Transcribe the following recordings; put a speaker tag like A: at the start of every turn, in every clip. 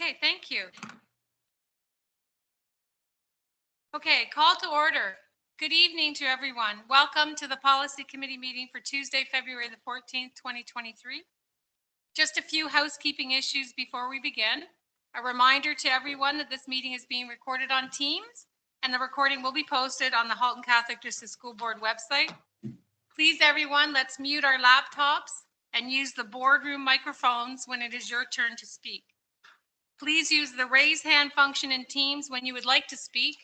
A: Okay, thank you. Okay, call to order. Good evening to everyone. Welcome to the Policy Committee meeting for Tuesday, February the 14th, 2023. Just a few housekeeping issues before we begin. A reminder to everyone that this meeting is being recorded on Teams, and the recording will be posted on the Halton Catholic District School Board website. Please, everyone, let's mute our laptops and use the boardroom microphones when it is your turn to speak. Please use the raise hand function in Teams when you would like to speak,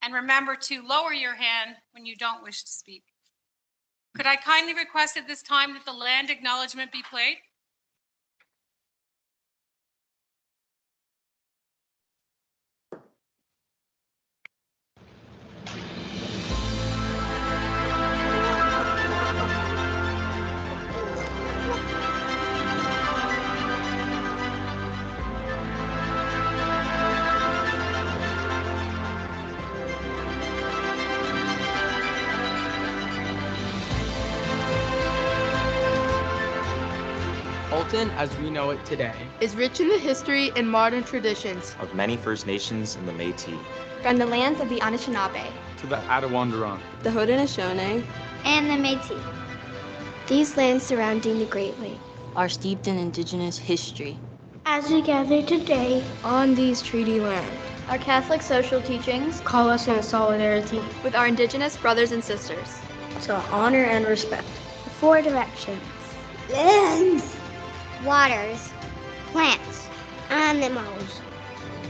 A: and remember to lower your hand when you don't wish to speak. Could I kindly request at this time that the land acknowledgement be played?
B: Halton, as we know it today,
C: is rich in the history and modern traditions
D: of many First Nations and the Métis.
E: From the lands of the Anishinaabe
F: to the Attawandaron,
G: the Haudenosaunee,
H: and the Métis.
I: These lands surrounding the Great Lakes
G: are steeped in Indigenous history.
I: As we gather today
C: on these treaty lands,
E: our Catholic social teachings
I: call us in solidarity
E: with our Indigenous brothers and sisters
I: to honor and respect the four directions: lands, waters, plants, animals,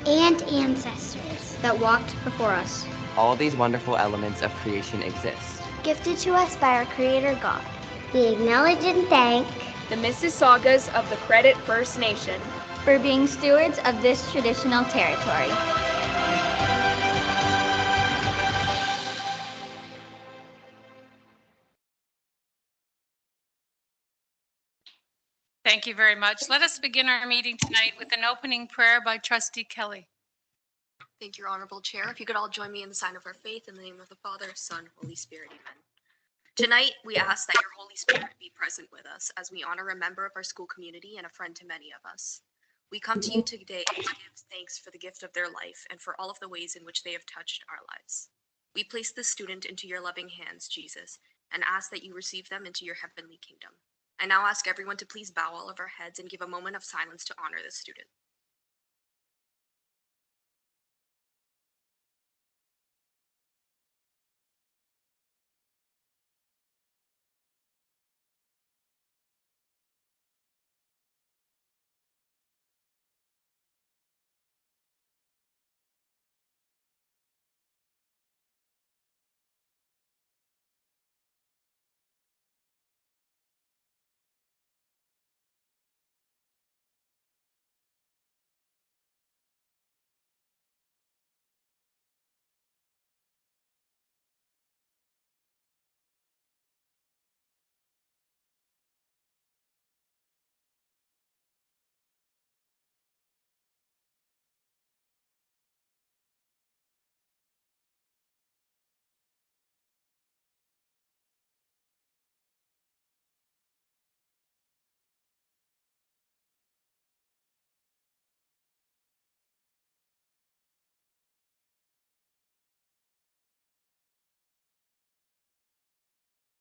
I: and ancestors that walked before us.
J: All these wonderful elements of creation exist,
I: gifted to us by our Creator God. We acknowledge and thank
K: the Mississaugas of the Credit First Nation
H: for being stewards of this traditional territory.
A: Thank you very much. Let us begin our meeting tonight with an opening prayer by Trustee Kelly.
L: Thank you, Honorable Chair. If you could all join me in the sign of our faith in the name of the Father, Son, Holy Spirit, amen. Tonight, we ask that your Holy Spirit be present with us as we honor a member of our school community and a friend to many of us. We come to you today to give thanks for the gift of their life and for all of the ways in which they have touched our lives. We place this student into your loving hands, Jesus, and ask that you receive them into your heavenly kingdom. I now ask everyone to please bow all of our heads and give a moment of silence to honor this student.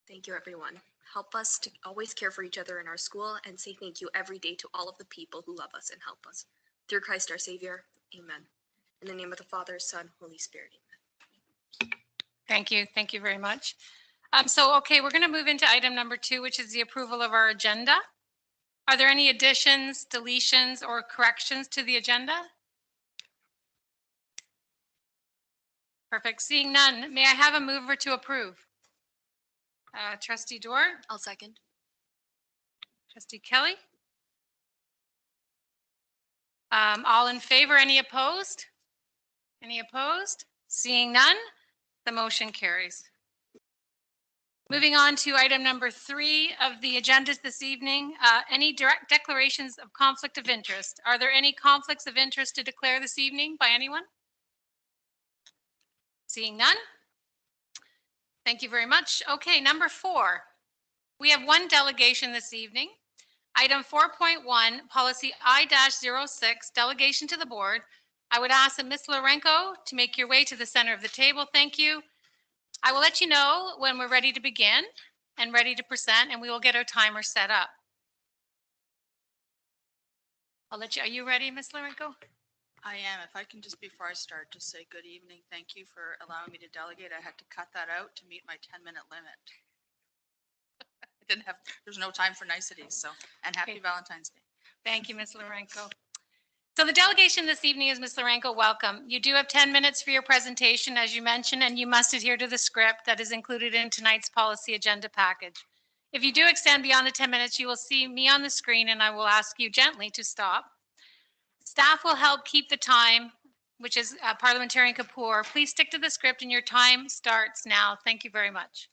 L: Thank you, everyone. Help us to always care for each other in our school and say thank you every day to all of the people who love us and help us. Through Christ our Savior, amen. In the name of the Father, Son, Holy Spirit, amen.
A: Thank you. Thank you very much. Okay, we're going to move into item number 2, which is the approval of our agenda. Are there any additions, deletions, or corrections to the agenda? Perfect. Seeing none, may I have a mover to approve? Trustee Dorr?
L: I'll second.
A: Trustee Kelly? All in favor? Any opposed? Any opposed? Seeing none, the motion carries. Moving on to item number 3 of the agendas this evening, any direct declarations of conflict of interest. Are there any conflicts of interest to declare this evening by anyone? Seeing none. Thank you very much. Okay, number 4. We have one delegation this evening. Item 4.1, policy I-06, delegation to the board. I would ask that Ms. Lorenko to make your way to the center of the table. Thank you. I will let you know when we're ready to begin and ready to present, and we will get our timer set up. Are you ready, Ms. Lorenko?
F: I am. If I can just, before I start, just say good evening. Thank you for allowing me to delegate. I had to cut that out to meet my 10-minute limit. There's no time for niceties, so, and happy Valentine's Day.
A: Thank you, Ms. Lorenko. So the delegation this evening is Ms. Lorenko. Welcome. You do have 10 minutes for your presentation, as you mentioned, and you must adhere to the script that is included in tonight's policy agenda package. If you do extend beyond the 10 minutes, you will see me on the screen and I will ask you gently to stop. Staff will help keep the time, which is Parliamentarian Kapoor. Please stick to the script and your time starts now. Thank you very much.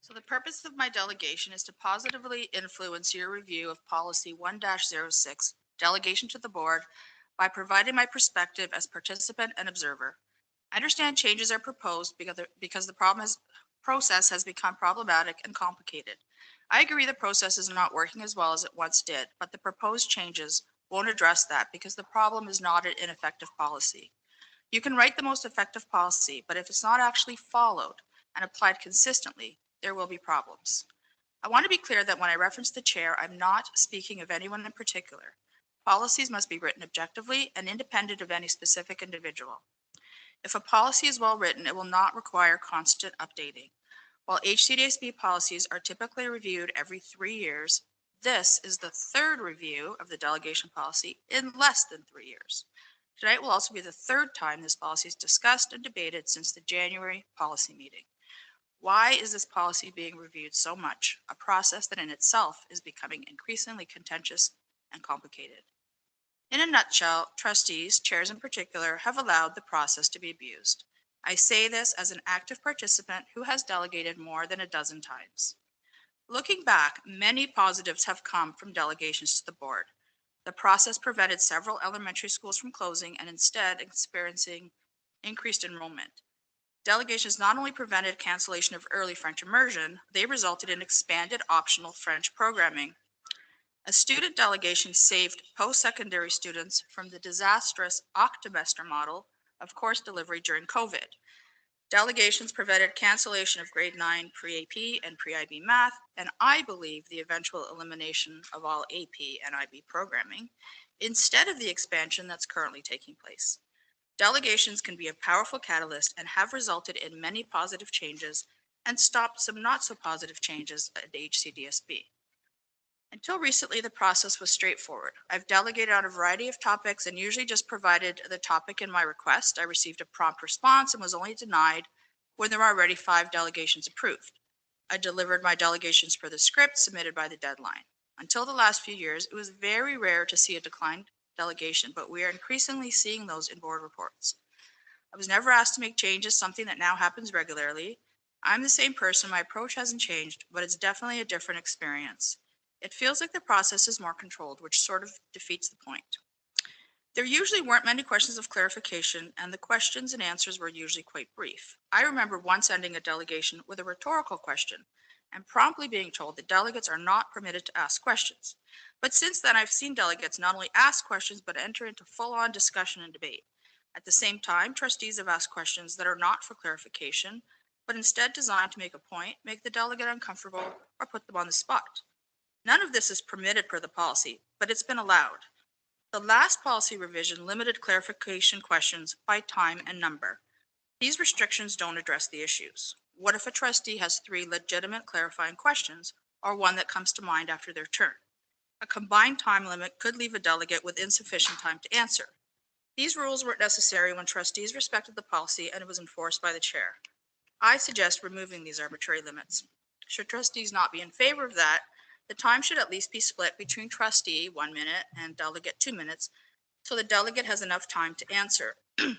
F: So the purpose of my delegation is to positively influence your review of policy 1-06, delegation to the board, by providing my perspective as participant and observer. I understand changes are proposed because the process has become problematic and complicated. I agree the process is not working as well as it once did, but the proposed changes won't address that because the problem is not an ineffective policy. You can write the most effective policy, but if it's not actually followed and applied consistently, there will be problems. I want to be clear that when I reference the chair, I'm not speaking of anyone in particular. Policies must be written objectively and independent of any specific individual. If a policy is well written, it will not require constant updating. While HCDSB policies are typically reviewed every 3 years, this is the third review of the delegation policy in less than 3 years. Tonight will also be the third time this policy is discussed and debated since the January policy meeting. Why is this policy being reviewed so much, a process that in itself is becoming increasingly contentious and complicated? In a nutshell, trustees, chairs in particular, have allowed the process to be abused. I say this as an active participant who has delegated more than a dozen times. Looking back, many positives have come from delegations to the board. The process prevented several elementary schools from closing and instead experiencing increased enrollment. Delegations not only prevented cancellation of early French immersion, they resulted in expanded optional French programming. A student delegation saved post-secondary students from the disastrous octomester model of course delivery during COVID. Delegations prevented cancellation of grade 9 pre-AP and pre-IB math, and I believe the eventual elimination of all AP and IB programming, instead of the expansion that's currently taking place. Delegations can be a powerful catalyst and have resulted in many positive changes and stopped some not so positive changes at HCDSB. Until recently, the process was straightforward. I've delegated on a variety of topics and usually just provided the topic in my request. I received a prompt response and was only denied when there were already 5 delegations approved. I delivered my delegations per the script submitted by the deadline. Until the last few years, it was very rare to see a declined delegation, but we are increasingly seeing those in board reports. I was never asked to make changes, something that now happens regularly. I'm the same person, my approach hasn't changed, but it's definitely a different experience. It feels like the process is more controlled, which sort of defeats the point. There usually weren't many questions of clarification, and the questions and answers were usually quite brief. I remember once ending a delegation with a rhetorical question and promptly being told that delegates are not permitted to ask questions. But since then, I've seen delegates not only ask questions, but enter into full-on discussion and debate. At the same time, trustees have asked questions that are not for clarification, but instead designed to make a point, make the delegate uncomfortable, or put them on the spot. None of this is permitted per the policy, but it's been allowed. The last policy revision limited clarification questions by time and number. These restrictions don't address the issues. What if a trustee has 3 legitimate clarifying questions, or one that comes to mind after their turn? A combined time limit could leave a delegate with insufficient time to answer. These rules weren't necessary when trustees respected the policy and it was enforced by the chair. I suggest removing these arbitrary limits. Should trustees not be in favor of that, the time should at least be split between trustee 1 minute and delegate 2 minutes, so the delegate has enough time to answer.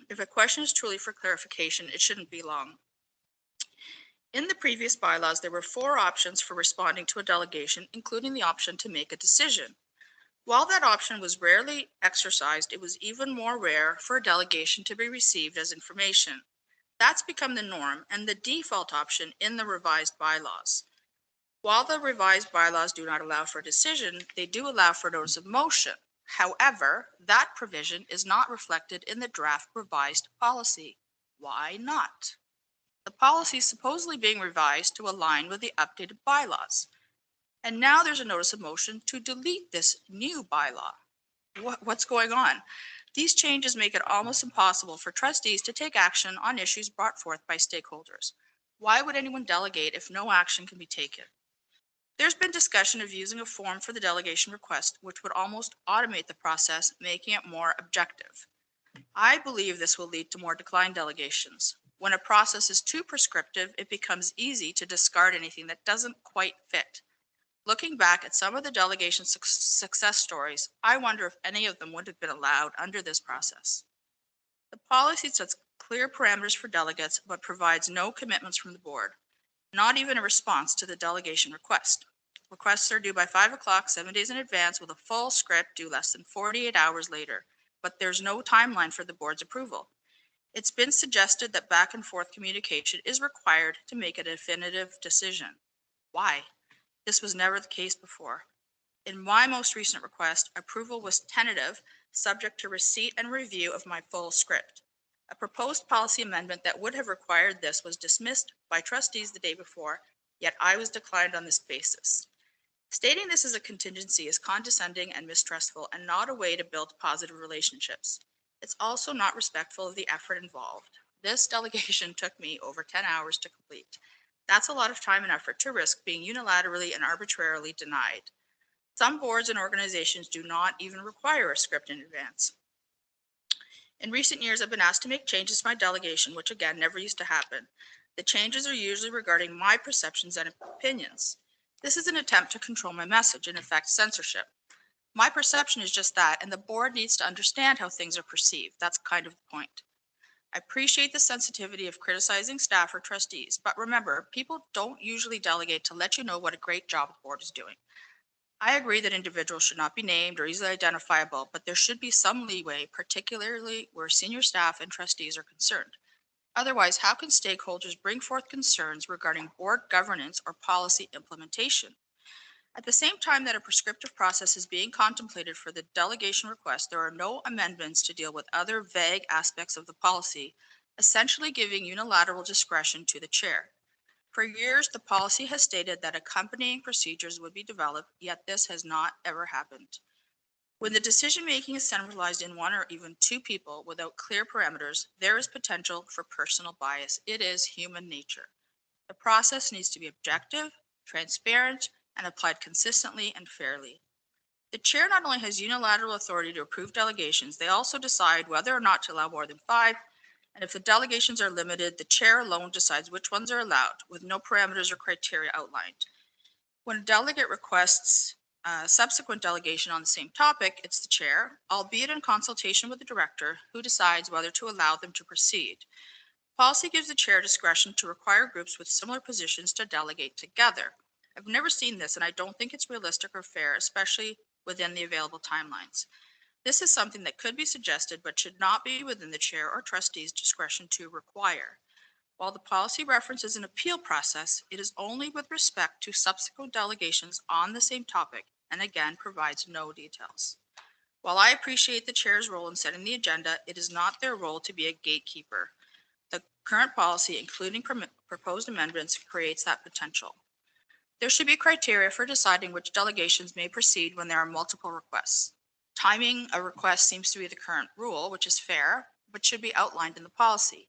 F: If a question is truly for clarification, it shouldn't be long. In the previous bylaws, there were 4 options for responding to a delegation, including the option to make a decision. While that option was rarely exercised, it was even more rare for a delegation to be received as information. That's become the norm and the default option in the revised bylaws. While the revised bylaws do not allow for a decision, they do allow for notice of motion. However, that provision is not reflected in the draft revised policy. Why not? The policy is supposedly being revised to align with the updated bylaws. And now there's a notice of motion to delete this new bylaw. What's going on? These changes make it almost impossible for trustees to take action on issues brought forth by stakeholders. Why would anyone delegate if no action can be taken? There's been discussion of using a form for the delegation request, which would almost automate the process, making it more objective. I believe this will lead to more declined delegations. When a process is too prescriptive, it becomes easy to discard anything that doesn't quite fit. Looking back at some of the delegation success stories, I wonder if any of them would have been allowed under this process. The policy sets clear parameters for delegates, but provides no commitments from the board, not even a response to the delegation request. Requests are due by 5 o'clock, 7 days in advance, with a full script due less than 48 hours later, but there's no timeline for the board's approval. It's been suggested that back and forth communication is required to make a definitive decision. Why? This was never the case before. In my most recent request, approval was tentative, subject to receipt and review of my full script. A proposed policy amendment that would have required this was dismissed by trustees the day before, yet I was declined on this basis. Stating this as a contingency is condescending and mistrustful and not a way to build positive relationships. It's also not respectful of the effort involved. This delegation took me over 10 hours to complete. That's a lot of time and effort to risk being unilaterally and arbitrarily denied. Some boards and organizations do not even require a script in advance. In recent years, I've been asked to make changes to my delegation, which again never used to happen. The changes are usually regarding my perceptions and opinions. This is an attempt to control my message, in effect, censorship. My perception is just that, and the board needs to understand how things are perceived. That's kind of the point. I appreciate the sensitivity of criticizing staff or trustees, but remember, people don't usually delegate to let you know what a great job the board is doing. I agree that individuals should not be named or easily identifiable, but there should be some leeway, particularly where senior staff and trustees are concerned. Otherwise, how can stakeholders bring forth concerns regarding board governance or policy implementation? At the same time that a prescriptive process is being contemplated for the delegation request, there are no amendments to deal with other vague aspects of the policy, essentially giving unilateral discretion to the chair. For years, the policy has stated that accompanying procedures would be developed, yet this has not ever happened. When the decision-making is centralized in one or even two people without clear parameters, there is potential for personal bias. It is human nature. The process needs to be objective, transparent, and applied consistently and fairly. The chair not only has unilateral authority to approve delegations, they also decide whether or not to allow more than 5, and if the delegations are limited, the chair alone decides which ones are allowed, with no parameters or criteria outlined. When a delegate requests subsequent delegation on the same topic, it's the chair, albeit in consultation with the director, who decides whether to allow them to proceed. Policy gives the chair discretion to require groups with similar positions to delegate together. I've never seen this, and I don't think it's realistic or fair, especially within the available timelines. This is something that could be suggested, but should not be within the chair or trustee's discretion to require. While the policy references an appeal process, it is only with respect to subsequent delegations on the same topic, and again provides no details. While I appreciate the chair's role in setting the agenda, it is not their role to be a gatekeeper. The current policy, including proposed amendments, creates that potential. There should be criteria for deciding which delegations may proceed when there are multiple requests. Timing a request seems to be the current rule, which is fair, but should be outlined in the policy.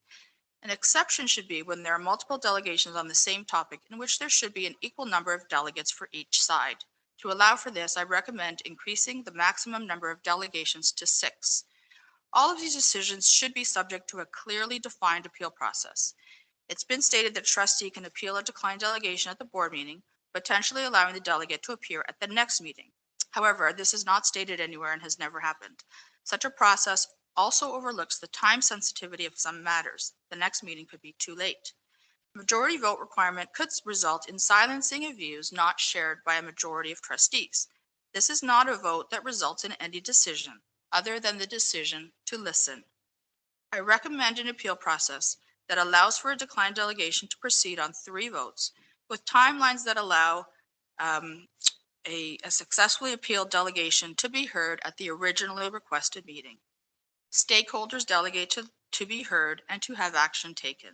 F: An exception should be when there are multiple delegations on the same topic, in which there should be an equal number of delegates for each side. To allow for this, I recommend increasing the maximum number of delegations to 6. All of these decisions should be subject to a clearly defined appeal process. It's been stated that a trustee can appeal a declined delegation at the board meeting, potentially allowing the delegate to appear at the next meeting. However, this is not stated anywhere and has never happened. Such a process also overlooks the time sensitivity of some matters. The next meeting could be too late. Majority vote requirement could result in silencing of views not shared by a majority of trustees. This is not a vote that results in any decision other than the decision to listen. I recommend an appeal process that allows for a declined delegation to proceed on 3 votes, with timelines that allow a successfully appealed delegation to be heard at the originally requested meeting. Stakeholders delegate to be heard and to have action taken.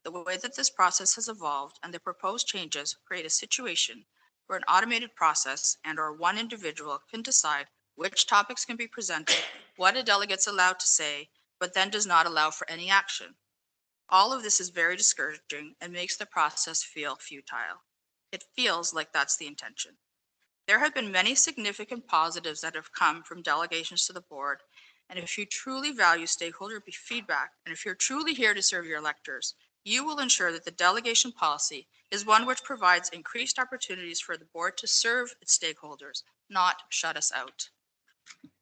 F: The way that this process has evolved and the proposed changes create a situation where an automated process and/or one individual can decide which topics can be presented, what a delegate's allowed to say, but then does not allow for any action. All of this is very discouraging and makes the process feel futile. It feels like that's the intention. There have been many significant positives that have come from delegations to the board, and if you truly value stakeholder feedback, and if you're truly here to serve your electors, you will ensure that the delegation policy is one which provides increased opportunities for the board to serve its stakeholders, not shut us out.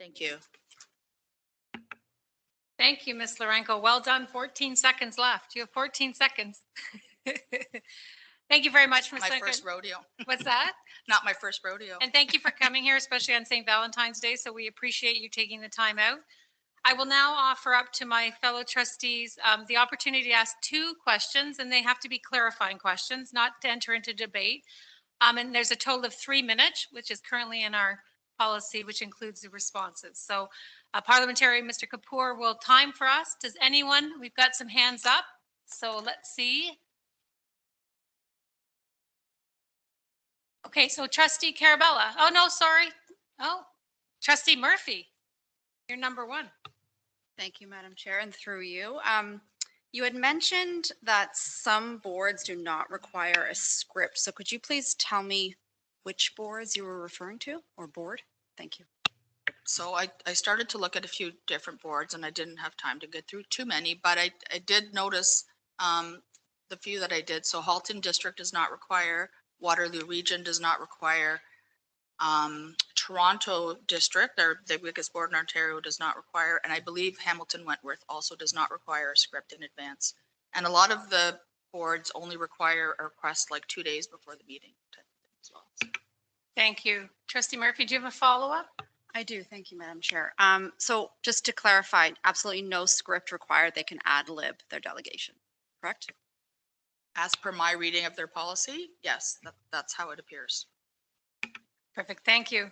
F: Thank you.
A: Thank you, Ms. Lorenko. Well done. 14 seconds left. You have 14 seconds. Thank you very much, Ms.
F: My
A: Lorenko.
F: first rodeo.
A: What's that?
F: Not my first rodeo.
A: And thank you for coming here, especially on St. Valentine's Day. So we appreciate you taking the time out. I will now offer up to my fellow trustees the opportunity to ask 2 questions, and they have to be clarifying questions, not to enter into debate. And there's a total of 3 minutes, which is currently in our policy, which includes the responses. So Parliamentary Mr. Kapoor will time for us. Does anyone, we've got some hands up. So let's see. Okay, so Trustee Carabella. Oh, no, sorry. Oh, Trustee Murphy, you're number 1.
M: Thank you, Madam Chair, and through you. You had mentioned that some boards do not require a script. So could you please tell me which boards you were referring to or board? Thank you.
F: So I started to look at a few different boards and I didn't have time to get through too many, but I did notice the few that I did. So Halton District does not require, Waterloo Region does not require, Toronto District, the biggest board in Ontario, does not require, and I believe Hamilton Wentworth also does not require a script in advance. And a lot of the boards only require a request like 2 days before the meeting as well.
A: Thank you. Trustee Murphy, do you have a follow-up?
M: I do. Thank you, Madam Chair. So just to clarify, absolutely no script required. They can ad lib their delegation, correct?
F: As per my reading of their policy, yes, that's how it appears.
A: Perfect. Thank you.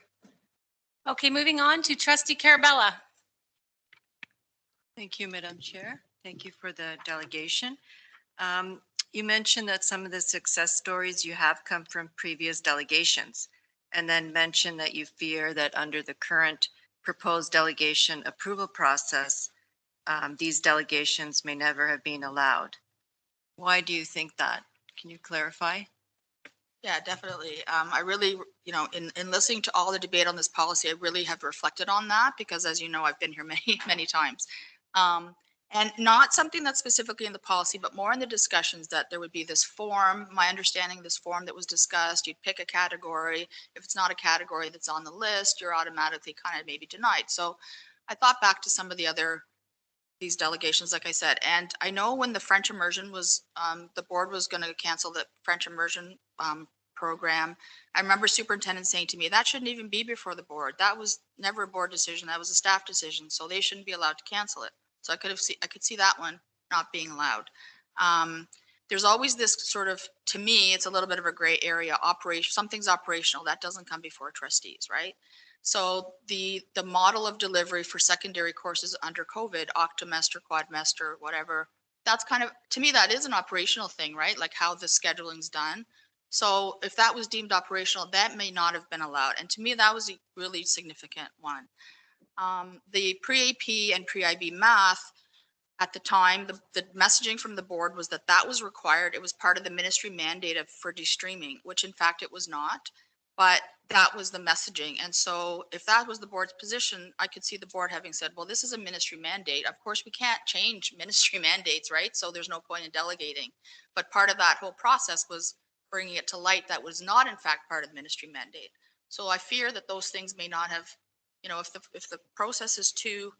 A: Okay, moving on to Trustee Carabella.
N: Thank you, Madam Chair. Thank you for the delegation. You mentioned that some of the success stories you have come from previous delegations, and then mentioned that you fear that under the current proposed delegation approval process, these delegations may never have been allowed. Why do you think that? Can you clarify?
F: Yeah, definitely. I really, in listening to all the debate on this policy, I really have reflected on that because, as you know, I've been here many, many times. And not something that's specifically in the policy, but more in the discussions that there would be this form, my understanding, this form that was discussed, you'd pick a category. If it's not a category that's on the list, you're automatically kind of maybe denied. So I thought back to some of these delegations, like I said, and I know when the French immersion was, the board was going to cancel the French immersion program. I remember superintendent saying to me, that shouldn't even be before the board. That was never a board decision. That was a staff decision. So they shouldn't be allowed to cancel it. So I could see that one not being allowed. There's always this sort of, to me, it's a little bit of a gray area. Something's operational. That doesn't come before trustees, right? So the model of delivery for secondary courses under COVID, octomester, quadmester, whatever, that's kind of, to me, that is an operational thing, right? Like how the scheduling's done. So if that was deemed operational, that may not have been allowed. And to me, that was a really significant one. The pre-AP and pre-IB math, at the time, the messaging from the board was that that was required. It was part of the ministry mandate for de-streaming, which in fact it was not. But that was the messaging. And so if that was the board's position, I could see the board having said, well, this is a ministry mandate. Of course, we can't change ministry mandates, right? So there's no point in delegating. But part of that whole process was bringing it to light that was not in fact part of the ministry mandate. So I fear that those things may not have, if the process is too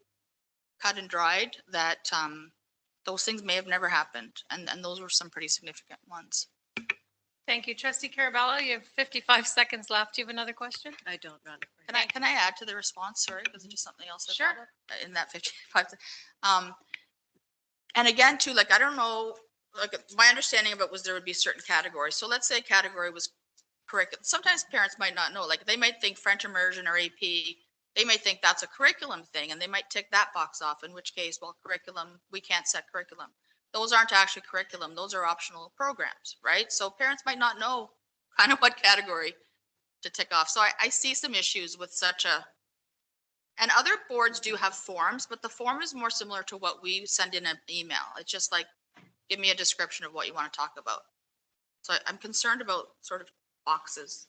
F: cut and dried, that those things may have never happened. And those were some pretty significant ones.
A: Thank you. Trustee Carabella, you have 55 seconds left. Do you have another question?
N: I don't run.
F: Can I add to the response? Sorry, because it's just something else. I
A: Sure.
F: thought of in that 55. And again, too, like, I don't know, like my understanding of it was there would be certain categories. So let's say a category was curriculum. Sometimes parents might not know, like they might think French immersion or AP, they might think that's a curriculum thing and they might tick that box off, in which case, well, curriculum, we can't set curriculum. Those aren't actually curriculum, those are optional programs, right? So parents might not know kind of what category to tick off. So I see some issues with such a, and other boards do have forms, but the form is more similar to what we send in an email. It's just like, give me a description of what you want to talk about. So I'm concerned about sort of boxes.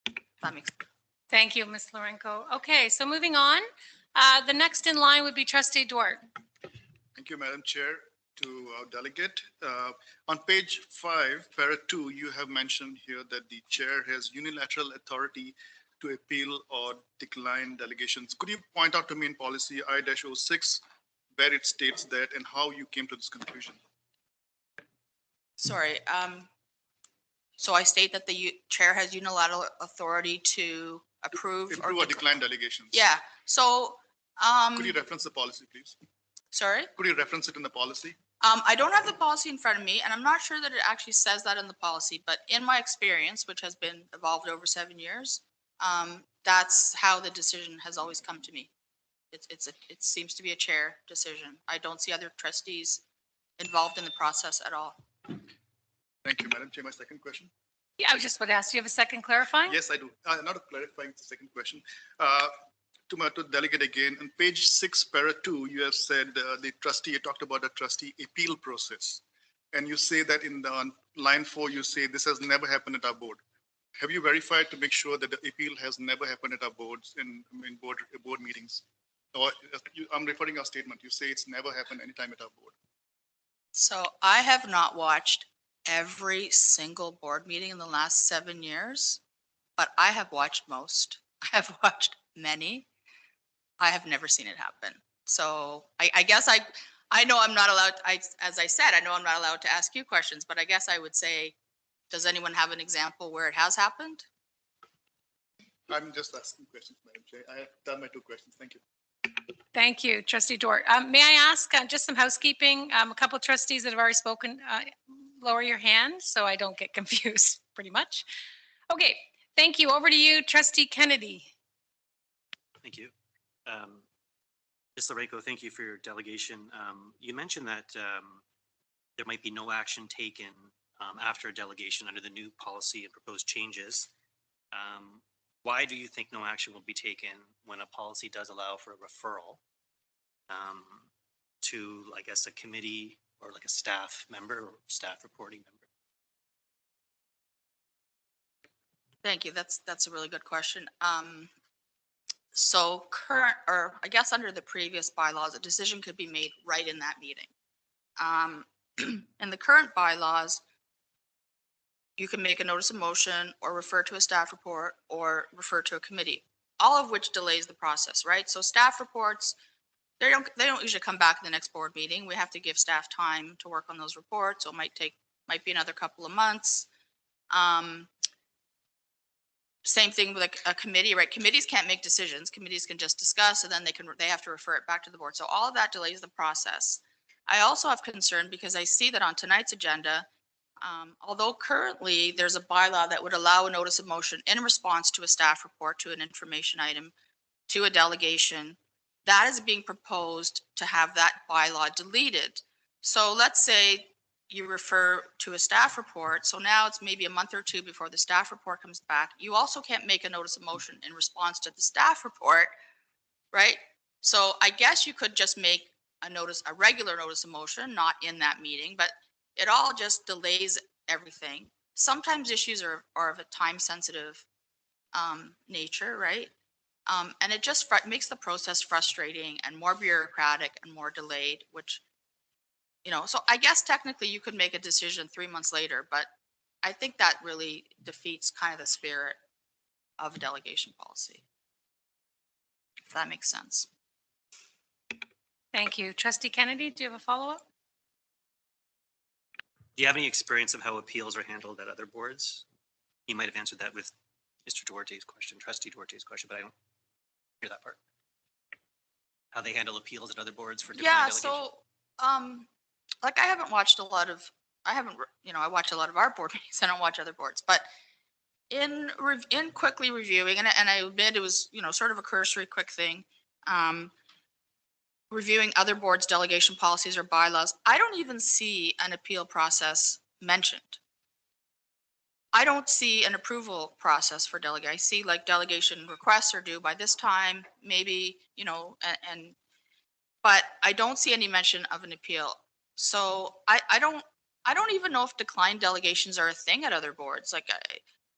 F: If that makes sense.
A: Thank you, Ms. Lorenko. Okay, so moving on, the next in line would be Trustee Dwart.
O: Thank you, Madam Chair. To our delegate, on page 5, para 2, you have mentioned here that the chair has unilateral authority to appeal or decline delegations. Could you point out to me in policy I-06 where it states that and how you came to this conclusion?
F: Sorry. So I state that the chair has unilateral authority to approve
O: or decline delegations.
F: Yeah. So
O: could you reference the policy, please?
F: Sorry?
O: Could you reference it in the policy?
F: I don't have the policy in front of me, and I'm not sure that it actually says that in the policy, but in my experience, which has been evolved over 7 years, that's how the decision has always come to me. It seems to be a chair decision. I don't see other trustees involved in the process at all.
O: Thank you, Madam Chair. My second question.
A: Yeah, I was just about to ask, do you have a second clarifying?
O: Yes, I do. Not a clarifying, it's the second question. To delegate again, on page 6, para 2, you have said the trustee, you talked about the trustee appeal process. And you say that in the on line 4, you say this has never happened at our board. Have you verified to make sure that the appeal has never happened at our boards in board meetings? Or I'm referring to our statement. You say it's never happened anytime at our board.
F: So I have not watched every single board meeting in the last 7 years, but I have watched most. I have watched many. I have never seen it happen. So I guess I know I'm not allowed, as I said, I know I'm not allowed to ask you questions, but I guess I would say, does anyone have an example where it has happened?
O: I'm just asking questions, Madam Chair. I have done my 2 questions. Thank you.
A: Thank you, Trustee Dwart. May I ask just some housekeeping? A couple of trustees that have already spoken, lower your hand so I don't get confused pretty much. Okay, thank you. Over to you, Trustee Kennedy.
P: Thank you. Ms. Lorenko, thank you for your delegation. You mentioned that there might be no action taken after a delegation under the new policy and proposed changes. Why do you think no action will be taken when a policy does allow for a referral to, I guess, a committee or like a staff member or staff reporting member?
F: Thank you. That's a really good question. So current, or I guess under the previous bylaws, a decision could be made right in that meeting. In the current bylaws, you can make a notice of motion or refer to a staff report or refer to a committee, all of which delays the process, right? So staff reports, they don't usually come back in the next board meeting. We have to give staff time to work on those reports. So it might be another couple of months. Same thing with a committee, right? Committees can't make decisions. Committees can just discuss and then they have to refer it back to the board. So all of that delays the process. I also have concern because I see that on tonight's agenda, although currently there's a bylaw that would allow a notice of motion in response to a staff report, to an information item, to a delegation, that is being proposed to have that bylaw deleted. So let's say you refer to a staff report. So now it's maybe a month or 2 before the staff report comes back. You also can't make a notice of motion in response to the staff report, right? So I guess you could just make a regular notice of motion, not in that meeting, but it all just delays everything. Sometimes issues are of a time sensitive nature, right? And it just makes the process frustrating and more bureaucratic and more delayed, which, so I guess technically you could make a decision 3 months later, but I think that really defeats kind of the spirit of a delegation policy, if that makes sense.
A: Thank you. Trustee Kennedy, do you have a follow-up?
P: Do you have any experience of how appeals are handled at other boards? You might have answered that with Mr. Duarte's question, Trustee Duarte's question, but I don't hear that part. How they handle appeals at other boards for different delegations?
F: So like I haven't watched a lot of, I watch a lot of our board meetings. I don't watch other boards, but in quickly reviewing, and I admit it was, sort of a cursory quick thing, reviewing other boards' delegation policies or bylaws, I don't even see an appeal process mentioned. I don't see an approval process for delegate. I see like delegation requests are due by this time, maybe, but I don't see any mention of an appeal. So I don't even know if declined delegations are a thing at other boards. Like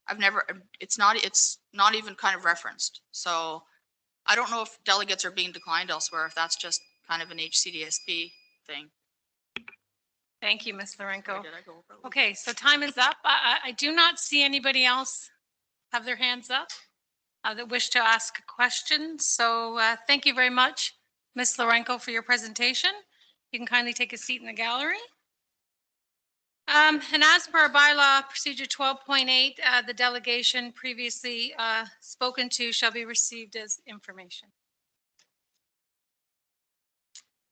F: I've never, it's not even kind of referenced. So I don't know if delegates are being declined elsewhere, if that's just kind of an HCDSB thing.
A: Thank you, Ms. Lorenko.
F: Did I go over?
A: Okay, so time is up. I do not see anybody else have their hands up that wish to ask a question. So thank you very much, Ms. Lorenko, for your presentation. You can kindly take a seat in the gallery. And as per our bylaw procedure 12.8, the delegation previously spoken to shall be received as information.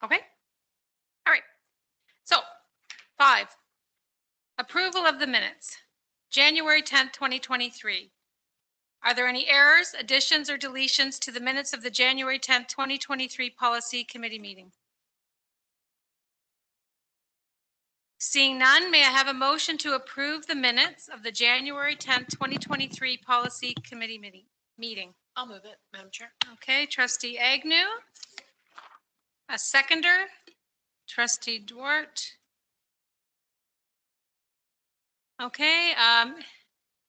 A: Okay. All right. So 5, approval of the minutes, January 10th, 2023. Are there any errors, additions, or deletions to the minutes of the January 10th, 2023 Policy Committee meeting? Seeing none, may I have a motion to approve the minutes of the January 10th, 2023 Policy Committee meeting?
K: I'll move it, Madam Chair.
A: Okay, Trustee Agnew. A seconder, Trustee Duarte. Okay,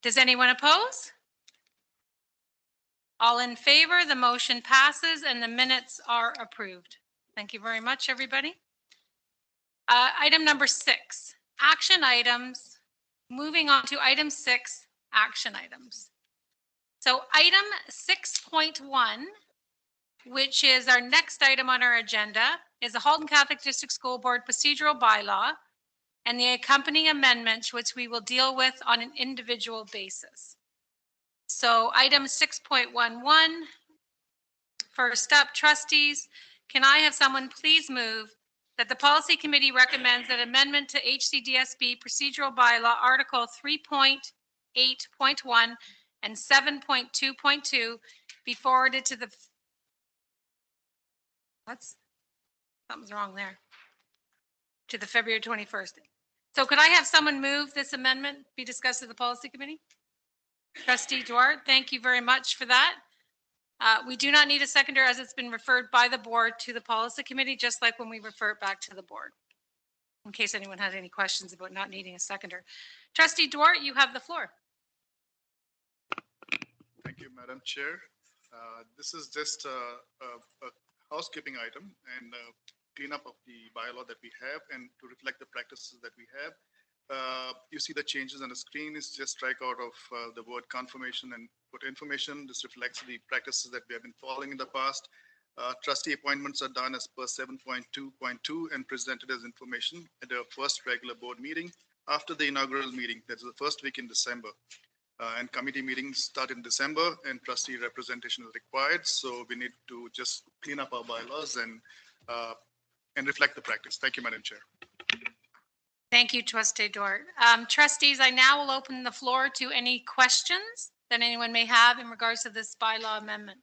A: does anyone oppose? All in favor, the motion passes and the minutes are approved. Thank you very much, everybody. Item number 6, action items. Moving on to item 6, action items. So item 6.1, which is our next item on our agenda, is the Halton Catholic District School Board procedural bylaw and the accompanying amendments, which we will deal with on an individual basis. So item 6.11, first up, trustees, can I have someone please move that the policy committee recommends that amendment to HCDSB procedural bylaw article 3.8.1 and 7.2.2 be forwarded to the, something's wrong there, to the February 21st. So could I have someone move this amendment be discussed at the policy committee? Trustee Duarte, thank you very much for that. We do not need a seconder as it's been referred by the board to the policy committee, just like when we refer it back to the board. In case anyone has any questions about not needing a seconder. Trustee Duarte, you have the floor.
O: Thank you, Madam Chair. This is just a housekeeping item and cleanup of the bylaw that we have and to reflect the practices that we have. You see the changes on the screen is just strike out of the word confirmation and put information. This reflects the practices that we have been following in the past. Trustee appointments are done as per 7.2.2 and presented as information at the first regular board meeting after the inaugural meeting. That's the first week in December. And committee meetings start in December and trustee representation is required. So we need to just clean up our bylaws and reflect the practice. Thank you, Madam Chair.
A: Thank you, Trustee Duarte. Trustees, I now will open the floor to any questions that anyone may have in regards to this bylaw amendment.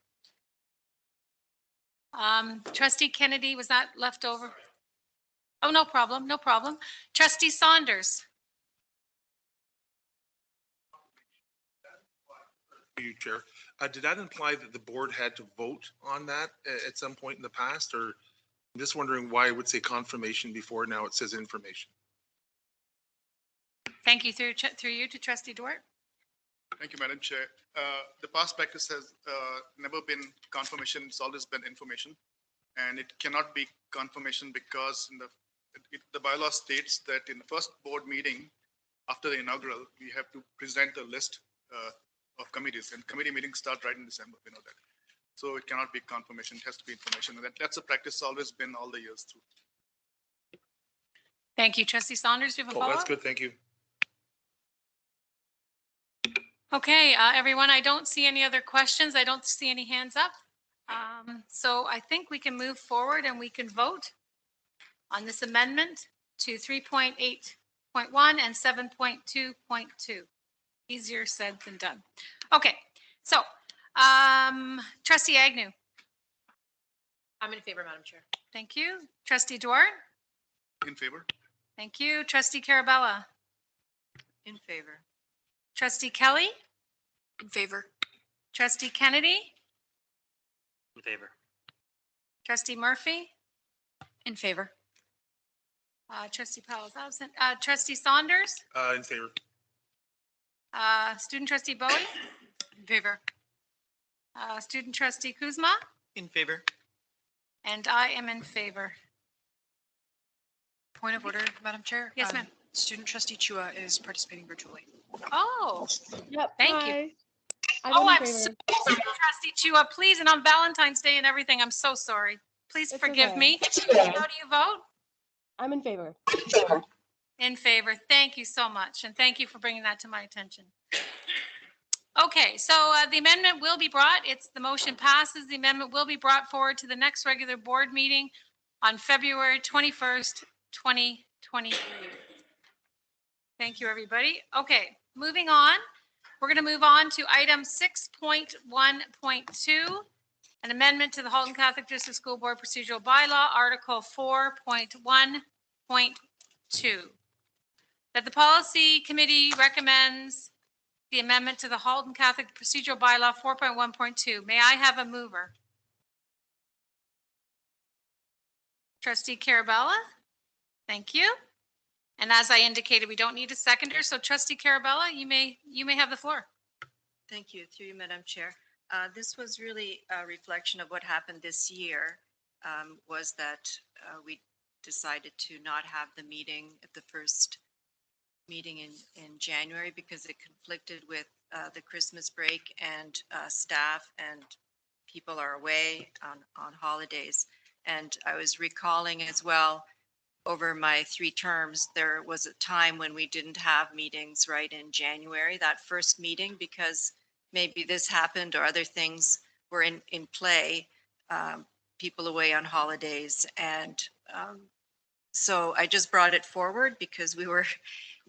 A: Trustee Kennedy, was that left over? Oh, no problem, no problem. Trustee Saunders.
Q: You, Chair. Did that imply that the board had to vote on that at some point in the past, or I'm just wondering why it would say confirmation before now it says information?
A: Thank you. Through you to Trustee Duarte.
O: Thank you, Madam Chair. The past practice has never been confirmation. It's always been information, and it cannot be confirmation because in the bylaw states that in the first board meeting after the inaugural, we have to present a list of committees, and committee meetings start right in December. We know that, so it cannot be confirmation. It has to be information, and that's a practice always been all the years through.
A: Thank you, Trustee Saunders. Do you have a follow-up?
Q: That's good. Thank you.
A: Okay, everyone, I don't see any other questions. I don't see any hands up. So I think we can move forward and we can vote on this amendment to 3.8.1 and 7.2.2. Easier said than done. Okay, so trustee Agnew.
R: I'm in favor, Madam Chair.
A: Thank you. Trustee Duarte.
O: In favor?
A: Thank you. Trustee Carabella.
N: In favor.
A: Trustee Kelly.
L: In favor.
A: Trustee Kennedy.
P: In favor.
A: Trustee Murphy.
M: In favor.
A: Trustee Powell is absent. Trustee Saunders.
Q: In favor.
A: Student trustee Bowie.
M: In favor.
A: Student trustee Kuzma.
B: In favor.
A: And I am in favor.
K: Point of order, Madam Chair.
A: Yes, ma'am.
K: Student trustee Chua is participating virtually.
A: Oh,
C: Yep.
A: thank you.
C: Hi.
A: Oh, I'm
C: in
A: so
C: favor.
A: sorry, trustee Chua, please, and on Valentine's Day and everything, I'm so sorry. Please
C: It's
A: forgive
C: okay.
A: me. How do you vote?
C: I'm in favor.
A: In favor. Thank you so much, and thank you for bringing that to my attention. Okay, so the amendment will be brought, the motion passes, the amendment will be brought forward to the next regular board meeting on February 21st, 2023. Thank you, everybody. Okay, moving on. We're going to move on to item 6.1.2, an amendment to the Halton Catholic District School Board Procedural Bylaw, Article 4.1.2. That the Policy Committee recommends the amendment to the Halton Catholic Procedural Bylaw 4.1.2. May I have a mover? Trustee Carabella? Thank you. And as I indicated, we don't need a seconder, so Trustee Carabella, you may have the floor.
N: Thank you, through you, Madam Chair. This was really a reflection of what happened this year, was that we decided to not have the meeting at the first meeting in January because it conflicted with the Christmas break and staff and people are away on holidays. And I was recalling as well, over my 3 terms, there was a time when we didn't have meetings right in January, that first meeting, because maybe this happened or other things were in play, people away on holidays. And so I just brought it forward because we were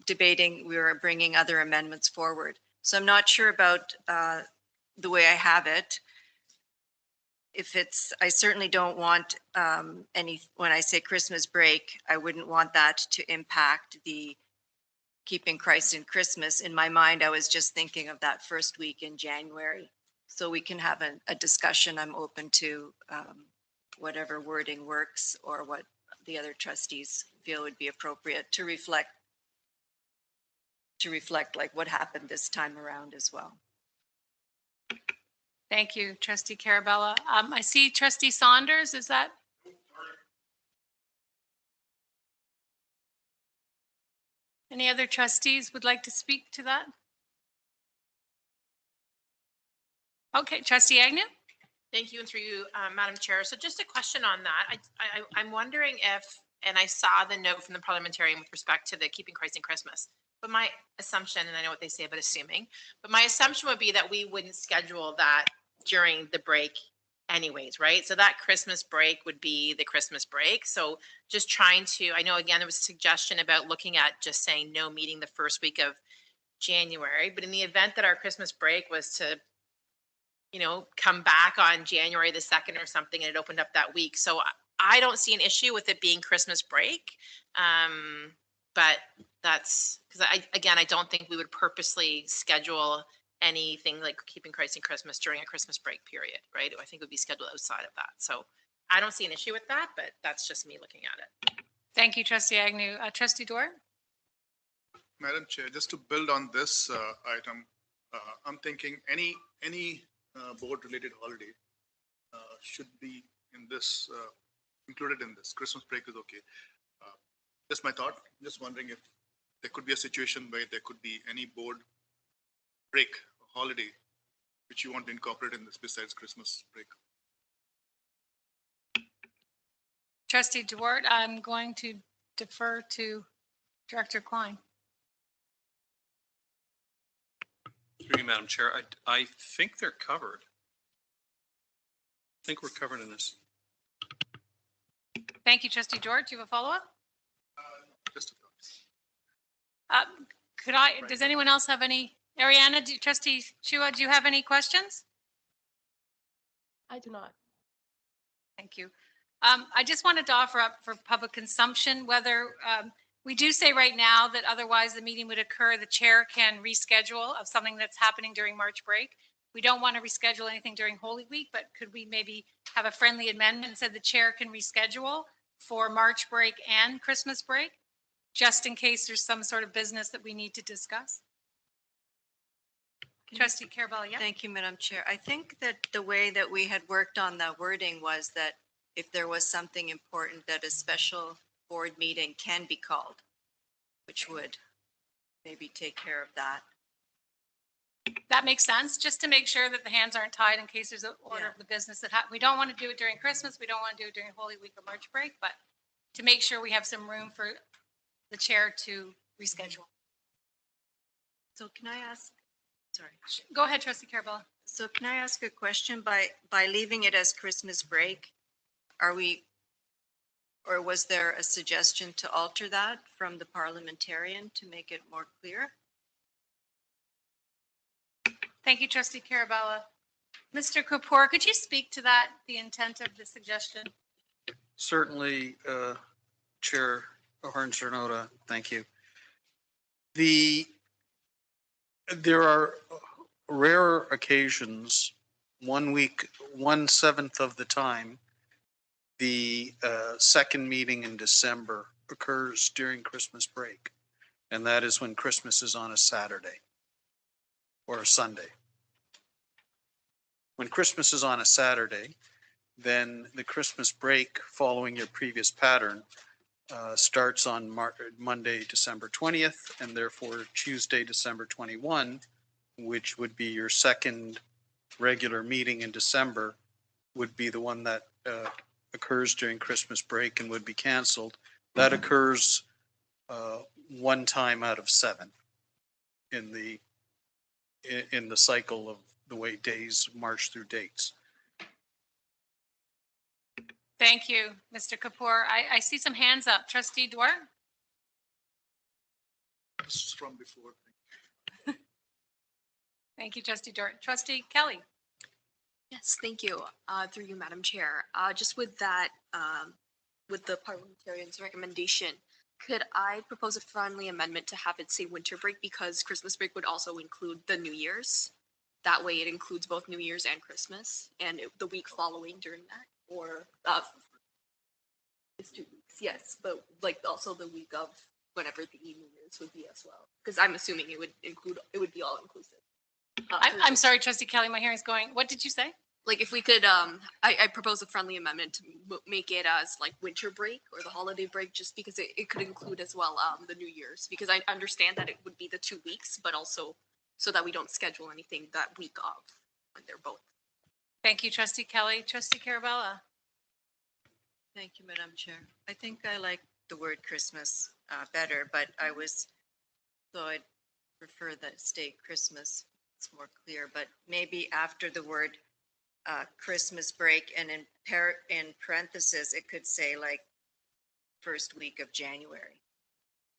N: debating, we were bringing other amendments forward. So I'm not sure about the way I have it. If it's, I certainly don't want when I say Christmas break, I wouldn't want that to impact the Keeping Christ in Christmas. In my mind, I was just thinking of that first week in January. So we can have a discussion. I'm open to whatever wording works or what the other trustees feel would be appropriate to reflect like what happened this time around as well.
A: Thank you, Trustee Carabella. I see Trustee Saunders. Is that? Any other trustees would like to speak to that? Okay, Trustee Agnew.
R: Thank you, and through you, Madam Chair. So just a question on that. I'm wondering if, and I saw the note from the parliamentarian with respect to the Keeping Christ in Christmas, but my assumption, and I know what they say about assuming, but my assumption would be that we wouldn't schedule that during the break anyways, right? So that Christmas break would be the Christmas break. So just trying to, I know again, there was a suggestion about looking at just saying no meeting the first week of January, but in the event that our Christmas break was to, come back on January the 2nd or something, and it opened up that week. So I don't see an issue with it being Christmas break. But that's because I don't think we would purposely schedule anything like Keeping Christ in Christmas during a Christmas break period, right? I think it would be scheduled outside of that. So I don't see an issue with that, but that's just me looking at it.
A: Thank you, Trustee Agnew. Trustee Duarte?
O: Madam Chair, just to build on this item, I'm thinking any board-related holiday should be in this, included in this. Christmas break is okay. Just my thought, just wondering if there could be a situation where there could be any board break, holiday, which you want to incorporate in this besides Christmas break.
A: Trustee Duarte, I'm going to defer to Director Klein.
S: Through you, Madam Chair, I think they're covered. I think we're covered in this.
A: Thank you, Trustee George. Do you have a follow-up?
O: Just a
A: does anyone else have any Ariana, Trustee Chua, do you have any questions?
C: I do not.
A: Thank you. I just wanted to offer up for public consumption whether we do say right now that otherwise the meeting would occur, the chair can reschedule of something that's happening during March break. We don't want to reschedule anything during Holy Week, but could we maybe have a friendly amendment and said the chair can reschedule for March break and Christmas break, just in case there's some sort of business that we need to discuss? Trustee Carabella, yeah.
N: Thank you, Madam Chair. I think that the way that we had worked on the wording was that if there was something important, that a special board meeting can be called, which would maybe take care of that.
A: That makes sense, just to make sure that the hands aren't tied in case there's an order of the business that we don't want to do it during Christmas. We don't want to do it during Holy Week or March break, but to make sure we have some room for the chair to reschedule.
N: So can I ask, sorry.
A: Go ahead, Trustee Carabella.
N: So can I ask a question? By leaving it as Christmas break, are we, or was there a suggestion to alter that from the parliamentarian to make it more clear?
A: Thank you, Trustee Carabella. Mr. Kapoor, could you speak to that, the intent of the suggestion?
T: Certainly, Chair Ahern-Cernoda, thank you. There are rare occasions, 1 week, 1/7 of the time, the second meeting in December occurs during Christmas break. And that is when Christmas is on a Saturday or a Sunday. When Christmas is on a Saturday, then the Christmas break following your previous pattern starts on Monday, December 20th, and therefore Tuesday, December 21, which would be your second regular meeting in December, would be the one that occurs during Christmas break and would be canceled. That occurs 1 time out of 7 in the cycle of the way days march through dates.
A: Thank you, Mr. Kapoor. I see some hands up. Trustee Dwar?
O: This is from before.
A: Thank you, Trustee Dwar. Trustee Kelly?
L: Yes, thank you. Through you, Madam Chair. Just with that, with the parliamentarian's recommendation, could I propose a friendly amendment to have it say winter break because Christmas break would also include the New Year's? That way it includes both New Year's and Christmas and the week following during that, or it's 2 weeks, yes, but like also the week of whenever the New Year's would be as well. Because I'm assuming it would be all inclusive.
A: I'm sorry, Trustee Kelly, my hearing's going. What did you say?
L: Like if we could, I propose a friendly amendment to make it as like winter break or the holiday break, just because it could include as well the New Year's, because I understand that it would be the 2 weeks, but also so that we don't schedule anything that week of when they're both.
A: Thank you, Trustee Kelly. Trustee Carabella?
N: Thank you, Madam Chair. I think I like the word Christmas better, but I'd prefer that state Christmas. It's more clear, but maybe after the word Christmas break and in parentheses, it could say like first week of January.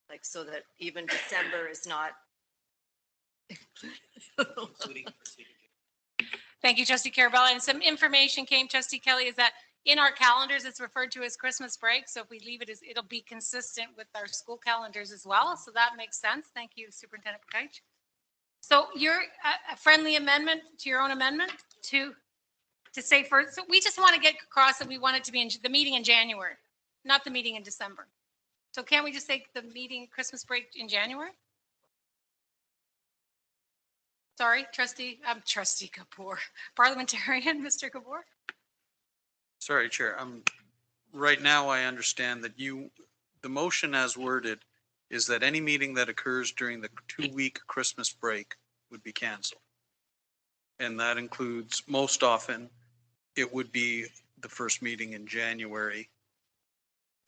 N: Like so that even December is not
A: Thank you, Trustee Carabella. And some information came, Trustee Kelly, is that in our calendars, it's referred to as Christmas break. So if we leave it as, it'll be consistent with our school calendars as well. So that makes sense. Thank you, Superintendent Pakaich. So you're a friendly amendment to your own amendment to say first, so we just want to get across that we want it to be in the meeting in January, not the meeting in December. So can't we just take the meeting Christmas break in January? Sorry, Trustee Kapoor. Parliamentarian, Mr. Kapoor?
T: Sorry, Chair. Right now I understand that the motion as worded is that any meeting that occurs during the 2-week Christmas break would be canceled. And that includes, most often, it would be the first meeting in January,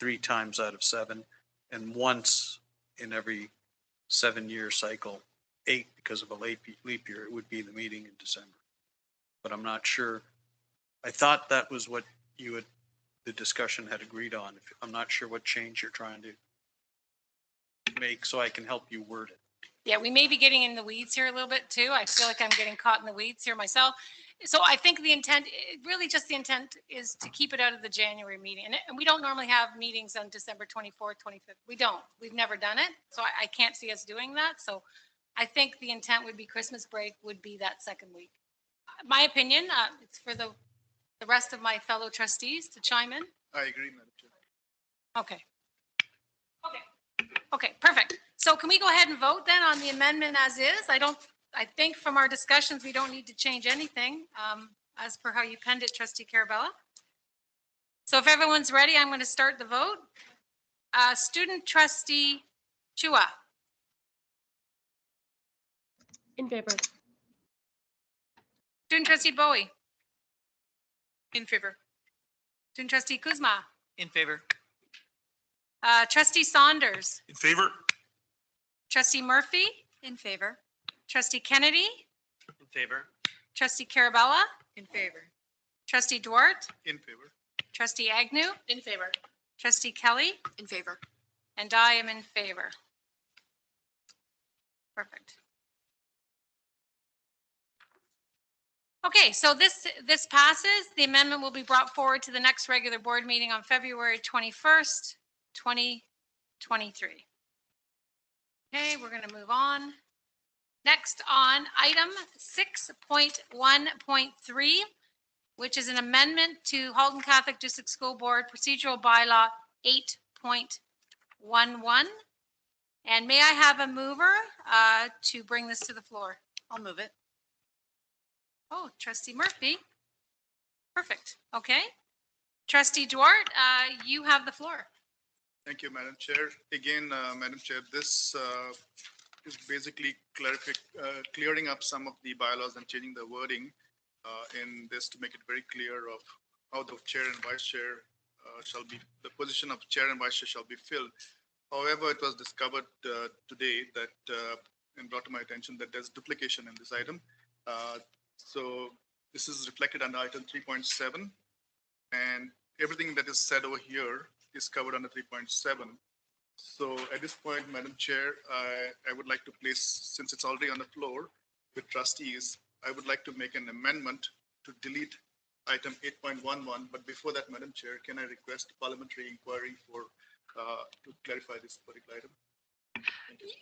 T: 3 times out of 7, and once in every 7-year cycle, 8 because of a leap year, it would be the meeting in December. But I'm not sure. I thought that was what the discussion had agreed on. I'm not sure what change you're trying to make so I can help you word it.
A: Yeah, we may be getting in the weeds here a little bit too. I feel like I'm getting caught in the weeds here myself. So I think the intent, really just the intent is to keep it out of the January meeting. And we don't normally have meetings on December 24th, 25th. We don't. We've never done it. So I can't see us doing that. So I think the intent would be Christmas break would be that second week. My opinion, it's for the rest of my fellow trustees to chime in.
O: I agree, Madam Chair.
A: Okay. Okay, perfect. So can we go ahead and vote then on the amendment as is? I think from our discussions, we don't need to change anything as per how you penned it, Trustee Carabella. So if everyone's ready, I'm going to start the vote. Student Trustee Chua.
C: In favor.
A: Student Trustee Bowie.
R: In favor.
A: Student Trustee Kuzma.
B: In favor.
A: Trustee Saunders.
Q: In favor?
A: Trustee Murphy.
M: In favor.
A: Trustee Kennedy.
P: In favor.
A: Trustee Carabella.
R: In favor.
A: Trustee Duarte.
O: In favor.
A: Trustee Agnew.
R: In favor.
A: Trustee Kelly.
L: In favor.
A: And I am in favor. Perfect. Okay, so this passes. The amendment will be brought forward to the next regular board meeting on February 21st, 2023. Okay, we're going to move on. Next on item 6.1.3, which is an amendment to Halton Catholic District School Board Procedural Bylaw 8.11. And may I have a mover to bring this to the floor?
M: I'll move it.
A: Oh, Trustee Murphy. Perfect. Okay. Trustee Duarte, you have the floor.
O: Thank you, Madam Chair. Again, Madam Chair, this is basically clearing up some of the bylaws and changing the wording in this to make it very clear of how the chair and vice chair the position of chair and vice chair shall be filled. However, it was discovered today that and brought to my attention that there's duplication in this item. So this is reflected under item 3.7, and everything that is said over here is covered under 3.7. So at this point, Madam Chair, I would like to place, since it's already on the floor with trustees, I would like to make an amendment to delete item 8.11. But before that, Madam Chair, can I request parliamentary inquiry to clarify this particular item?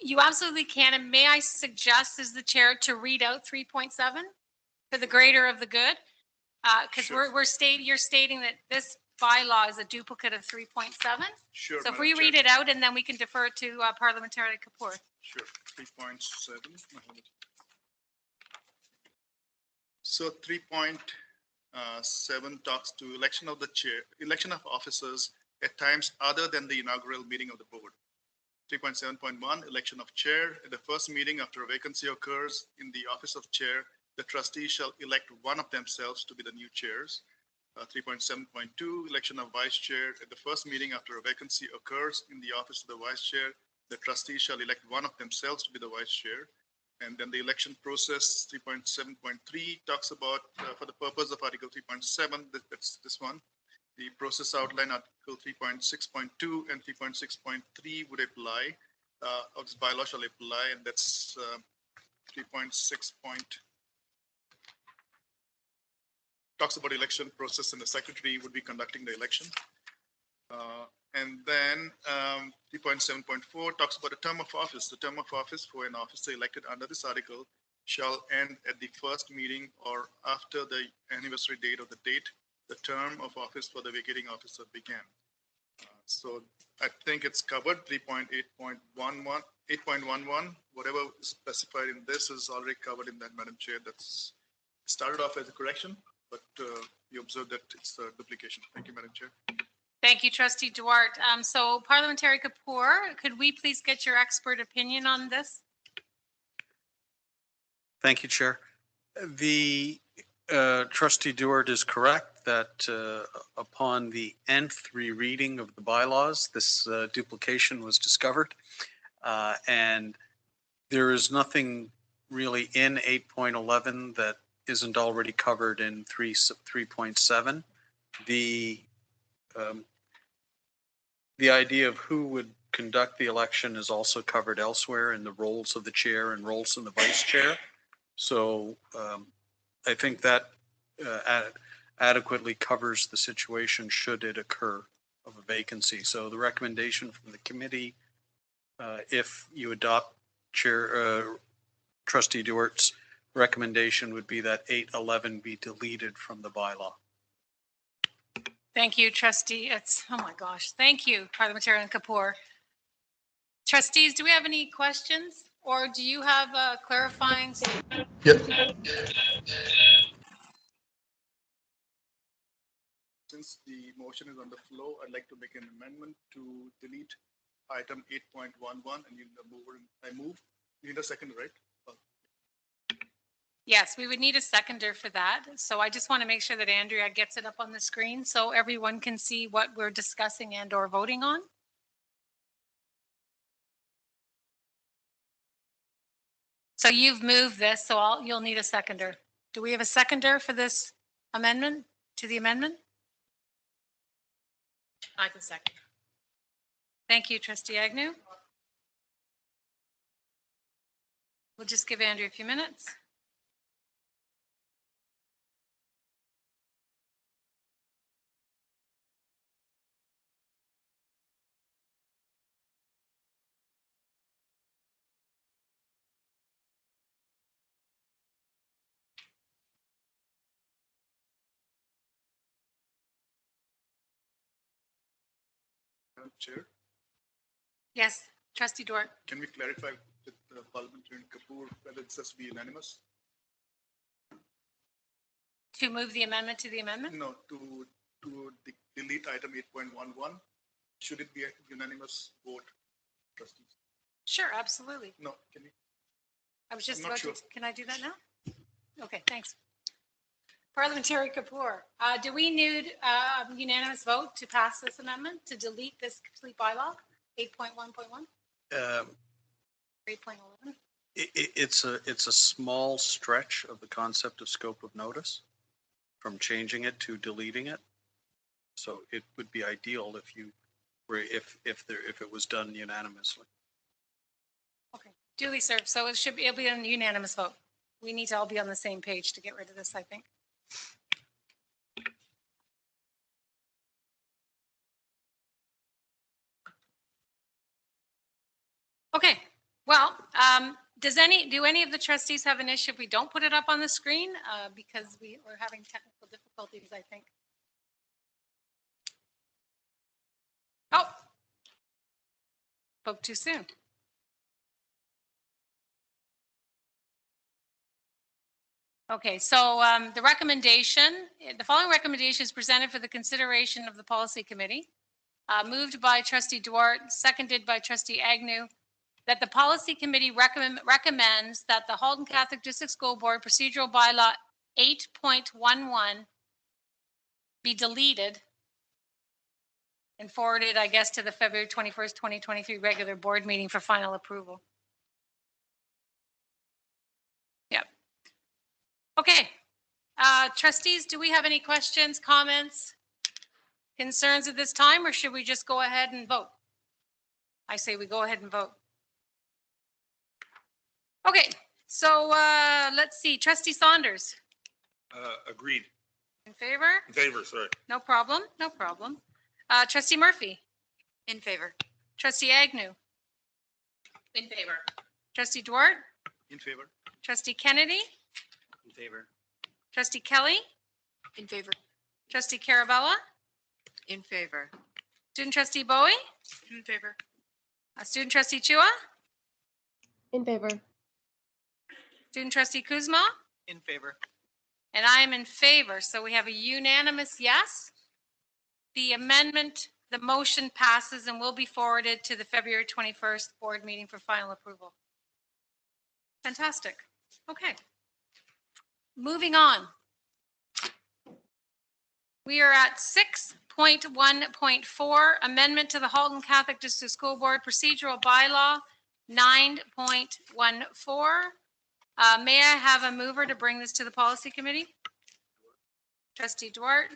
A: You absolutely can. And may I suggest as the chair to read out 3.7 for the greater of the good? Because
O: Sure.
A: you're stating that this bylaw is a duplicate of 3.7.
O: Sure.
A: So if
O: Madam
A: we
O: Chair.
A: read it out and then we can defer to Parliamentary Kapoor.
O: Sure, 3.7. So 3.7 talks to election of the chair, election of officers at times other than the inaugural meeting of the board. 3.7.1, election of chair. At the first meeting after a vacancy occurs in the office of chair, the trustees shall elect one of themselves to be the new chairs. 3.7.2, election of vice chair. At the first meeting after a vacancy occurs in the office of the vice chair, the trustees shall elect one of themselves to be the vice chair. And then the election process, 3.7.3 talks about, for the purpose of Article 3.7, that's this one. The process outline, Article 3.6.2 and 3.6.3 would apply, of this bylaw shall apply, and that's 3.6. Talks about election process, and the secretary would be conducting the election. And then 3.7.4 talks about a term of office. The term of office for an officer elected under this article shall end at the first meeting or after the anniversary date of the date the term of office for the vacating officer began. So I think it's covered. 8.11, whatever is specified in this is already covered in that, Madam Chair. That's started off as a correction, but you observed that it's a duplication. Thank you, Madam Chair.
A: Thank you, Trustee Duarte. So Parliamentary Kapoor, could we please get your expert opinion on this?
T: Thank you, Chair. The Trustee Duarte is correct that upon the nth rereading of the bylaws, this duplication was discovered. And there is nothing really in 8.11 that isn't already covered in 3.7. The idea of who would conduct the election is also covered elsewhere in the roles of the chair and roles of the vice chair. So I think that adequately covers the situation should it occur of a vacancy. So the recommendation from the committee, if you adopt Chair Trustee Duart's recommendation, would be that 811 be deleted from the bylaw.
A: Thank you, trustee. Oh my gosh. Thank you, Parliamentarian Kapoor. Trustees, do we have any questions or do you have a clarifying?
O: Yep. Since the motion is on the floor, I'd like to make an amendment to delete item 8.11 and I move. You need a second, right?
A: Yes, we would need a seconder for that. So I just want to make sure that Andrea gets it up on the screen so everyone can see what we're discussing and or voting on. So you've moved this, so you'll need a seconder. Do we have a seconder for this amendment to the amendment?
R: I can second.
A: Thank you, Trustee Agnew. We'll just give Andrea a few minutes.
O: Madam Chair,
A: Yes, Trustee Duart.
O: can we clarify with Parliamentarian Kapoor whether this has to be unanimous?
A: To move the amendment to the amendment?
O: No, to delete item 8.11. Should it be a unanimous vote, trustees?
A: Sure, absolutely.
O: No, can you?
A: I was just
O: I'm not
A: about to,
O: sure.
A: can I do that now? Okay, thanks. Parliamentary Kapoor, do we need unanimous vote to pass this amendment to delete this complete bylaw, 8.1.1, 8.11?
T: It's a small stretch of the concept of scope of notice from changing it to deleting it. So it would be ideal if you were, if it was done unanimously.
A: Okay, duly served. So it'll be a unanimous vote. We need to all be on the same page to get rid of this, I think. Okay, well, do any of the trustees have an issue if we don't put it up on the screen? Because we're having technical difficulties, I think. Oh, spoke too soon. Okay, so the following recommendation is presented for the consideration of the policy committee. Moved by Trustee Duart, seconded by Trustee Agnew, that the policy committee recommends that the Halton Catholic District School Board procedural bylaw 8.11 be deleted and forwarded, I guess, to the February 21st, 2023 regular board meeting for final approval. Yep. Okay. Trustees, do we have any questions, comments, concerns at this time, or should we just go ahead and vote? I say we go ahead and vote. Okay, so let's see. Trustee Saunders.
Q: Agreed.
A: In favor?
Q: In favor, sorry.
A: No problem, no problem. Trustee Murphy.
M: In favor.
A: Trustee Agnew.
R: In favor.
A: Trustee Duart.
O: In favor.
A: Trustee Kennedy.
P: In favor.
A: Trustee Kelly.
L: In favor.
A: Trustee Carabella.
M: In favor.
A: Student Trustee Bowie.
R: In favor.
A: Student Trustee Chua.
C: In favor.
A: Student Trustee Kuzma.
B: In favor.
A: And I am in favor. So we have a unanimous yes. The amendment, the motion passes and will be forwarded to the February 21st board meeting for final approval. Fantastic. Okay. Moving on. We are at 6.1.4, amendment to the Halton Catholic District School Board procedural bylaw 9.14. May I have a mover to bring this to the policy committee? Trustee Duart.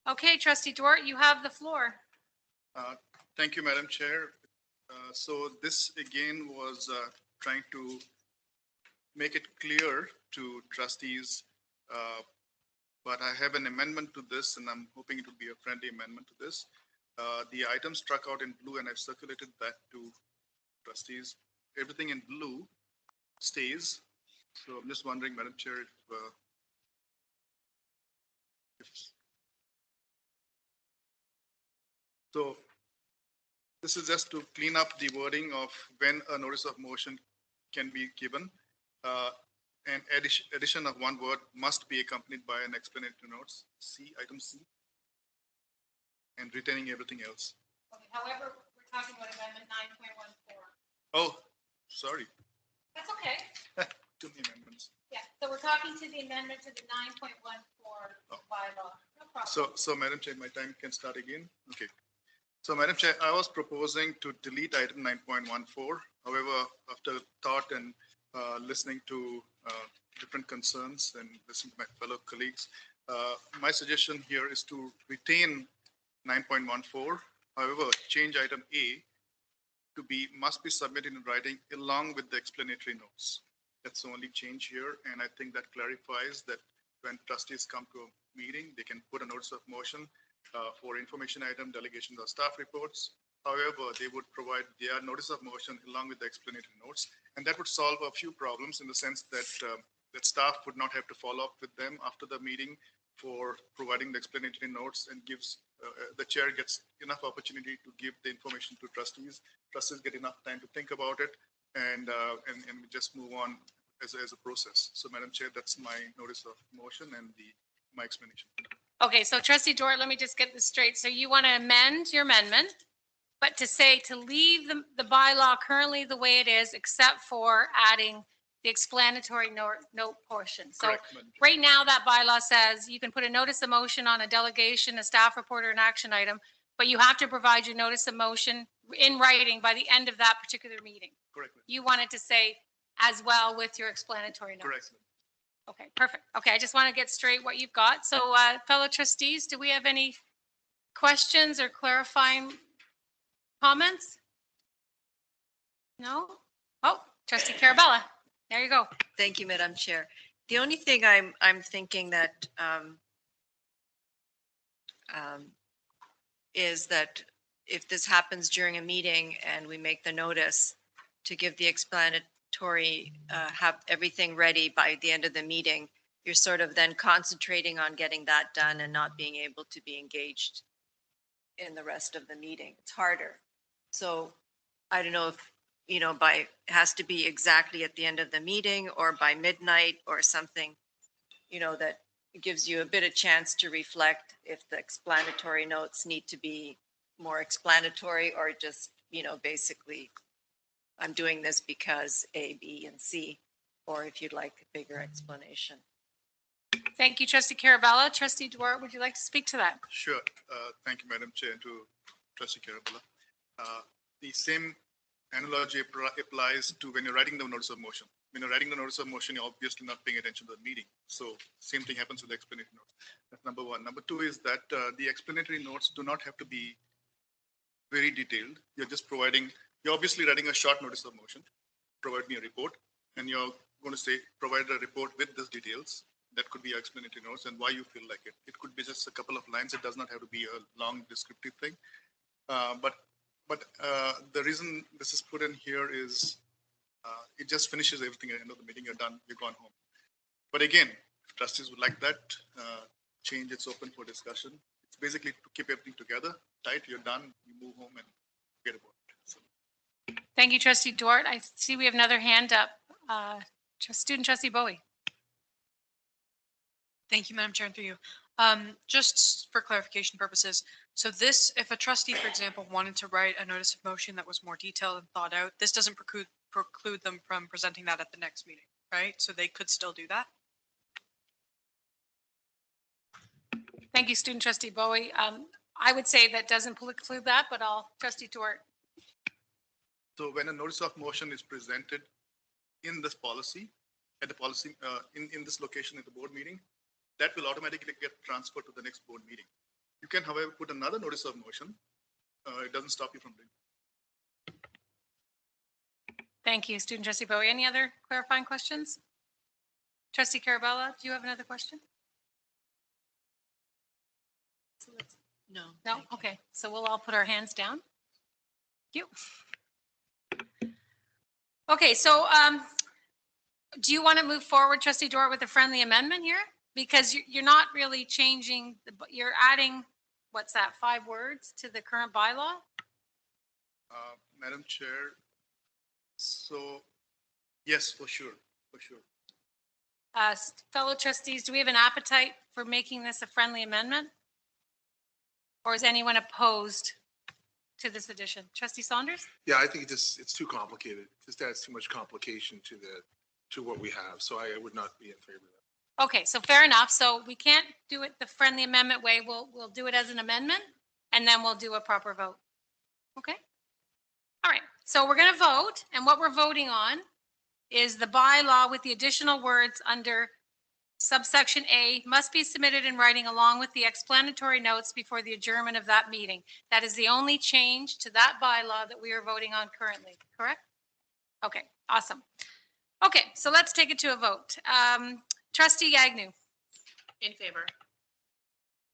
A: Okay, Trustee Duart, you have the floor.
O: Thank you, Madam Chair. So this again was trying to make it clear to trustees, but I have an amendment to this, and I'm hoping it will be a friendly amendment to this. The item struck out in blue, and I've circulated that to trustees. Everything in blue stays. So I'm just wondering, Madam Chair, if so this is just to clean up the wording of when a notice of motion can be given. And addition of one word must be accompanied by an explanatory notes, C, item C, and retaining everything else.
A: Okay, however, we're talking about amendment 9.14.
O: Oh, sorry.
A: That's okay.
O: Too many amendments.
A: Yeah, so we're talking to the amendment to the 9.14 bylaw. No problem.
O: So Madam Chair, my time can start again? Okay. So Madam Chair, I was proposing to delete item 9.14. However, after thought and listening to different concerns and listening to my fellow colleagues, my suggestion here is to retain 9.14. However, change item A to be must be submitted in writing along with the explanatory notes. That's the only change here. And I think that clarifies that when trustees come to a meeting, they can put a notice of motion for information item, delegations or staff reports. However, they would provide their notice of motion along with the explanatory notes. And that would solve a few problems in the sense that that staff would not have to follow up with them after the meeting for providing the explanatory notes, and gives the chair gets enough opportunity to give the information to trustees. Trustees get enough time to think about it, and we just move on as a process. So Madam Chair, that's my notice of motion and my explanation.
A: Okay, so Trustee Dort, let me just get this straight. So you want to amend your amendment, but to say to leave the bylaw currently the way it is, except for adding the explanatory note portion. So
O: Correct, Madam Chair.
A: right now that bylaw says you can put a notice of motion on a delegation, a staff report, or an action item, but you have to provide your notice of motion in writing by the end of that particular meeting.
O: Correct.
A: You wanted to say as well with your explanatory notes.
O: Correct.
A: Okay, perfect. Okay, I just want to get straight what you've got. So fellow trustees, do we have any questions or clarifying comments? No? Oh, Trustee Carabella, there you go.
N: Thank you, Madam Chair. The only thing I'm thinking that is that if this happens during a meeting and we make the notice to give the explanatory, have everything ready by the end of the meeting, you're sort of then concentrating on getting that done and not being able to be engaged in the rest of the meeting. It's harder. So I don't know if, it has to be exactly at the end of the meeting or by midnight or something, that gives you a bit of chance to reflect if the explanatory notes need to be more explanatory or just, basically, I'm doing this because A, B, and C, or if you'd like a bigger explanation.
A: Thank you, Trustee Carabella. Trustee Dwart, would you like to speak to that?
O: Sure. Thank you, Madam Chair, and to Trustee Carabella. The same analogy applies to when you're writing the notice of motion. When you're writing the notice of motion, you're obviously not paying attention to the meeting. So same thing happens with the explanatory notes. That's number one. Number two is that the explanatory notes do not have to be very detailed. You're just providing, you're obviously writing a short notice of motion, provide me a report, and you're going to say, provide a report with these details. That could be your explanatory notes and why you feel like it. It could be just a couple of lines. It does not have to be a long descriptive thing. But the reason this is put in here is it just finishes everything at the end of the meeting. You're done. You're gone home. But again, if trustees would like that change, it's open for discussion. It's basically to keep everything together, tight. You're done. You move home and forget about it. So.
A: Thank you, Trustee Dort. I see we have another hand up. Student Trustee Bowie.
U: Thank you, Madam Chair, and through you. Just for clarification purposes, so this, if a trustee, for example, wanted to write a notice of motion that was more detailed and thought out, this doesn't preclude them from presenting that at the next meeting, right? So they could still do that?
A: Thank you, Student Trustee Bowie. I would say that doesn't preclude that, but Trustee Dort.
O: So when a notice of motion is presented in this policy, at the policy, in this location at the board meeting, that will automatically get transferred to the next board meeting. You can, however, put another notice of motion It doesn't stop you from doing.
A: Thank you, student trustee Bowie. Any other clarifying questions? Trustee Carabella, do you have another question?
N: No.
A: No? Okay, so we'll all put our hands down. Thank you. Okay, so do you want to move forward, trustee Dort, with a friendly amendment here? Because you're not really changing, you're adding, what's that, 5 words to the current bylaw?
O: Madam Chair, so yes, for sure, for sure.
A: Fellow trustees, do we have an appetite for making this a friendly amendment? Or is anyone opposed to this addition? Trustee Saunders?
Q: Yeah, I think it's too complicated. It just adds too much complication to what we have. So I would not be in favor of that.
A: Okay, so fair enough. So we can't do it the friendly amendment way. We'll do it as an amendment and then we'll do a proper vote. Okay? All right, so we're going to vote, and what we're voting on is the bylaw with the additional words under subsection A must be submitted in writing along with the explanatory notes before the adjournment of that meeting. That is the only change to that bylaw that we are voting on currently, correct? Okay, awesome. Okay, so let's take it to a vote. Trustee Agnew.
R: In favor.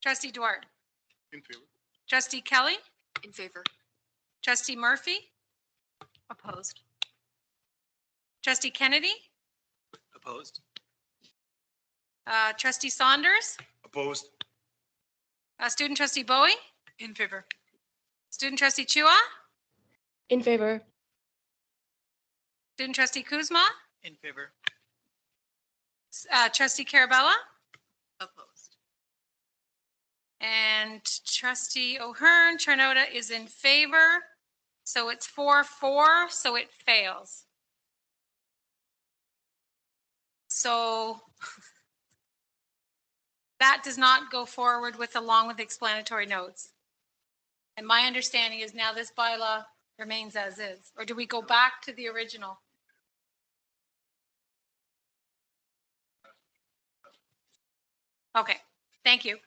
A: Trustee Duarte.
O: In favor.
A: Trustee Kelly.
L: In favor.
A: Trustee Murphy.
L: Opposed.
A: Trustee Kennedy.
S: Opposed?
A: Trustee Saunders.
Q: Opposed?
A: Student trustee Bowie.
U: In favor.
A: Student trustee Chua.
C: In favor.
A: Student trustee Kuzma.
S: In favor.
A: Trustee Carabella.
L: Opposed.
A: And trustee O'Hearn, Charnota is in favor. So it's 4-4, so it fails. So that does not go forward with along with explanatory notes. And my understanding is now this bylaw remains as is, or do we go back to the original? Okay, thank you.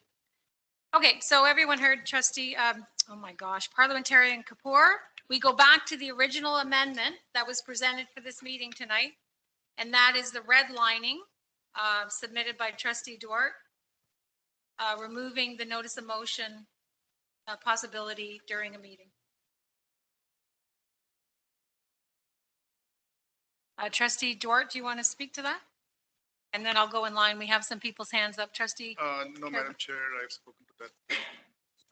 A: Okay, so everyone heard trustee, oh my gosh, parliamentarian Kapoor. We go back to the original amendment that was presented for this meeting tonight. And that is the redlining submitted by trustee Duarte, removing the notice of motion possibility during a meeting. Trustee Duarte, do you want to speak to that? And then I'll go in line. We have some people's hands up. Trustee?
O: No, Madam Chair, I've spoken to that.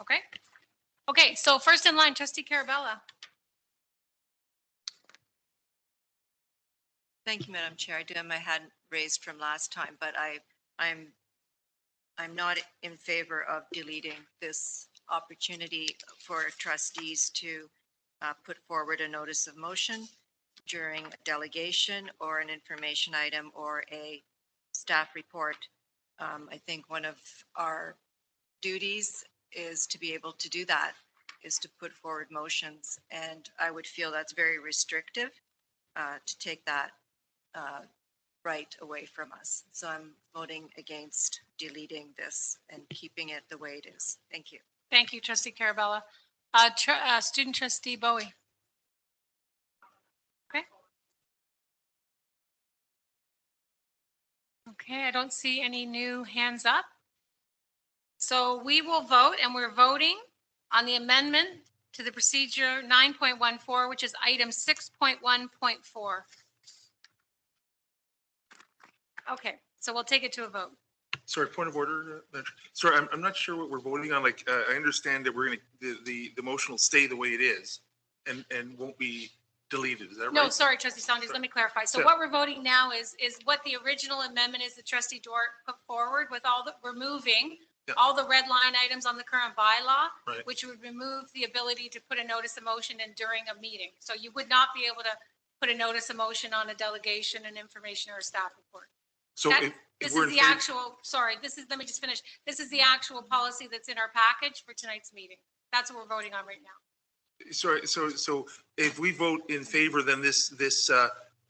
A: Okay. Okay, so first in line, trustee Carabella.
N: Thank you, Madam Chair. I do have my hand raised from last time, but I'm not in favor of deleting this opportunity for trustees to put forward a notice of motion during a delegation or an information item or a staff report. I think one of our duties is to be able to do that, is to put forward motions. And I would feel that's very restrictive to take that right away from us. So I'm voting against deleting this and keeping it the way it is. Thank you.
A: Thank you, trustee Carabella. Student trustee Bowie. Okay. Okay, I don't see any new hands up. So we will vote, and we're voting on the amendment to the procedure 9.14, which is item 6.1.4. Okay, so we'll take it to a vote.
Q: Sorry, point of order. Sorry, I'm not sure what we're voting on. Like, I understand that we're going to, the motion will stay the way it is and won't be deleted. Is that right?
A: No, sorry, trustee Saunders, let me clarify. So what we're voting now is what the original amendment is that trustee Duarte put forward with all the removing all the red line items on the current bylaw, which would remove the ability to put a notice of motion in during a meeting. So you would not be able to put a notice of motion on a delegation, an information, or a staff report.
Q: So
A: This is the actual, sorry, this is, let me just finish. This is the actual policy that's in our package for tonight's meeting. That's what we're voting on right now.
Q: Sorry, so if we vote in favor, then this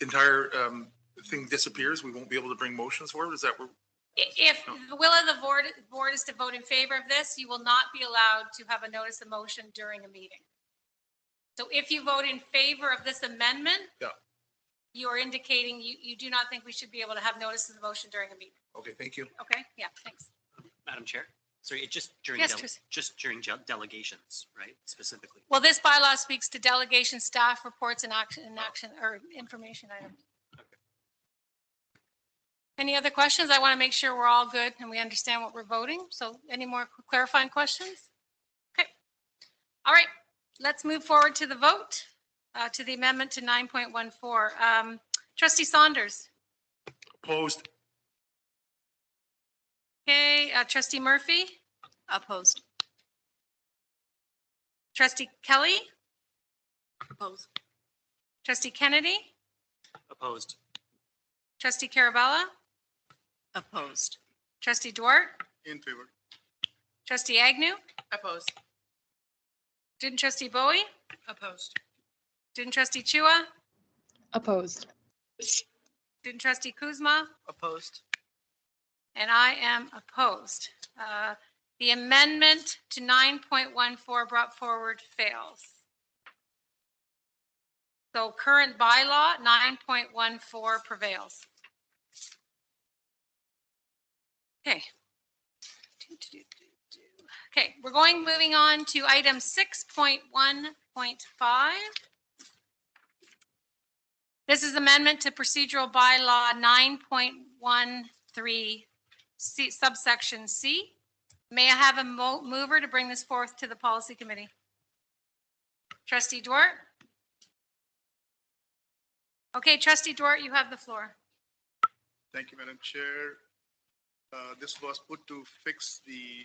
Q: entire thing disappears. We won't be able to bring motions forward. Is that what?
A: If the will of the board is to vote in favor of this, you will not be allowed to have a notice of motion during a meeting. So if you vote in favor of this amendment,
Q: Yeah.
A: you are indicating you do not think we should be able to have notices of motion during a meeting.
Q: Okay, thank you.
A: Okay, yeah, thanks.
P: Madam Chair, sorry, it just during,
A: Yes, Tracy.
P: just during delegations, right, specifically?
A: Well, this bylaw speaks to delegation, staff reports, and action or information items. Any other questions? I want to make sure we're all good and we understand what we're voting. So any more clarifying questions? Okay. All right, let's move forward to the vote, to the amendment to 9.14. Trustee Saunders.
Q: Opposed.
A: Okay, Trustee Murphy.
M: Opposed.
A: Trustee Kelly.
M: Opposed.
A: Trustee Kennedy.
P: Opposed.
A: Trustee Carabella.
M: Opposed.
A: Trustee Duarte.
O: In favor.
A: Trustee Agnew.
R: Opposed.
A: Student Trustee Bowie.
R: Opposed.
A: Student Trustee Chua.
C: Opposed.
A: Student Trustee Kuzma.
R: Opposed.
A: And I am opposed. The amendment to 9.14 brought forward fails. So current bylaw 9.14 prevails. Okay. Okay, we're moving on to item 6.1.5. This is amendment to procedural bylaw 9.13 C, subsection C. May I have a mover to bring this forth to the policy committee? Trustee Duarte? Okay, Trustee Duarte, you have the floor.
O: Thank you, Madam Chair. This was put to fix the,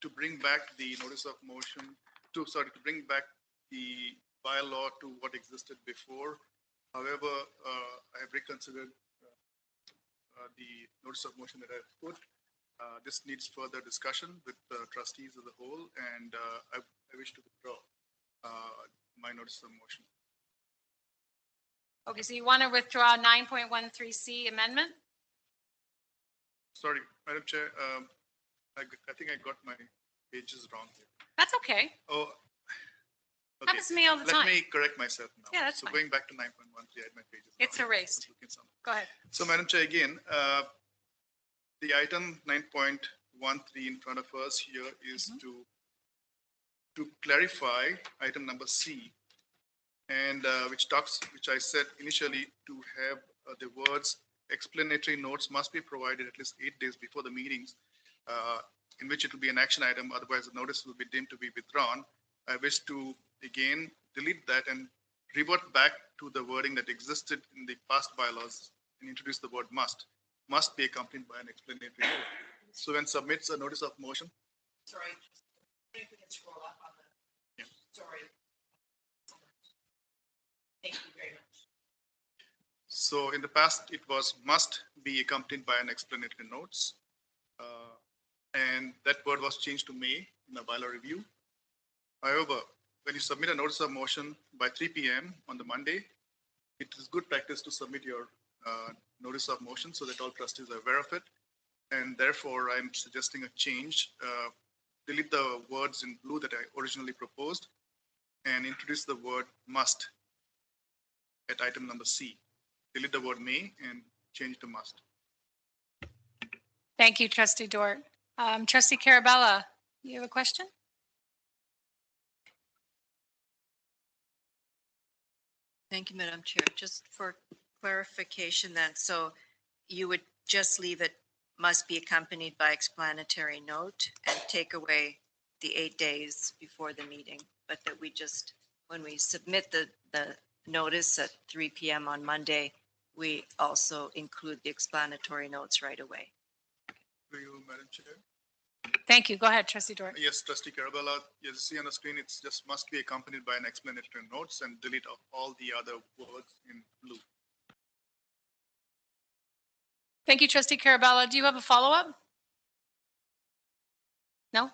O: to bring back the notice of motion, to bring back the bylaw to what existed before. However, I have reconsidered the notice of motion that I've put. This needs further discussion with trustees as a whole, and I wish to withdraw my notice of motion.
A: Okay, so you want to withdraw 9.13C amendment?
O: Sorry, Madam Chair, I think I got my pages wrong here.
A: That's okay.
O: Oh, okay.
A: Happens to me all the time.
O: Let me correct myself now.
A: Yeah, that's
O: so
A: fine.
O: Going back to 9.13, I had my pages
A: It's
O: wrong.
A: erased. Go ahead.
O: So Madam Chair, again, the item 9.13 in front of us here is to clarify item number C, and which I said initially to have the words explanatory notes must be provided at least 8 days before the meetings, in which it will be an action item. Otherwise, the notice will be deemed to be withdrawn. I wish to again delete that and revert back to the wording that existed in the past bylaws and introduce the word must be accompanied by an explanatory note. So when submits a notice of motion.
R: Sorry, if we can scroll up on the, sorry. Thank you very much.
O: So in the past, it was must be accompanied by an explanatory notes. And that word was changed to may in the bylaw review. However, when you submit a notice of motion by 3 p.m. on the Monday, it is good practice to submit your notice of motion so that all trustees are aware of it. And therefore, I'm suggesting a change. Delete the words in blue that I originally proposed and introduce the word must at item number C. Delete the word may and change to must.
A: Thank you, Trustee Duarte. Trustee Carabella, you have a question?
N: Thank you, Madam Chair. Just for clarification then, so you would just leave it must be accompanied by explanatory note and take away the 8 days before the meeting, but that we just, when we submit the notice at 3 p.m. on Monday, we also include the explanatory notes right away.
O: To you, Madam Chair.
A: Thank you. Go ahead, Trustee Duarte.
O: Yes, Trustee Carabella, you see on the screen, it's just must be accompanied by an explanatory notes and delete all the other words in blue.
A: Thank you, Trustee Carabella. Do you have a follow-up? No?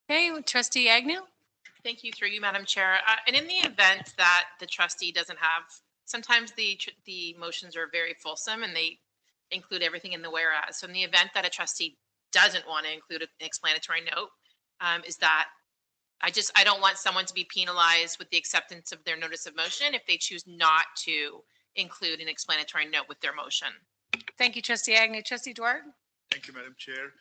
A: Okay, Trustee Agnew?
R: Thank you, through you, Madam Chair. And in the event that the trustee doesn't have sometimes the motions are very fulsome and they include everything in the whereas. So in the event that a trustee doesn't want to include an explanatory note, is that I don't want someone to be penalized with the acceptance of their notice of motion if they choose not to include an explanatory note with their motion.
A: Thank you, Trustee Agnew. Trustee Duarte?
O: Thank you, Madam Chair.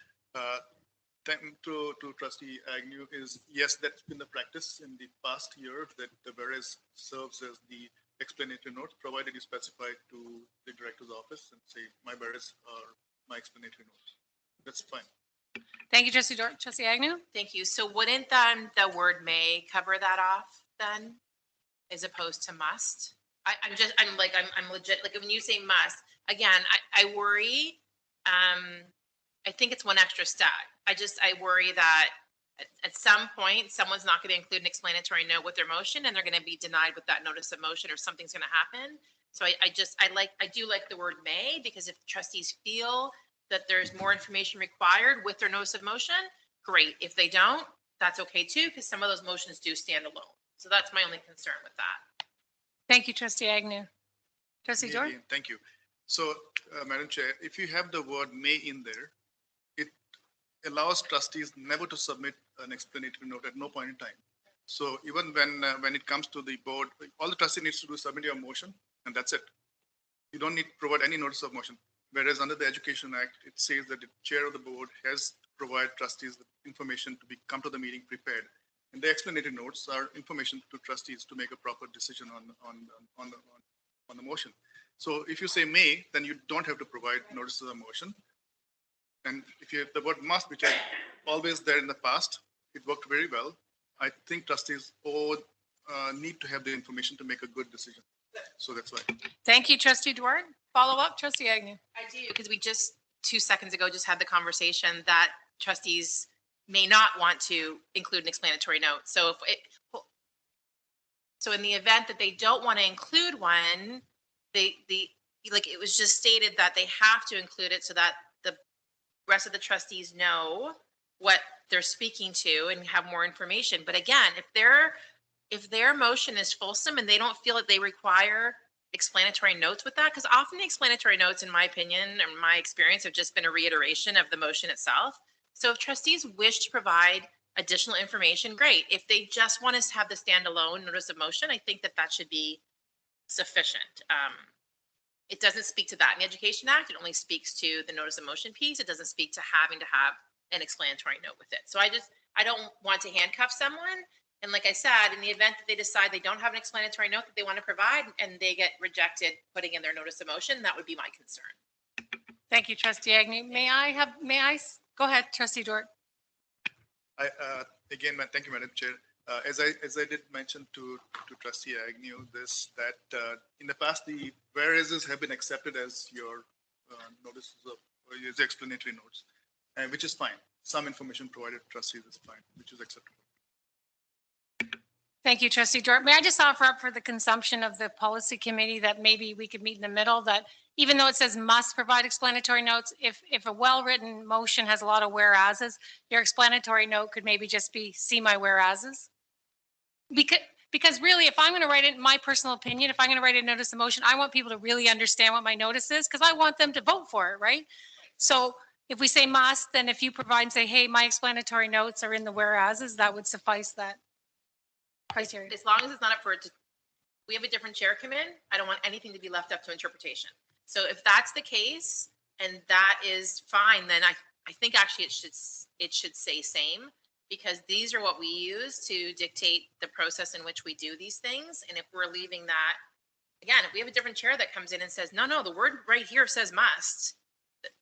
O: Thank to Trustee Agnew is, yes, that's been the practice in the past year that the whereas serves as the explanatory note, provided you specify to the director's office and say, my whereas are my explanatory notes. That's fine.
A: Thank you, Trustee Duarte. Trustee Agnew?
R: Thank you. So wouldn't then the word may cover that off then, as opposed to must? I'm legit, like when you say must, again, I worry, I think it's one extra step. I worry that at some point, someone's not going to include an explanatory note with their motion and they're going to be denied with that notice of motion or something's going to happen. So I do like the word may, because if trustees feel that there's more information required with their notice of motion, great. If they don't, that's okay too, because some of those motions do stand alone. So that's my only concern with that.
A: Thank you, Trustee Agnew. Trustee Duarte?
O: Again, thank you. So, Madam Chair, if you have the word may in there, it allows trustees never to submit an explanatory note at no point in time. So even when it comes to the board, all the trustee needs to do is submit your motion, and that's it. You don't need to provide any notice of motion. Whereas under the Education Act, it says that the chair of the board has to provide trustees with information to come to the meeting prepared. And the explanatory notes are information to trustees to make a proper decision on the motion. So if you say may, then you don't have to provide notice of the motion. And if you have the word must, which is always there in the past, it worked very well. I think trustees all need to have the information to make a good decision. So that's why.
A: Thank you, Trustee Duarte. Follow up, Trustee Agnew.
R: I do, because we just 2 seconds ago just had the conversation that trustees may not want to include an explanatory note. So so in the event that they don't want to include one, like it was just stated that they have to include it so that the rest of the trustees know what they're speaking to and have more information. But again, if their motion is fulsome and they don't feel that they require explanatory notes with that, because often the explanatory notes, in my opinion and my experience, have just been a reiteration of the motion itself. So if trustees wish to provide additional information, great. If they just want us to have the standalone notice of motion, I think that should be sufficient. It doesn't speak to that in the Education Act. It only speaks to the notice of motion piece. It doesn't speak to having to have an explanatory note with it. So I don't want to handcuff someone. And like I said, in the event that they decide they don't have an explanatory note that they want to provide and they get rejected putting in their notice of motion, that would be my concern.
A: Thank you, Trustee Agnew. May I go ahead, Trustee Duarte?
O: Again, thank you, Madam Chair. As I did mention to Trustee Agnew, that in the past the whereases have been accepted as your notices of or your explanatory notes, which is fine. Some information provided to trustees is fine, which is acceptable.
A: Thank you, Trustee Duarte. May I just offer up for the consumption of the policy committee that maybe we could meet in the middle, that even though it says must provide explanatory notes, if a well-written motion has a lot of whereases, your explanatory note could maybe just be see my whereases? Because really, if I'm going to write it, in my personal opinion, if I'm going to write a notice of motion, I want people to really understand what my notice is, because I want them to vote for it, right? So if we say must, then if you provide and say, hey, my explanatory notes are in the whereases, that would suffice that criteria.
R: As long as it's not up for it to, we have a different chair come in, I don't want anything to be left up to interpretation. So if that's the case and that is fine, then I think actually it should say same, because these are what we use to dictate the process in which we do these things. And if we're leaving that, again, if we have a different chair that comes in and says, no, the word right here says must,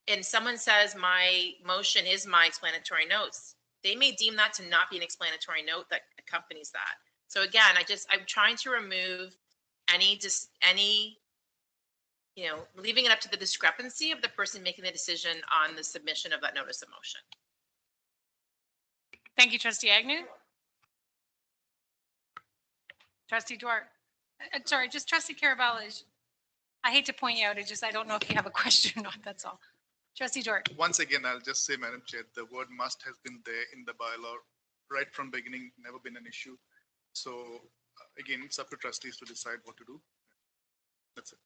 R: and someone says my motion is my explanatory notes, they may deem that to not be an explanatory note that accompanies that. So again, I'm trying to remove any, leaving it up to the discrepancy of the person making the decision on the submission of that notice of motion.
A: Thank you, Trustee Agnew. Trustee Duarte. Sorry, just Trustee Carabella. I hate to point you out. I don't know if you have a question or not. That's all. Trustee Duarte.
O: Once again, I'll just say, Madam Chair, the word must has been there in the bylaw right from beginning, never been an issue. So again, it's up to trustees to decide what to do. That's it.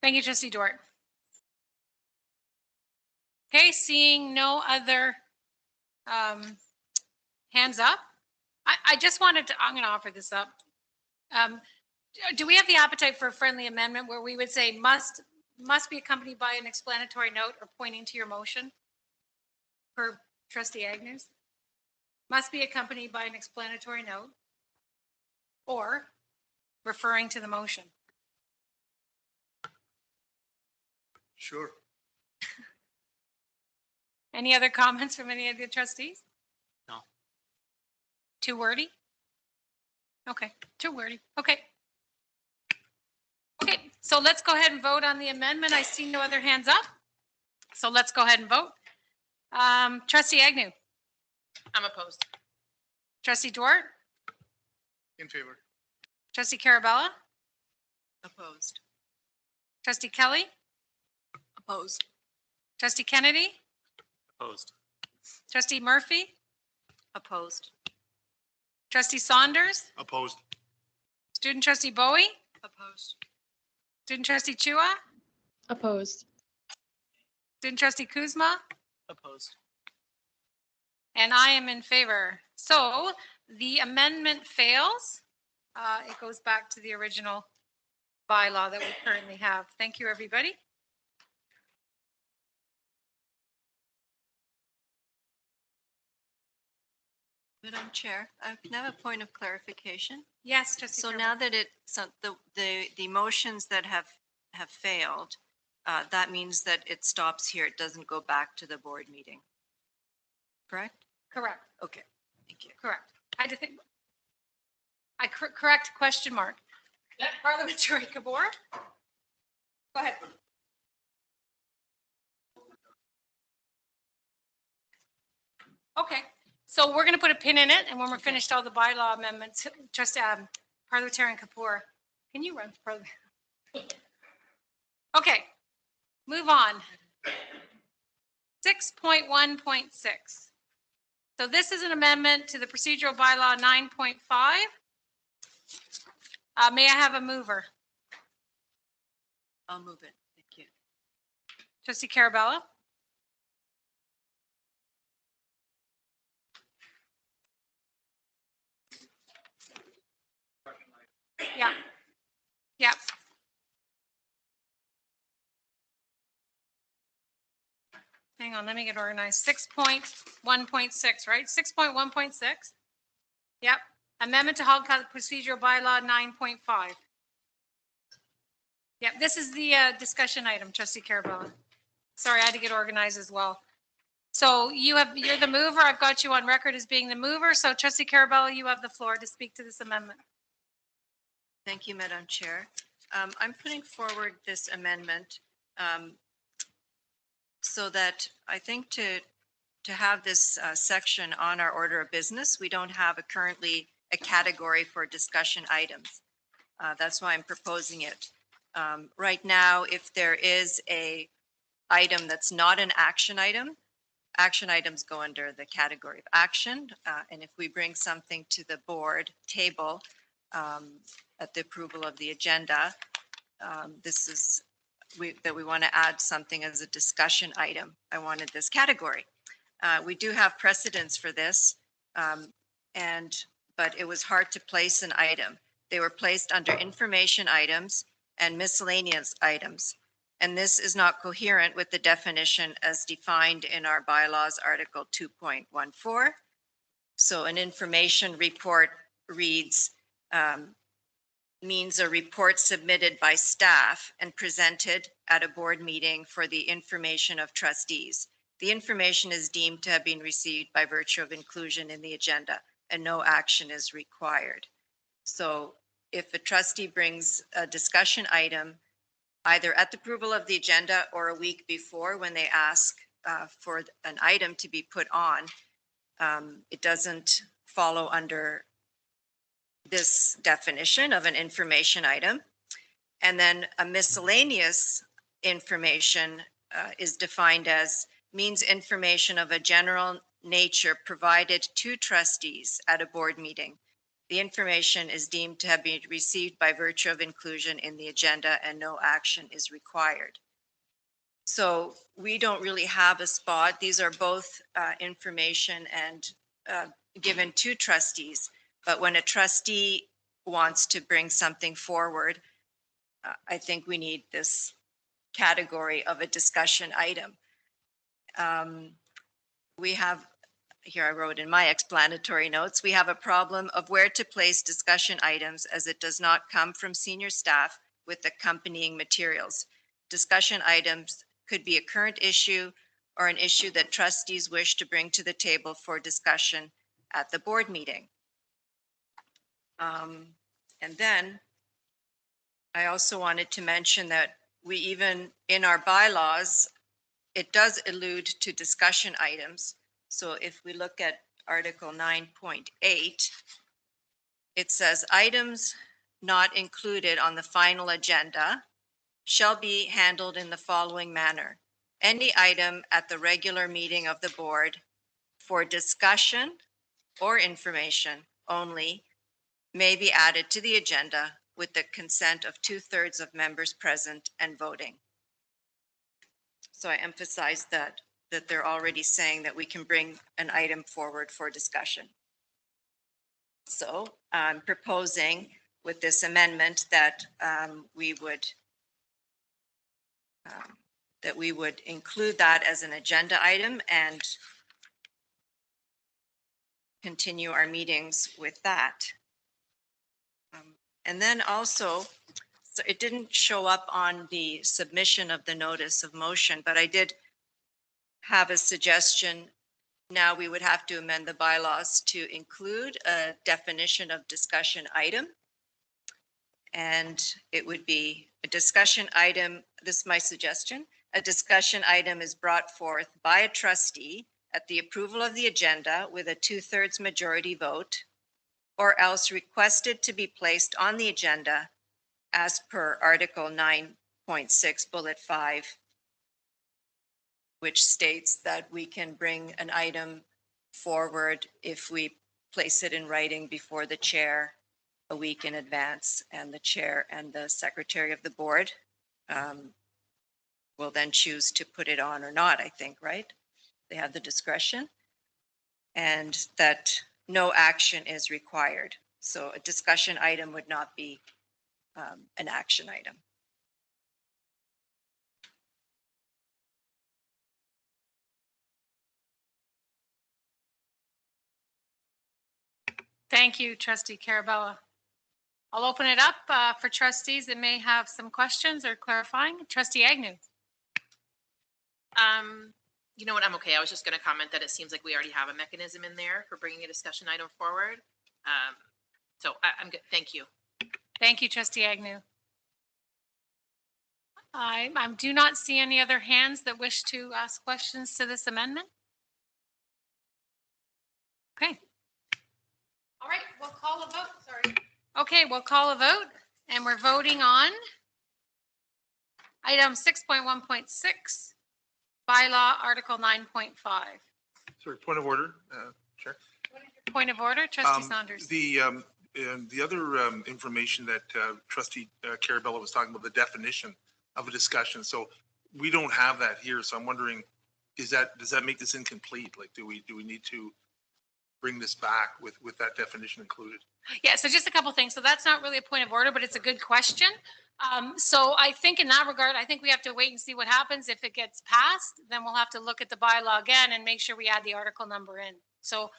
A: Thank you, Trustee Dort. Okay, seeing no other hands up. I just wanted to, I'm going to offer this up. Do we have the appetite for a friendly amendment where we would say must be accompanied by an explanatory note or pointing to your motion? Per Trustee Agnews? Must be accompanied by an explanatory note or referring to the motion.
O: Sure.
A: Any other comments from any of the trustees?
P: No.
A: Too wordy? Okay, too wordy. Okay. Okay, so let's go ahead and vote on the amendment. I see no other hands up. So let's go ahead and vote. Trustee Agnew.
R: I'm opposed.
A: Trustee Dort.
O: In favor.
A: Trustee Carabella.
N: Opposed.
A: Trustee Kelly.
L: Opposed.
A: Trustee Kennedy.
P: Opposed.
A: Trustee Murphy.
N: Opposed.
A: Trustee Saunders.
O: Opposed.
A: Student Trustee Bowie.
U: Opposed.
A: Student Trustee Chua.
C: Opposed.
A: Student Trustee Kuzma.
P: Opposed.
A: And I am in favor. So the amendment fails. It goes back to the original bylaw that we currently have. Thank you, everybody.
N: Madam Chair, I can have a point of clarification.
A: Yes, Trustee.
N: So
A: Carabella.
N: now that the motions that have failed, that means that it stops here. It doesn't go back to the board meeting. Correct?
A: Correct.
N: Okay, thank you.
A: Correct. I had to think. Correct question mark. Parliamentary Kabor. Go ahead. Okay, so we're going to put a pin in it, and when we're finished all the bylaw amendments, just Parliamentarian Kapoor, can you run for? Okay, move on. 6.1.6. So this is an amendment to the procedural bylaw 9.5. May I have a mover?
N: I'll move it. Thank you.
A: Trustee Carabella. Yeah. Yeah. Hang on, let me get organized. 6.1.6, right? 6.1.6. Yep. Amendment to Halton Procedural Bylaw 9.5. Yep, this is the discussion item, Trustee Carabella. Sorry, I had to get organized as well. So you're the mover. I've got you on record as being the mover. So Trustee Carabella, you have the floor to speak to this amendment.
N: Thank you, Madam Chair. I'm putting forward this amendment so that I think to have this section on our order of business, we don't have currently a category for discussion items. That's why I'm proposing it. Right now, if there is a item that's not an action item, action items go under the category of action. And if we bring something to the board table at the approval of the agenda, this is that we want to add something as a discussion item. I wanted this category. We do have precedents for this, but it was hard to place an item. They were placed under information items and miscellaneous items. And this is not coherent with the definition as defined in our bylaws, Article 2.14. So an information report reads, means a report submitted by staff and presented at a board meeting for the information of trustees. The information is deemed to have been received by virtue of inclusion in the agenda, and no action is required. So if a trustee brings a discussion item, either at the approval of the agenda or a week before when they ask for an item to be put on, it doesn't follow under this definition of an information item. And then a miscellaneous information is defined as means information of a general nature provided to trustees at a board meeting The information is deemed to have been received by virtue of inclusion in the agenda and no action is required. So we don't really have a spot. These are both information and given to trustees. But when a trustee wants to bring something forward, I think we need this category of a discussion item. We have, here I wrote in my explanatory notes, we have a problem of where to place discussion items as it does not come from senior staff with accompanying materials. Discussion items could be a current issue or an issue that trustees wish to bring to the table for discussion at the board meeting. And then I also wanted to mention that we even, in our bylaws, it does allude to discussion items. So if we look at Article 9.8, it says items not included on the final agenda shall be handled in the following manner. Any item at the regular meeting of the board for discussion or information only may be added to the agenda with the consent of 2/3 of members present and voting. So I emphasize that they're already saying that we can bring an item forward for discussion. So I'm proposing with this amendment that we would include that as an agenda item and continue our meetings with that. And then also, so it didn't show up on the submission of the notice of motion, but I did have a suggestion. Now we would have to amend the bylaws to include a definition of discussion item. And it would be a discussion item, this is my suggestion, a discussion item is brought forth by a trustee at the approval of the agenda with a 2/3 majority vote, or else requested to be placed on the agenda as per Article 9.6, Bullet 5, which states that we can bring an item forward if we place it in writing before the chair a week in advance, and the chair and the secretary of the board will then choose to put it on or not, I think, right? They have the discretion, and that no action is required. So a discussion item would not be an action item.
A: Thank you, Trustee Carabella. I'll open it up for trustees that may have some questions or clarifying. Trustee Agnew.
R: You know what, I'm okay. I was just going to comment that it seems like we already have a mechanism in there for bringing a discussion item forward. So I'm good. Thank you.
A: Thank you, Trustee Agnew. I do not see any other hands that wish to ask questions to this amendment. Okay. All right, we'll call a vote. Sorry. Okay, we'll call a vote, and we're voting on item 6.1.6, bylaw Article 9.5.
Q: Sorry, point of order, Chair.
A: Point of order, Trustee Saunders.
Q: The other information that Trustee Carabella was talking about, the definition of a discussion. So we don't have that here. So I'm wondering, does that make this incomplete? Like, do we need to bring this back with that definition included?
A: Yeah, so just a couple things. So that's not really a point of order, but it's a good question. So I think in that regard, I think we have to wait and see what happens. If it gets passed, then we'll have to look at the bylaw again and make sure we add the article number in. So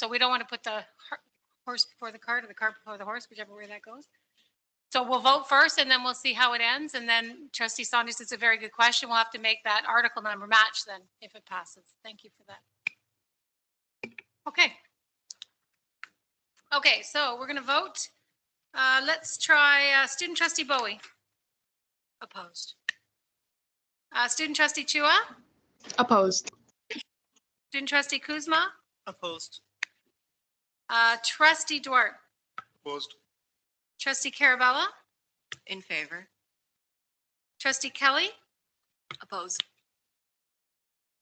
A: we don't want to put the horse before the cart or the cart before the horse, whichever way that goes. So we'll vote first and then we'll see how it ends. And then Trustee Saunders, it's a very good question. We'll have to make that article number match then if it passes. Thank you for that. Okay. Okay, so we're going to vote. Let's try Student Trustee Bowie.
U: Opposed.
A: Student Trustee Chua.
C: Opposed.
A: Student Trustee Kuzma.
S: Opposed.
A: Trustee Duarte.
O: Opposed.
A: Trustee Carabella.
N: In favor.
A: Trustee Kelly.
L: Opposed.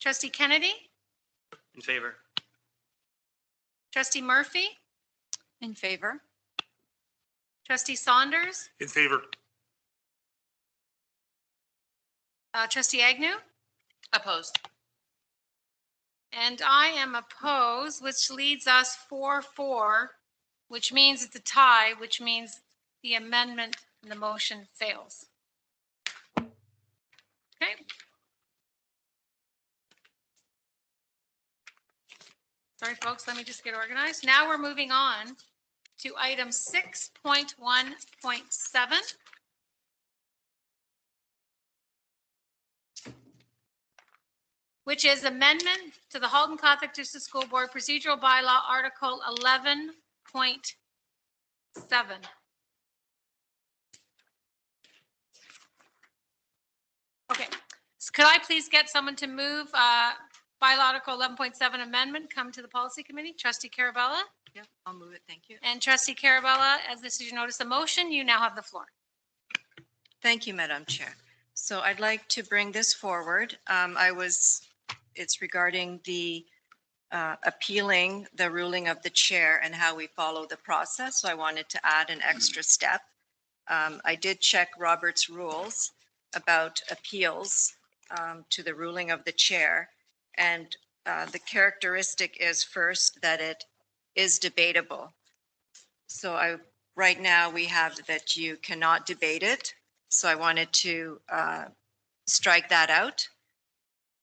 A: Trustee Kennedy.
P: In favor.
A: Trustee Murphy.
M: In favor.
A: Trustee Saunders,
Q: In favor.
A: Trustee Agnew,
R: Opposed.
A: and I am opposed, which leads us 4-4, which means it's a tie, which means the amendment and the motion fails. Okay. Sorry, folks, let me just get organized. Now we're moving on to item 6.1.7. Which is amendment to the Halton Catholic District School Board Procedural Bylaw, Article 11.7. Okay, so could I please get someone to move Bylaw Article 11.7 amendment come to the Policy Committee? Trustee Carabella?
N: Yeah, I'll move it. Thank you.
A: And Trustee Carabella, as this is your notice of motion, you now have the floor.
N: Thank you, Madam Chair. So I'd like to bring this forward. It's regarding the appealing the ruling of the chair and how we follow the process. So I wanted to add an extra step. I did check Robert's rules about appeals to the ruling of the chair. And the characteristic is first that it is debatable. So right now we have that you cannot debate it. So I wanted to strike that out.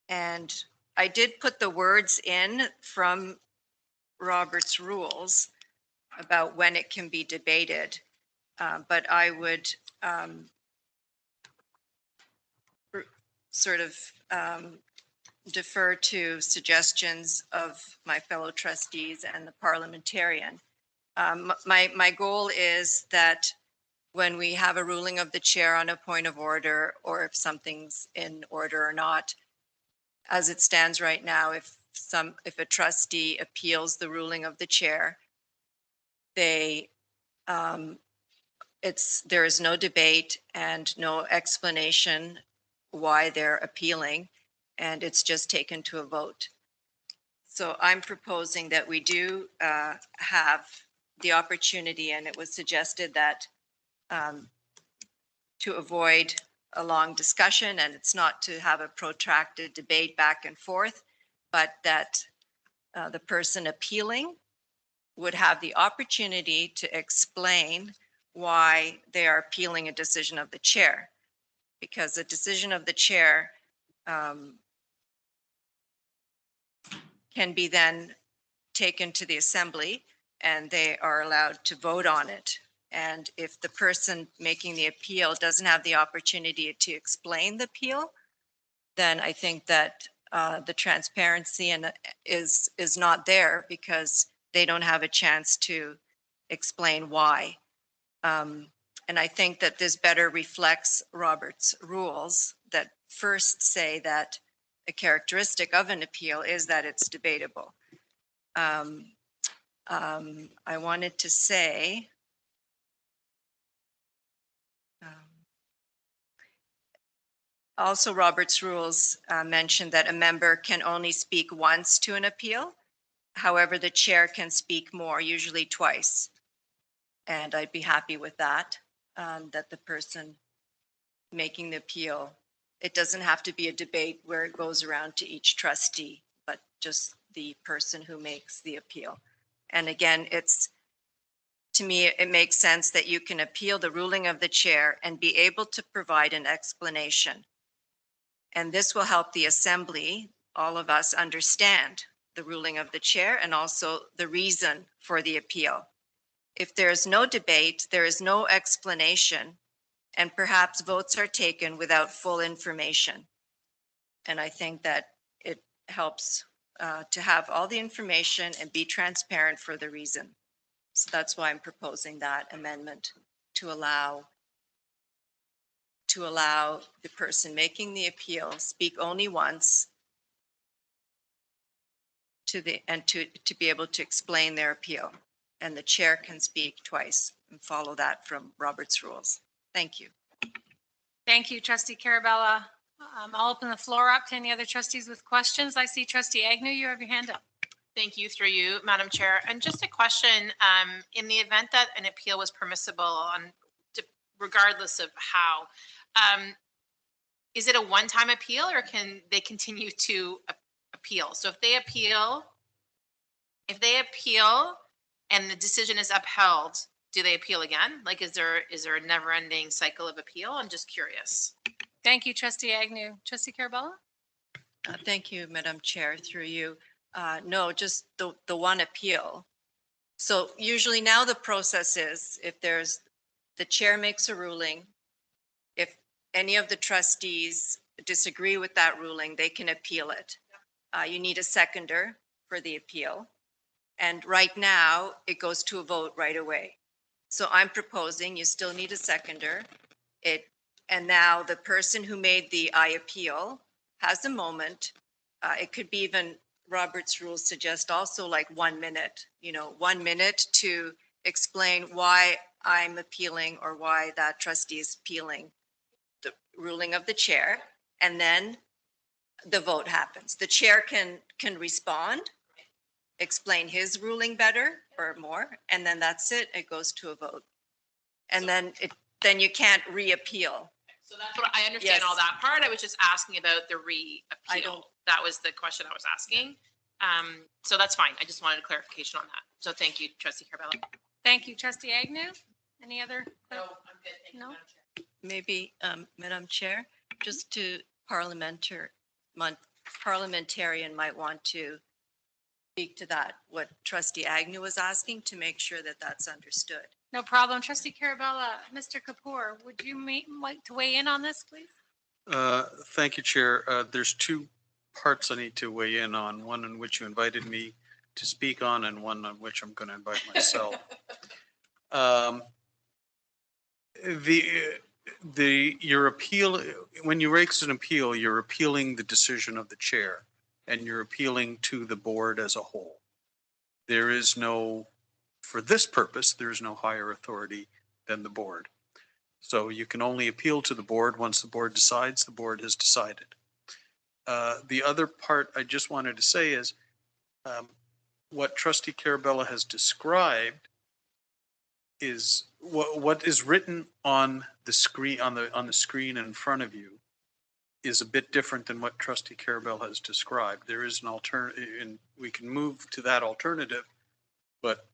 N: And I did put the words in from Robert's rules about when it can be debated, but I would sort of defer to suggestions of my fellow trustees and the parliamentarian. My goal is that when we have a ruling of the chair on a point of order, or if something's in order or not, as it stands right now, if a trustee appeals the ruling of the chair, there is no debate and no explanation why they're appealing, and it's just taken to a vote. So I'm proposing that we do have the opportunity, and it was suggested that to avoid a long discussion, and it's not to have a protracted debate back and forth, but that the person appealing would have the opportunity to explain why they are appealing a decision of the chair. Because a decision of the chair can be then taken to the assembly and they are allowed to vote on it. And if the person making the appeal doesn't have the opportunity to explain the appeal, then I think that the transparency is not there because they don't have a chance to explain why. And I think that this better reflects Robert's rules that first say that a characteristic of an appeal is that it's debatable. I wanted to say, also Robert's rules mention that a member can only speak once to an appeal. However, the chair can speak more, usually twice. And I'd be happy with that, that the person making the appeal, it doesn't have to be a debate where it goes around to each trustee, but just the person who makes the appeal. And again, to me, it makes sense that you can appeal the ruling of the chair and be able to provide an explanation. And this will help the assembly, all of us, understand the ruling of the chair and also the reason for the appeal. If there is no debate, there is no explanation, and perhaps votes are taken without full information. And I think that it helps to have all the information and be transparent for the reason. So that's why I'm proposing that amendment to allow the person making the appeal speak only once to be able to explain their appeal. And the chair can speak twice and follow that from Robert's rules. Thank you.
A: Thank you, Trustee Carabella. I'll open the floor up to any other trustees with questions. I see Trustee Agnew, you have your hand up.
R: Thank you, through you, Madam Chair. And just a question, in the event that an appeal was permissible regardless of how, is it a one-time appeal or can they continue to appeal? So if they appeal and the decision is upheld, do they appeal again? Like, is there a never-ending cycle of appeal? I'm just curious.
A: Thank you, Trustee Agnew. Trustee Carabella?
N: Thank you, Madam Chair, through you. No, just the one appeal. So usually now the process is if the chair makes a ruling, if any of the trustees disagree with that ruling, they can appeal it. You need a seconder for the appeal. And right now it goes to a vote right away. So I'm proposing you still need a seconder. And now the person who made the I appeal has a moment. It could be even Robert's rules suggest also like 1 minute, 1 minute to explain why I'm appealing or why that trustee is appealing the ruling of the chair. And then the vote happens. The chair can respond, explain his ruling better or more, and then that's it. It goes to a vote. And then you can't reappeal.
R: So that's what I understand.
N: Yes.
R: All that part. I was just asking about the reappeal. That was the question I was asking. So that's fine. I just wanted a clarification on that. So thank you, Trustee Carabella.
A: Thank you, Trustee Agnew. Any other?
R: No, I'm good. Thank you,
A: No?
R: Madam Chair.
N: Maybe, Madam Chair, just to parliamentarian might want to speak to that, what Trustee Agnew was asking, to make sure that that's understood.
A: No problem. Trustee Carabella, Mr. Kapoor, would you like to weigh in on this, please?
T: Thank you, Chair. There's two parts I need to weigh in on, one in which you invited me to speak on and one on which I'm going to invite myself. Your appeal, when you raise an appeal, you're appealing the decision of the chair and you're appealing to the board as a whole. There is no, for this purpose, there is no higher authority than the board. So you can only appeal to the board. Once the board decides, the board has decided. The other part I just wanted to say is what Trustee Carabella has described is what is written on the screen on the screen in front of you is a bit different than what Trustee Carabella has described. There is an alternative, and we can move to that alternative, but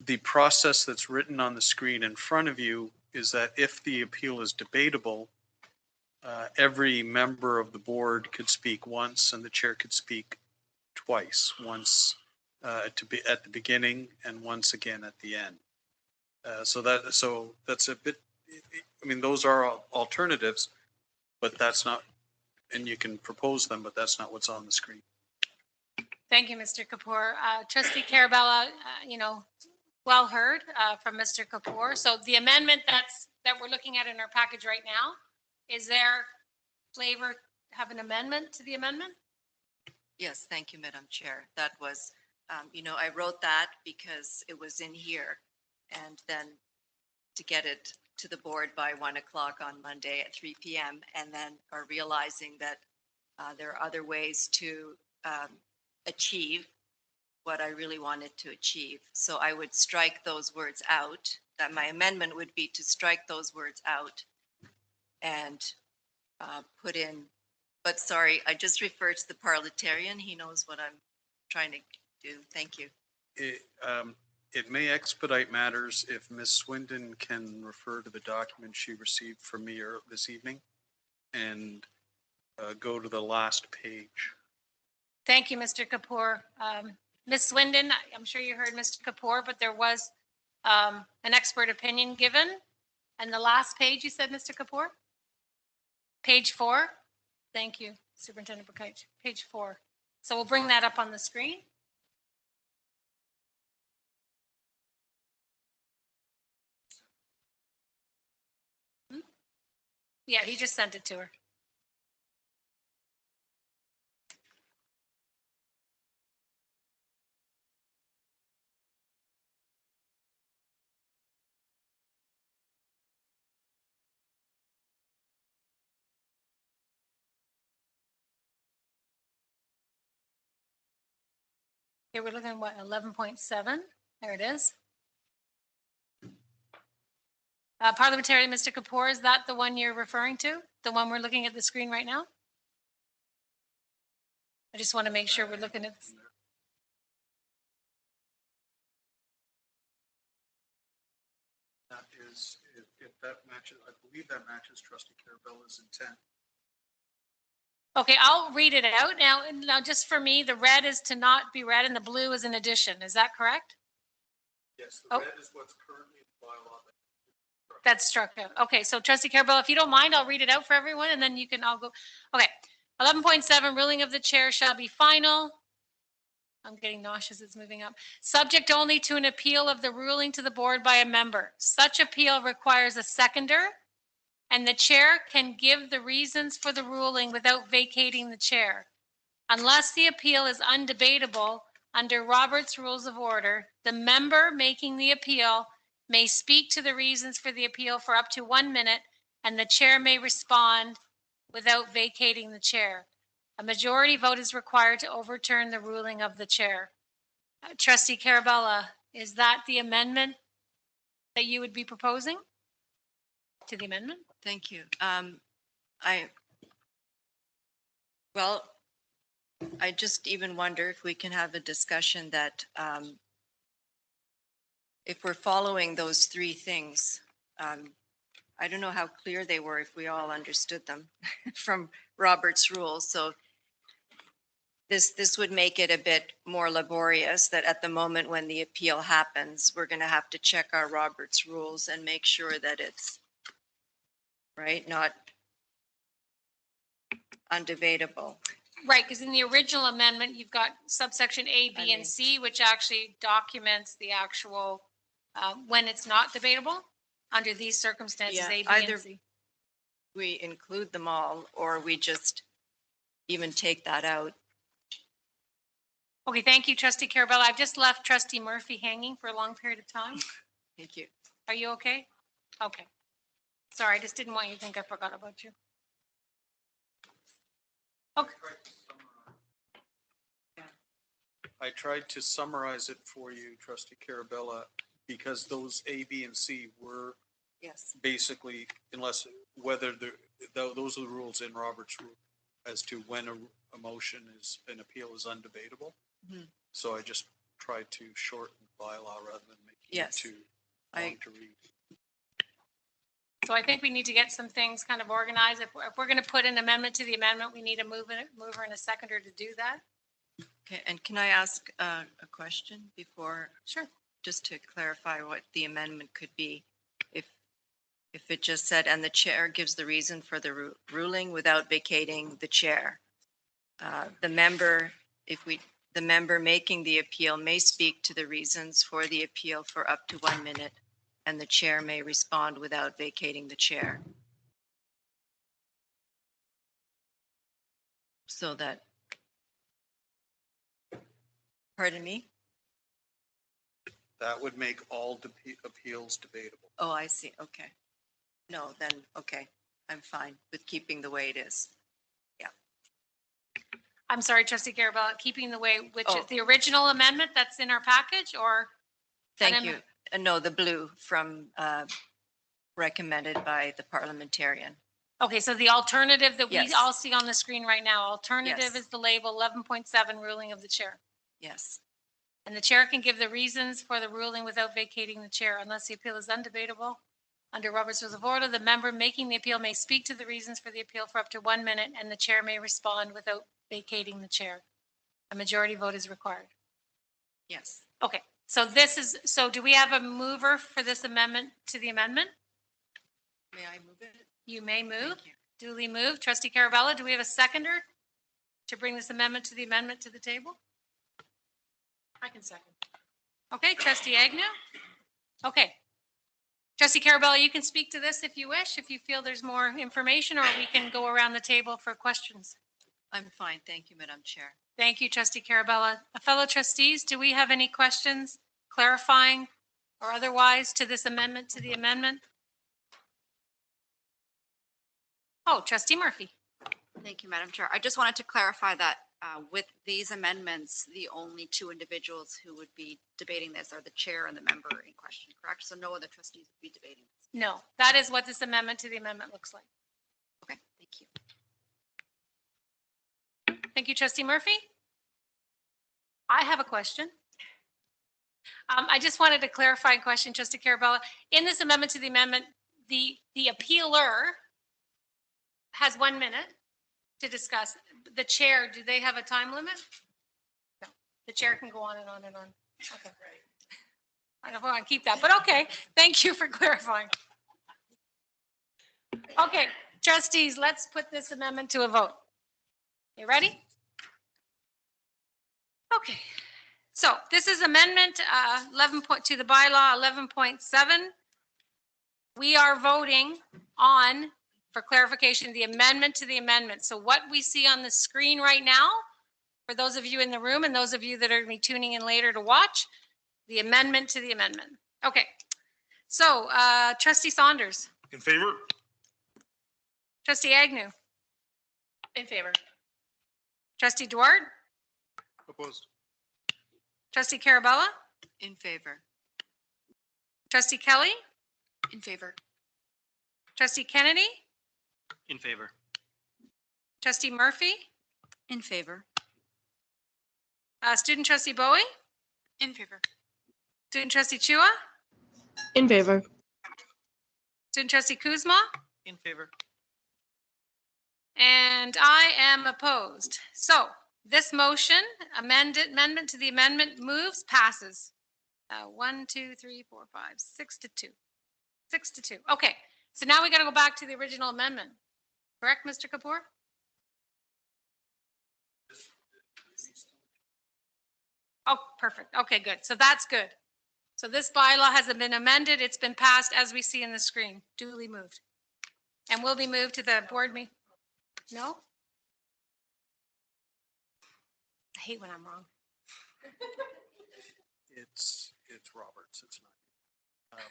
T: the process that's written on the screen in front of you is that if the appeal is debatable, every member of the board could speak once and the chair could speak twice, once at the beginning and once again at the end. So that's a bit, I mean, those are alternatives, but that's not, and you can propose them, but that's not what's on the screen.
A: Thank you, Mr. Kapoor. Trustee Carabella, well heard from Mr. Kapoor. So the amendment that we're looking at in our package right now, is there flavor, have an amendment to the amendment?
N: Yes, thank you, Madam Chair. That was, I wrote that because it was in here. And then to get it to the board by 1 o'clock on Monday at 3 p.m. and then are realizing that there are other ways to achieve what I really wanted to achieve. So I would strike those words out. That my amendment would be to strike those words out and put in, but sorry, I just referred to the parliamentarian. He knows what I'm trying to do. Thank you.
T: It may expedite matters if Ms. Swindon can refer to the document she received from me this evening and go to the last page.
A: Thank you, Mr. Kapoor. Ms. Swindon, I'm sure you heard Mr. Kapoor, but there was an expert opinion given. And the last page, you said, Mr. Kapoor? Page 4? Thank you, Superintendent Bukaj. Page 4. So we'll bring that up on the screen. Yeah, he just sent it to her. Okay, we're looking at what, 11.7? There it is. Parliamentarian Mr. Kapoor, is that the one you're referring to? The one we're looking at the screen right now? I just want to make sure we're looking at.
T: That is, if that matches, I believe that matches trustee Carabella's intent.
A: Okay, I'll read it out. Now, just for me, the red is to not be read and the blue is an addition. Is that correct?
T: Yes, the red is what's currently in the bylaw.
A: That's struck out. Okay, so trustee Carabella, if you don't mind, I'll read it out for everyone and then you can all go. Okay, 11.7, ruling of the chair shall be final. I'm getting nauseous, it's moving up. Subject only to an appeal of the ruling to the board by a member. Such appeal requires a seconder, and the chair can give the reasons for the ruling without vacating the chair. Unless the appeal is undebatable under Robert's Rules of Order, the member making the appeal may speak to the reasons for the appeal for up to 1 minute, and the chair may respond without vacating the chair. A majority vote is required to overturn the ruling of the chair. Trustee Carabella, is that the amendment that you would be proposing to the amendment?
N: Thank you. I just even wonder if we can have a discussion that if we're following those three things, I don't know how clear they were if we all understood them from Robert's rules. So this would make it a bit more laborious that at the moment when the appeal happens, we're going to have to check our Robert's rules and make sure that it's right, not undebatable.
A: Right, because in the original amendment, you've got subsection A, B, and C, which actually documents the actual, when it's not debatable, under these circumstances,
N: Yeah,
A: A, B,
N: either
A: and C.
N: we include them all or we just even take that out.
A: Okay, thank you, trustee Carabella. I've just left trustee Murphy hanging for a long period of time.
N: Thank you.
A: Are you okay? Okay. Sorry, I just didn't want you to think I forgot about you. Okay.
T: I tried to summarize it for you, trustee Carabella, because those A, B, and C were
N: yes
T: basically, unless whether those are the rules in Robert's rule as to when a motion is, an appeal is undebatable.
N: Mm-hmm.
T: So I just tried to shorten the bylaw rather than make it
N: yes.
T: too long to read.
A: So I think we need to get some things kind of organized. If we're going to put an amendment to the amendment, we need a mover and a seconder to do that.
N: Okay, and can I ask a question before?
A: Sure.
N: Just to clarify what the amendment could be. If it just said, and the chair gives the reason for the ruling without vacating the chair. The member making the appeal may speak to the reasons for the appeal for up to 1 minute, and the chair may respond without vacating the chair. So that, pardon me?
T: That would make all appeals debatable.
N: Oh, I see. Okay. No, then, okay. I'm fine with keeping the way it is. Yeah.
A: I'm sorry, trustee Carabella, keeping the way, which is the original amendment that's in our package, or?
N: Thank you. No, the blue from recommended by the parliamentarian.
A: Okay, so the alternative that we
N: Yes.
A: all see on the screen right now, alternative
N: Yes.
A: is the label 11.7 ruling of the chair.
N: Yes.
A: And the chair can give the reasons for the ruling without vacating the chair unless the appeal is undebatable. Under Robert's Rules of Order, the member making the appeal may speak to the reasons for the appeal for up to 1 minute, and the chair may respond without vacating the chair. A majority vote is required.
N: Yes.
A: Okay, so so do we have a mover for this amendment to the amendment?
N: May I move it?
A: You may move.
N: Thank you.
A: Duly moved. Trustee Carabella, do we have a seconder to bring this amendment to the amendment to the table?
R: I can second.
A: Okay, trustee Agnew? Okay. Trustee Carabella, you can speak to this if you wish, if you feel there's more information, or we can go around the table for questions.
N: I'm fine. Thank you, Madam Chair.
A: Thank you, trustee Carabella. Fellow trustees, do we have any questions clarifying or otherwise to this amendment to the amendment? Oh, trustee Murphy.
M: Thank you, Madam Chair. I just wanted to clarify that With these amendments, the only two individuals who would be debating this are the chair and the member in question, correct? So no other trustees would be debating this.
A: No, that is what this amendment to the amendment looks like.
M: Okay, thank you.
A: Thank you, Trustee Murphy. I have a question. I just wanted to clarify a question, Trustee Carabella. In this amendment to the amendment, the appealer has 1 minute to discuss. The chair, do they have a time limit? No, the chair can go on and on and on. Okay. I don't want to keep that, but okay. Thank you for clarifying. Okay, trustees, let's put this amendment to a vote. You ready? Okay. So this is amendment 11 to the bylaw 11.7. We are voting on, for clarification, the amendment to the amendment. So what we see on the screen right now, for those of you in the room and those of you that are going to be tuning in later to watch, the amendment to the amendment. Okay. So Trustee Saunders.
Q: In favor?
A: Trustee Agnew.
R: In favor.
A: Trustee Duarte.
O: Opposed.
A: Trustee Carabella.
N: In favor.
A: Trustee Kelly.
L: In favor.
A: Trustee Kennedy.
P: In favor.
A: Trustee Murphy.
M: In favor.
A: Student Trustee Bowie.
L: In favor.
A: Student Trustee Chua.
C: In favor.
A: Student Trustee Kuzma.
P: In favor.
A: And I am opposed. So this motion, amendment to the amendment moves, passes. 1, 2, 3, 4, 5, 6 to 2. 6 to 2. Okay. So now we got to go back to the original amendment. Correct, Mr. Kapoor? Oh, perfect. Okay, good. So that's good. So this bylaw hasn't been amended. It's been passed as we see in the screen, duly moved. And will be moved to the board meeting. No? I hate when I'm wrong.
T: It's Roberts, it's not.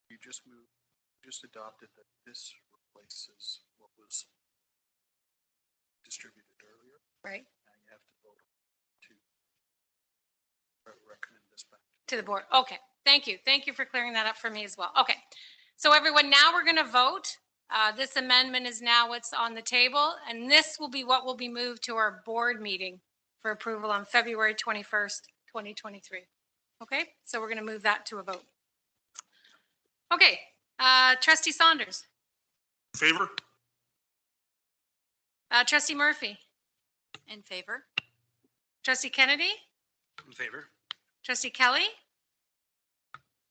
T: You just adopted that this replaces what was distributed earlier.
A: Right.
T: Now you have to vote to recommend this back.
A: To the board. Okay. Thank you. Thank you for clearing that up for me as well. Okay. So everyone, now we're going to vote. This amendment is now what's on the table, and this will be what will be moved to our board meeting for approval on February 21st, 2023. Okay. So we're going to move that to a vote. Okay. Trustee Saunders.
Q: In favor?
A: Trustee Murphy.
M: In favor.
A: Trustee Kennedy.
P: In favor.
A: Trustee Kelly.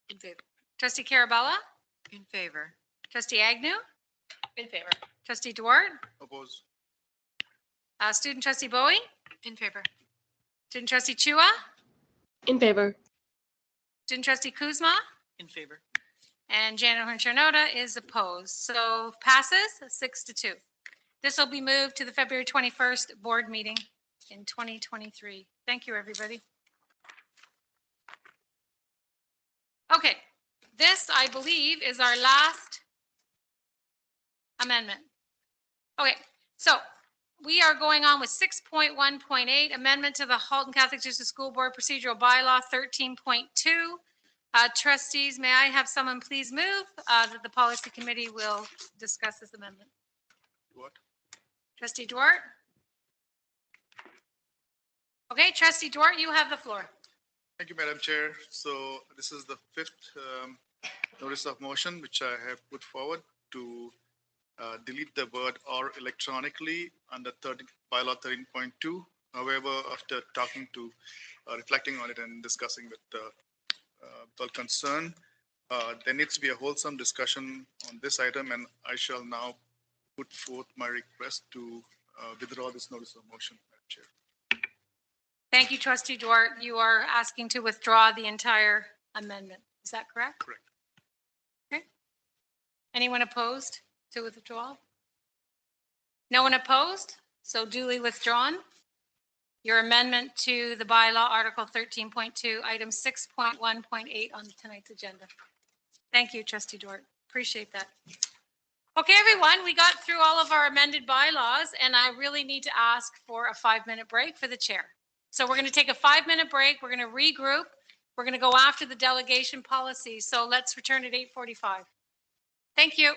L: In favor.
A: Trustee Carabella.
N: In favor.
A: Trustee Agnew.
R: In favor.
A: Trustee Duarte.
O: Opposed.
A: Student Trustee Bowie.
L: In favor.
A: Student Trustee Chua.
C: In favor.
A: Student Trustee Kuzma.
P: In favor.
A: And Janet Horn-Charnota is opposed. So passes 6 to 2. This will be moved to the February 21st board meeting in 2023. Thank you, everybody. Okay, this, I believe, is our last amendment. Okay, so we are going on with 6.1.8, amendment to the Halton Catholic District School Board Procedural Bylaw 13.2. Trustees, may I have someone please move that the policy committee will discuss this amendment?
O: What?
A: Trustee Duarte? Okay, Trustee Duarte, you have the floor.
O: Thank you, Madam Chair. So this is the fifth notice of motion, which I have put forward to delete the word "or" electronically under bylaw 13.2. However, after talking to, reflecting on it and discussing with all concerned, there needs to be a wholesome discussion on this item, and I shall now put forth my request to withdraw this notice of motion, Madam Chair.
A: Thank you, Trustee Duarte. You are asking to withdraw the entire amendment. Is that correct?
O: Correct.
A: Okay. Anyone opposed to withdrawal? No one opposed? So duly withdrawn. Your amendment to the bylaw, Article 13.2, item 6.1.8 on tonight's agenda. Thank you, Trustee Duarte. Appreciate that. Okay, everyone, we got through all of our amended bylaws, and I really need to ask for a 5-minute break for the chair. So we're going to take a 5-minute break. We're going to regroup. We're going to go after the delegation policy. So let's return at 8:45. Thank you.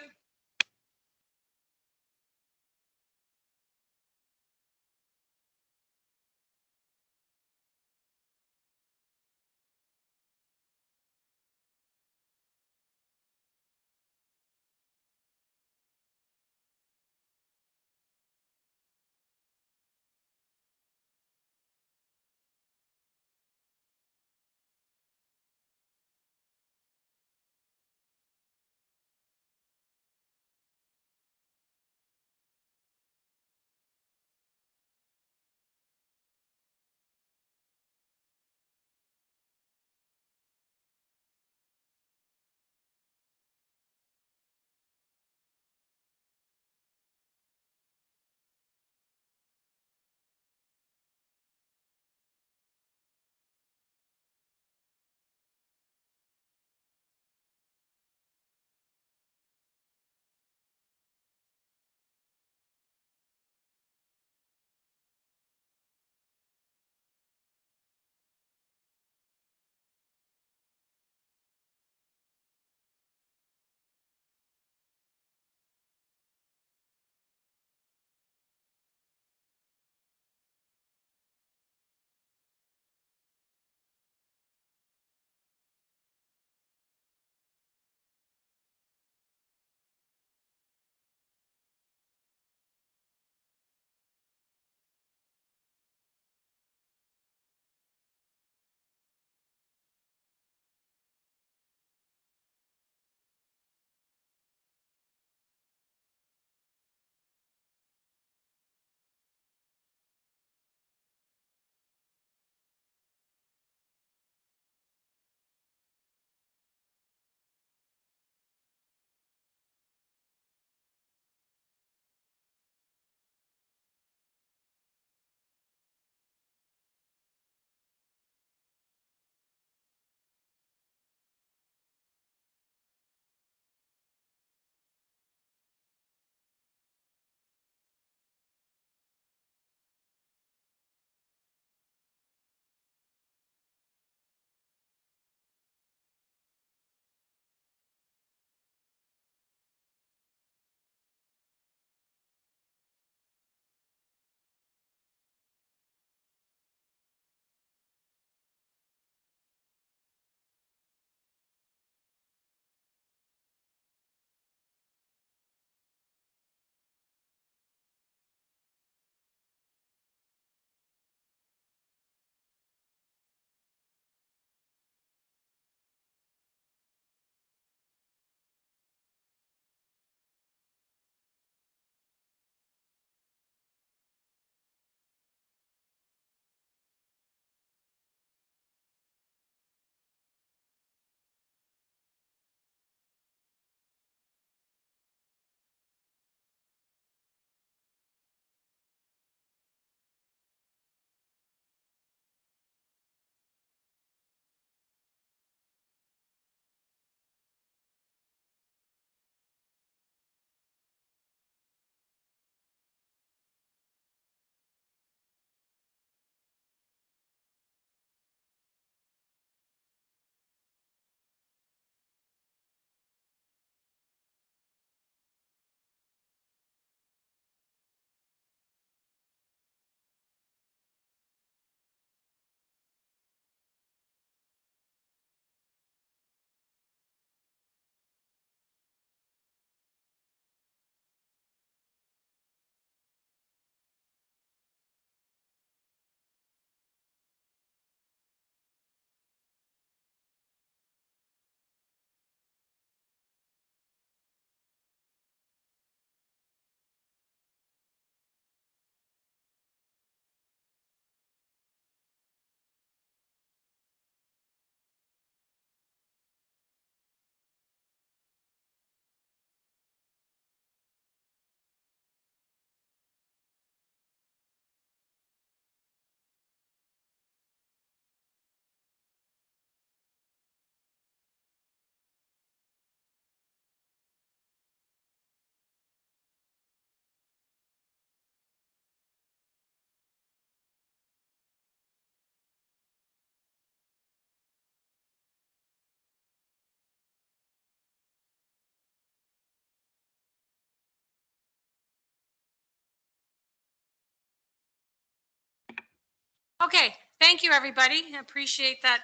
A: Okay, thank you, everybody. I appreciate that,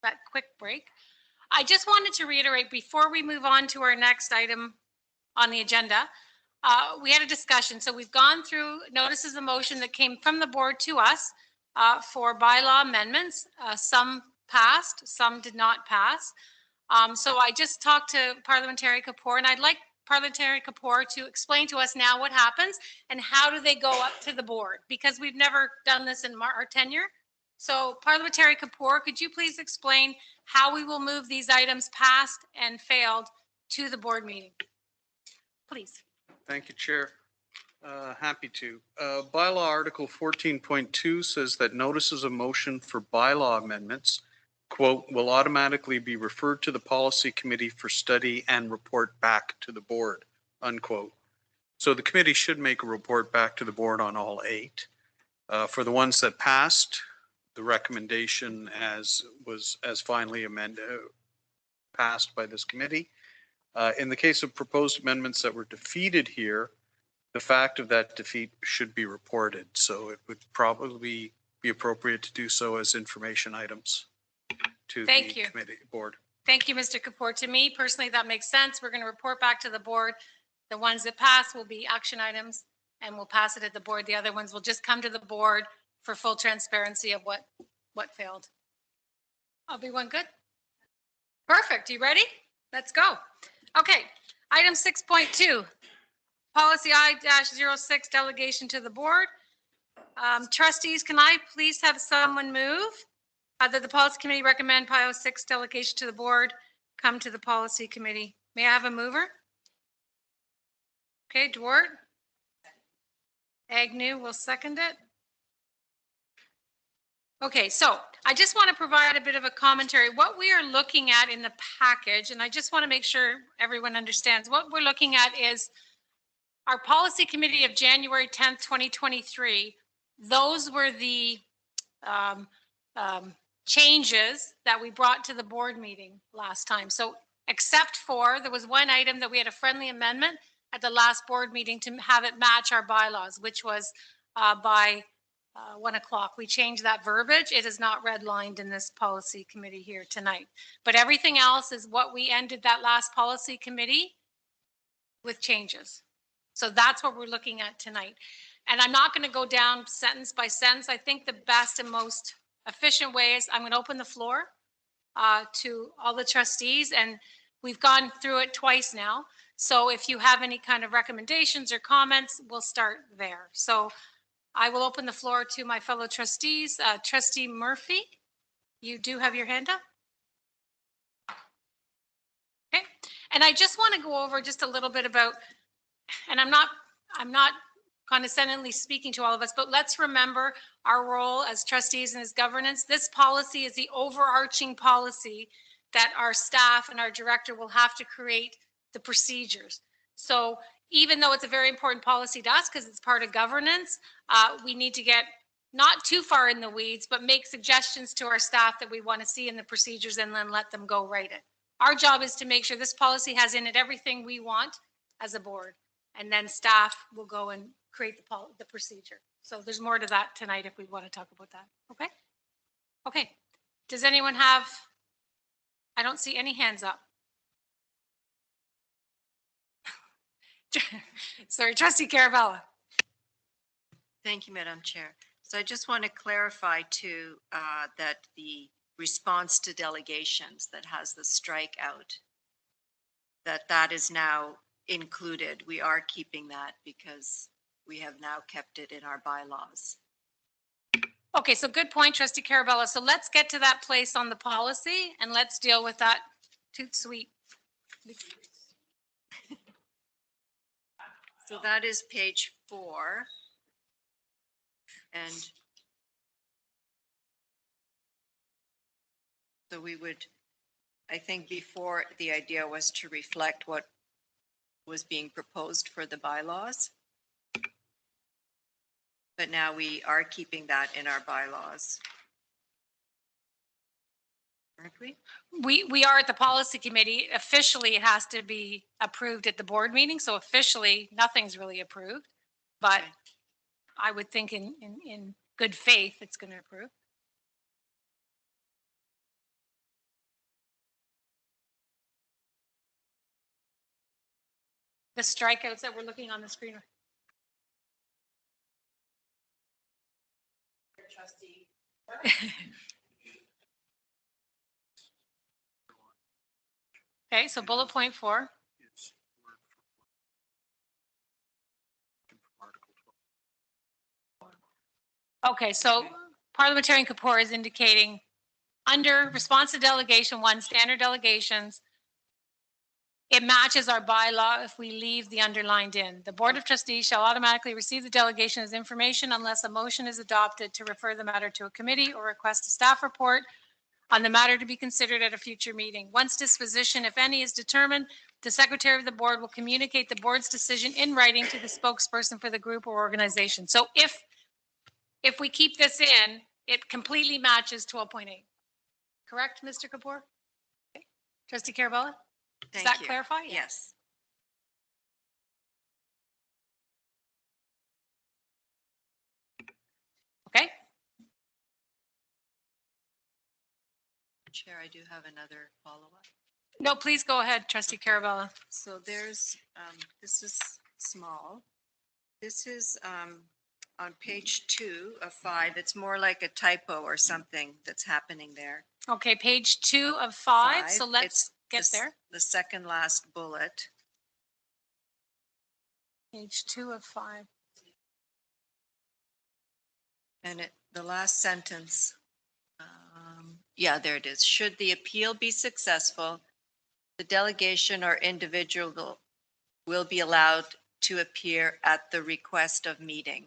A: that quick break. I just wanted to reiterate before we move on to our next item on the agenda, we had a discussion. So we've gone through notices of motion that came from the board to us for bylaw amendments. Some passed, some did not pass. So I just talked to Parliamentary Kapoor, and I'd like Parliamentary Kapoor to explain to us now what happens and how do they go up to the board, because we've never done this in our tenure. So Parliamentary Kapoor, could you please explain how we will move these items passed and failed to the board meeting? Please.
T: Thank you, Chair. Happy to. Bylaw Article 14.2 says that notices of motion for bylaw amendments, quote, will automatically be referred to the policy committee for study and report back to the board, unquote. So the committee should make a report back to the board on all 8. For the ones that passed, the recommendation as finally amended, passed by this committee. In the case of proposed amendments that were defeated here, the fact of that defeat should be reported. So it would probably be appropriate to do so as information items to the committee board.
A: Thank you, Mr. Kapoor. To me personally, that makes sense. We're going to report back to the board. The ones that pass will be action items and we'll pass it at the board. The other ones will just come to the board for full transparency of what failed. Everyone good? Perfect. You ready? Let's go. Okay. Item 6.2, policy I-06, delegation to the board. Trustees, can I please have someone move that the policy committee recommend I-06 delegation to the board come to the policy committee? May I have a mover? Okay, Dwart. Agnew will second it. Okay, so I just want to provide a bit of a commentary. What we are looking at in the package, and I just want to make sure everyone understands, what we're looking at is our policy committee of January 10th, 2023. Those were the changes that we brought to the board meeting last time. So except for, there was one item that we had a friendly amendment at the last board meeting to have it match our bylaws, which was by 1 o'clock. We changed that verbiage. It is not redlined in this policy committee here tonight. But everything else is what we ended that last policy committee with changes. So that's what we're looking at tonight. And I'm not going to go down sentence by sentence. I think the best and most efficient way is I'm going to open the floor to all the trustees, and we've gone through it twice now. So if you have any kind of recommendations or comments, we'll start there. So I will open the floor to my fellow trustees. Trustee Murphy, you do have your hand up. Okay. And I just want to go over just a little bit about, and I'm not condescendingly speaking to all of us, but let's remember our role as trustees and as governance. This policy is the overarching policy that our staff and our director will have to create the procedures. So even though it's a very important policy to us because it's part of governance, we need to get not too far in the weeds, but make suggestions to our staff that we want to see in the procedures and then let them go write it. Our job is to make sure this policy has in it everything we want as a board, and then staff will go and create the procedure. So there's more to that tonight if we want to talk about that. Okay? Okay. Does anyone have, I don't see any hands up. Sorry, Trustee Carabella.
N: Thank you, Madam Chair. So I just want to clarify too that the response to delegations that has the strikeout, that is now included. We are keeping that because we have now kept it in our bylaws.
A: Okay, so good point, Trustee Carabella. So let's get to that place on the policy and let's deal with that toot sweet.
N: So that is page 4. And so we would, I think before the idea was to reflect what was being proposed for the bylaws. But now we are keeping that in our bylaws. Aren't we?
A: We are at the policy committee. Officially, it has to be approved at the board meeting. So officially, nothing's really approved. But I would think in good faith it's going to approve. The strikeouts that we're looking on the screen.
R: Trustee.
A: Okay, so bullet point 4. Okay, so Parliamentarian Kapoor is indicating under response to delegation 1, standard delegations, it matches our bylaw if we leave the underlined in. The Board of Trustees shall automatically receive the delegation as information unless a motion is adopted to refer the matter to a committee or request a staff report on the matter to be considered at a future meeting. Once disposition, if any, is determined, the Secretary of the Board will communicate the Board's decision in writing to the spokesperson for the group or organization. So if we keep this in, it completely matches 12.8. Correct, Mr. Kapoor? Okay. Trustee Carabella? Does that clarify?
N: Yes.
A: Okay.
N: Chair, I do have another follow-up.
A: No, please go ahead, Trustee Carabella.
N: So there's, this is small. This is on page 2 of 5. It's more like a typo or something that's happening there.
A: Okay, page 2 of 5. So let's get there.
N: The second last bullet.
A: Page 2 of 5.
N: And the last sentence, yeah, there it is. Should the appeal be successful, the delegation or individual will be allowed to appear at the request of meeting.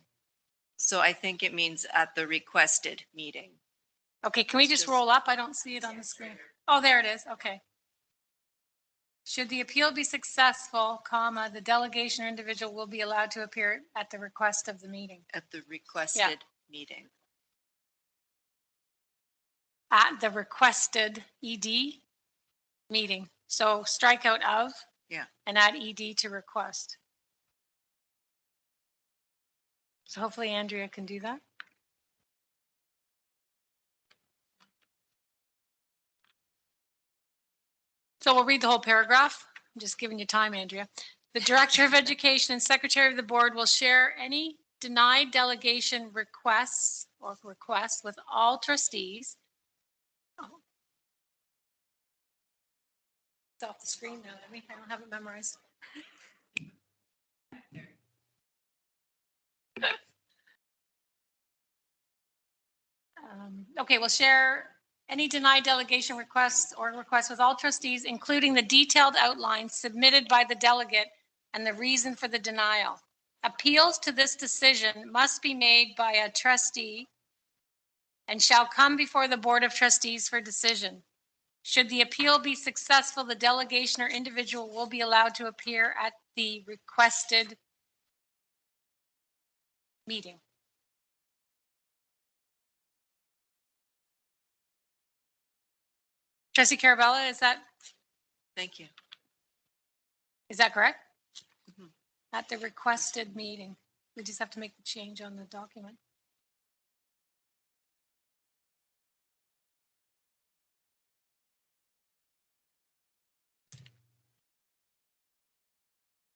N: So I think it means at the requested meeting.
A: Okay, can we just roll up? I don't see it on the screen. Oh, there it is. Okay. Should the appeal be successful, comma, the delegation or individual will be allowed to appear at the request of the meeting.
N: At the requested meeting.
A: At the requested ED meeting. So strike out of.
N: Yeah.
A: And add ED to request. So hopefully Andrea can do that. So we'll read the whole paragraph. I'm just giving you time, Andrea. The Director of Education and Secretary of the Board will share any denied delegation requests with all trustees. Oh. It's off the screen now, I don't have it memorized. Okay, we'll share any denied delegation requests with all trustees, including the detailed outline submitted by the delegate and the reason for the denial. Appeals to this decision must be made by a trustee and shall come before the Board of Trustees for decision. Should the appeal be successful, the delegation or individual will be allowed to appear at the requested meeting. Trustee Carabella,
N: Thank you.
A: Is that correct? Mm-hmm. At the requested meeting. We just have to make the change on the document.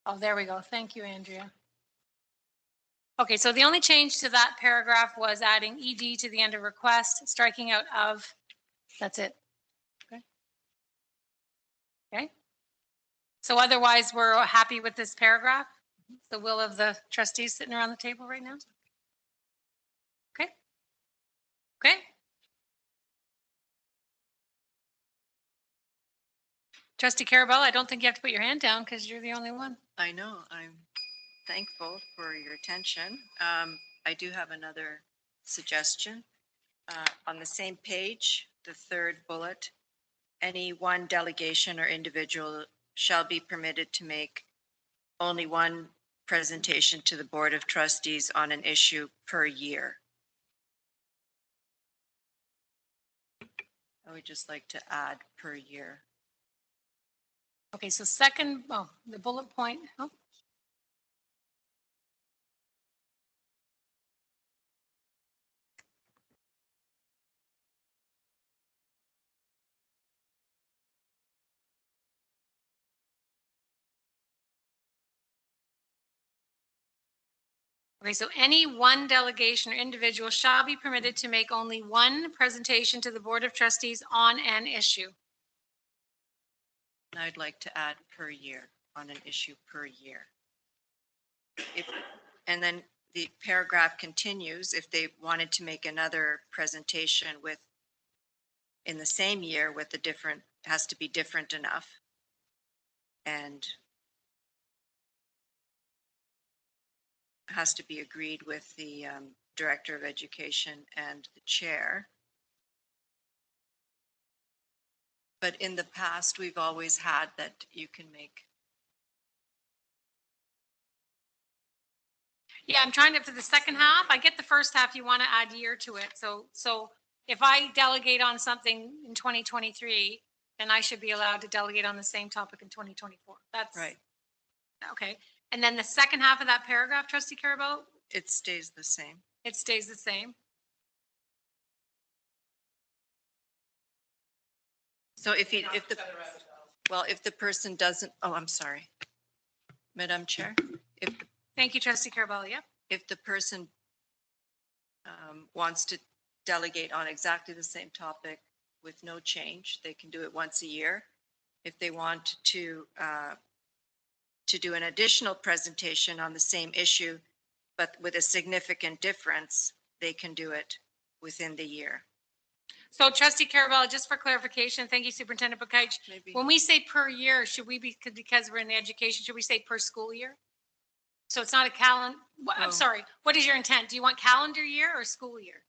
A: Oh, there we go. Thank you, Andrea. Okay, so the only change to that paragraph was adding ED to the end of request, striking out of. That's it. Okay. Okay. So otherwise, we're happy with this paragraph. The will of the trustees sitting around the table right now. Okay. Okay. Trustee Carabella, I don't think you have to put your hand down because you're the only one.
N: I know. I'm thankful for your attention. I do have another suggestion. On the same page, the third bullet, any one delegation or individual shall be permitted to make only one presentation to the Board of Trustees on an issue per year. I would just like to add per year.
A: Okay, so the bullet point. Oh. Okay, so any one delegation or individual shall be permitted to make only one presentation to the Board of Trustees on an issue.
N: And I'd like to add per year, on an issue per year. And then the paragraph continues, if they wanted to make another presentation in the same year with a different, has to be different enough. And has to be agreed with the Director of Education and the Chair. But in the past, we've always had that you can make.
A: Yeah, I'm trying to, for the second half, I get the first half, you want to add year to it. So if I delegate on something in 2023, then I should be allowed to delegate on the same topic in 2024. That's
N: right.
A: Okay. And then the second half of that paragraph, Trustee Carabello?
N: It stays the same.
A: It stays the same.
N: So if the person doesn't, oh, I'm sorry. Madam Chair,
A: Thank you, Trustee Carabello. Yep.
N: if the person wants to delegate on exactly the same topic with no change, they can do it once a year. If they want to do an additional presentation on the same issue, but with a significant difference, they can do it within the year.
A: So Trustee Carabello, just for clarification, thank you, Superintendent Bukaj. When we say per year, should we be, because we're in the education, should we say per school year? So it's not a calendar, I'm sorry, what is your intent? Do you want calendar year or school year?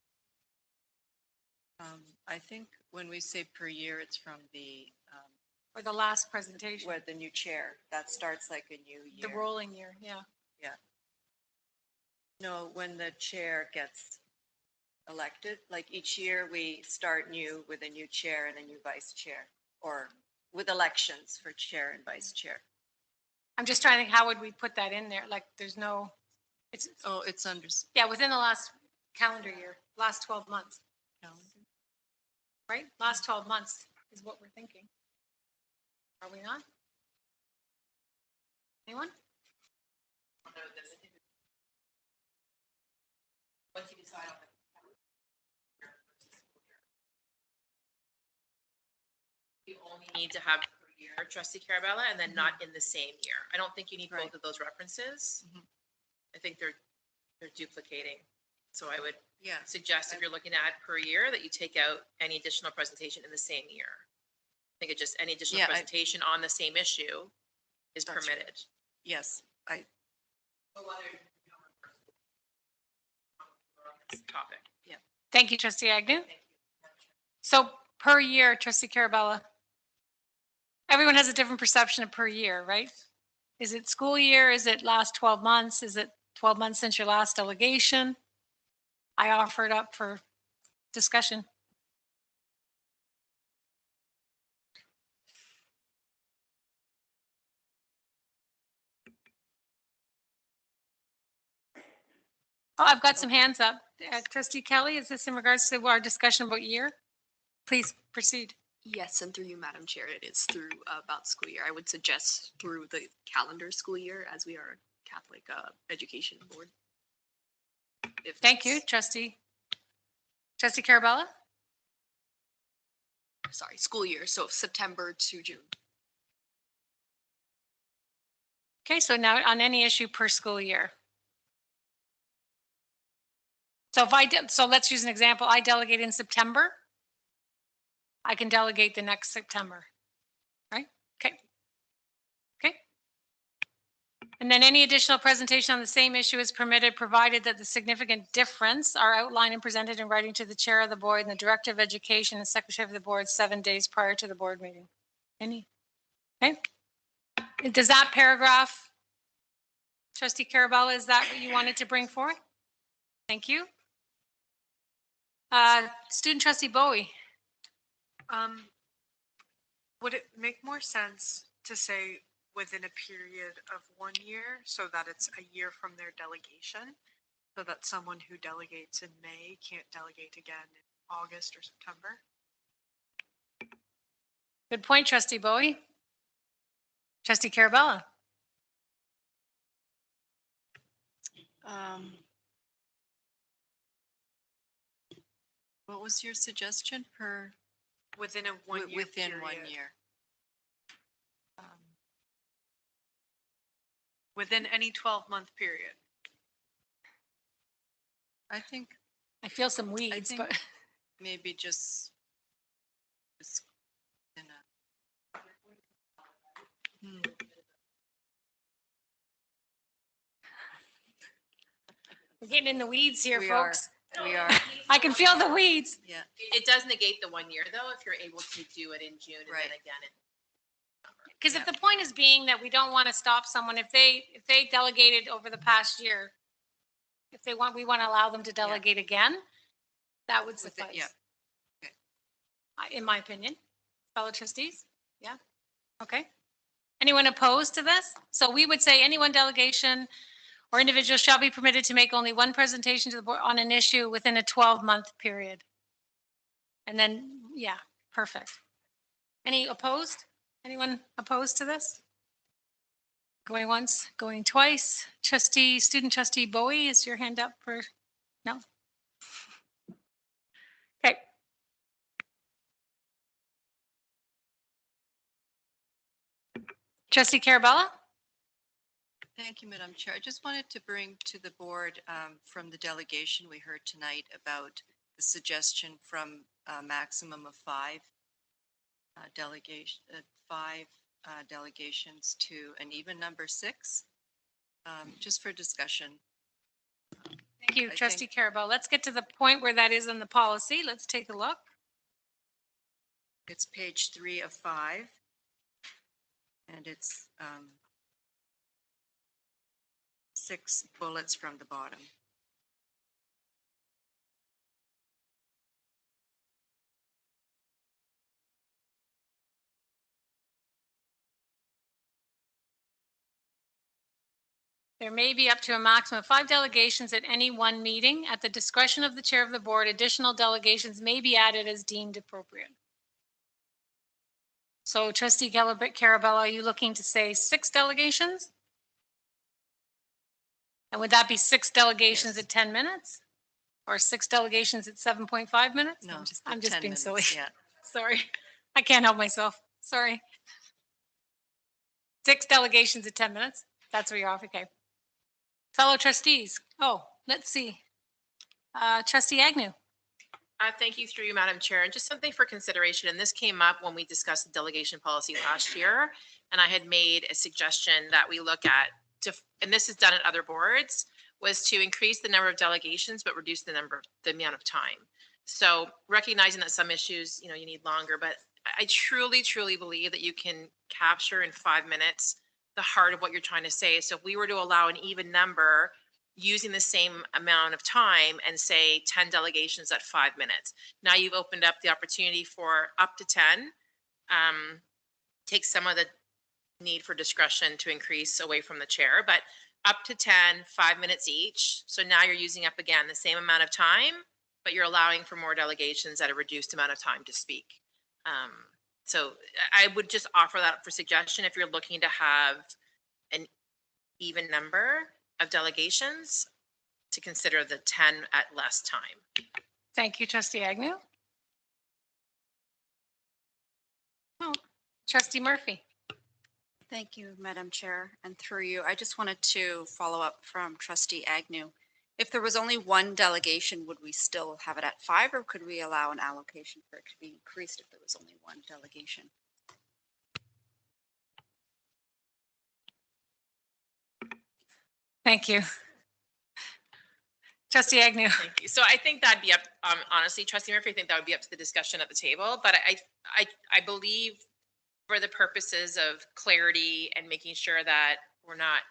N: I think when we say per year, it's from the
A: or the last presentation.
N: Where the new chair, that starts like a new year.
A: The rolling year, yeah.
N: Yeah. No, when the chair gets elected, like each year we start new with a new chair and a new vice chair, or with elections for chair and vice chair.
A: I'm just trying to think, how would we put that in there? Like there's no, it's.
N: Oh, it's under.
A: Yeah, within the last calendar year, last 12 months.
N: Calendar.
A: Right? Last 12 months is what we're thinking. Are we not? Anyone?
R: Once you decide on you only need to have per year, Trustee Carabella, and then not in the same year. I don't think you need both of those references. I think they're duplicating. So I would suggest if you're looking to add per year that you take out any additional presentation in the same year. I think it's just any additional presentation on the same issue is permitted.
N: Right. Yes,
R: topic.
N: Yeah.
A: Thank you, Trustee Agnew. So per year, Trustee Carabella. Everyone has a different perception of per year, right? Is it school year? Is it last 12 months? Is it 12 months since your last delegation? I offer it up for discussion. Oh, I've got some hands up. Trustee Kelly, is this in regards to our discussion about year? Please proceed.
L: Yes, and through you, Madam Chair, it is through about school year. I would suggest through the calendar school year, as we are a Catholic education board.
A: Thank you, Trustee. Trustee Carabella?
L: Sorry, school year, so September to June.
A: Okay, so now on any issue per school year. So if I did, so let's use an example. I delegate in September. I can delegate the next September, right? Okay. Okay. And then any additional presentation on the same issue is permitted, provided that the significant difference are outlined and presented in writing to the chair of the board and the director of education and secretary of the board 7 days prior to the board meeting. Any? Okay. Does that paragraph, Trustee Carabella, is that what you wanted to bring forth? Thank you. Student Trustee Bowie.
U: Would it make more sense to say within a period of 1 year so that it's a year from their delegation? So that someone who delegates in May can't delegate again in August or September?
A: Good point, Trustee Bowie. Trustee Carabella.
N: What was your suggestion per?
U: Within a 1 year
N: Within
U: period.
N: 1 year.
U: Within any 12-month period.
N: I think,
A: I feel some weeds,
N: think
A: but
N: maybe just in a.
A: we're getting in the weeds here,
N: We
A: folks.
N: We are,
A: I can feel the weeds.
N: yeah.
R: It does negate the 1 year though, if you're able to do it in June and
N: Right.
R: then again in
A: Because if the point is being that we don't want to stop someone, if they delegated over the past year, if they want, we want to allow them to delegate again, that would
N: With it,
A: suffice.
N: yeah. Okay.
A: In my opinion. Fellow trustees? Yeah? Okay. Anyone opposed to this? So we would say any one delegation or individual shall be permitted to make only one presentation to the board on an issue within a 12-month period. And then, yeah, perfect. Any opposed? Anyone opposed to this? Going once, going twice. Student trustee Bowie, is your hand up for, no? Okay. Trustee Carabella?
N: Thank you, Madam Chair. I just wanted to bring to the board from the delegation we heard tonight about the suggestion from a maximum of five delegations to an even number 6, just for discussion.
A: Thank you, Trustee Carabella. Let's get to the point where that is in the policy. Let's take a look.
N: It's page 3 of 5. And it's 6 bullets from the bottom.
A: There may be up to a maximum of 5 delegations at any one meeting. At the discretion of the chair of the board, additional delegations may be added as deemed appropriate. So Trustee Carabella, are you looking to say 6 delegations? And would that be 6 delegations at 10 minutes? Or 6 delegations at 7.5 minutes?
N: No,
A: I'm just being
N: minutes,
A: silly.
N: Yeah.
A: Sorry. I can't help myself. Sorry. 6 delegations at 10 minutes? That's where you're off. Okay. Fellow trustees. Oh, let's see. Trustee Agnew.
R: Thank you through you, Madam Chair. And just something for consideration, and this came up when we discussed the delegation policy last year, and I had made a suggestion that we look at, and this is done at other boards, was to increase the number of delegations, but reduce the amount of time. So recognizing that some issues, you need longer, but I truly, truly believe that you can capture in 5 minutes the heart of what you're trying to say. So if we were to allow an even number using the same amount of time and say 10 delegations at 5 minutes. Now you've opened up the opportunity for up to 10. Take some of the need for discretion to increase away from the chair, but up to 10, 5 minutes each. So now you're using up again the same amount of time, but you're allowing for more delegations at a reduced amount of time to speak. So I would just offer that for suggestion if you're looking to have an even number of delegations, to consider the 10 at less time.
A: Thank you, Trustee Agnew. Oh, Trustee Murphy.
M: Thank you, Madam Chair, and through you, I just wanted to follow up from Trustee Agnew. If there was only one delegation, would we still have it at 5, or could we allow an allocation for it to be increased if there was only one delegation?
A: Thank you. Trustee Agnew.
R: Thank you. So I think that'd be up, honestly, Trustee Murphy, I think that would be up to the discussion at the table, but I believe for the purposes of clarity and making sure that we're not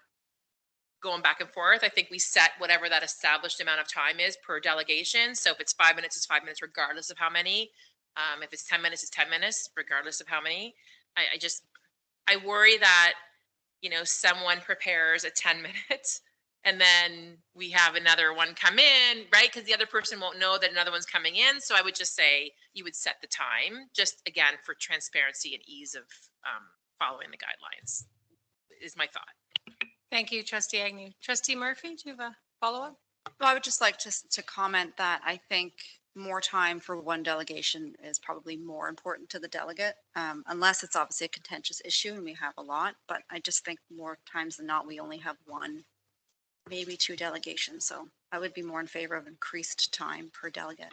R: going back and forth, I think we set whatever that established amount of time is per delegation. So if it's 5 minutes, it's 5 minutes regardless of how many. If it's 10 minutes, it's 10 minutes regardless of how many. I worry that, someone prepares a 10 minutes and then we have another one come in, right? Because the other person won't know that another one's coming in. So I would just say you would set the time, just again for transparency and ease of following the guidelines, is my thought.
A: Thank you, Trustee Agnew. Trustee Murphy, do you have a? follow-up?
M: Well, I would just like to comment that I think more time for one delegation is probably more important to the delegate, unless it's obviously a contentious issue and we have a lot. But I just think more times than not, we only have one, maybe two delegations. So I would be more in favor of increased time per delegate.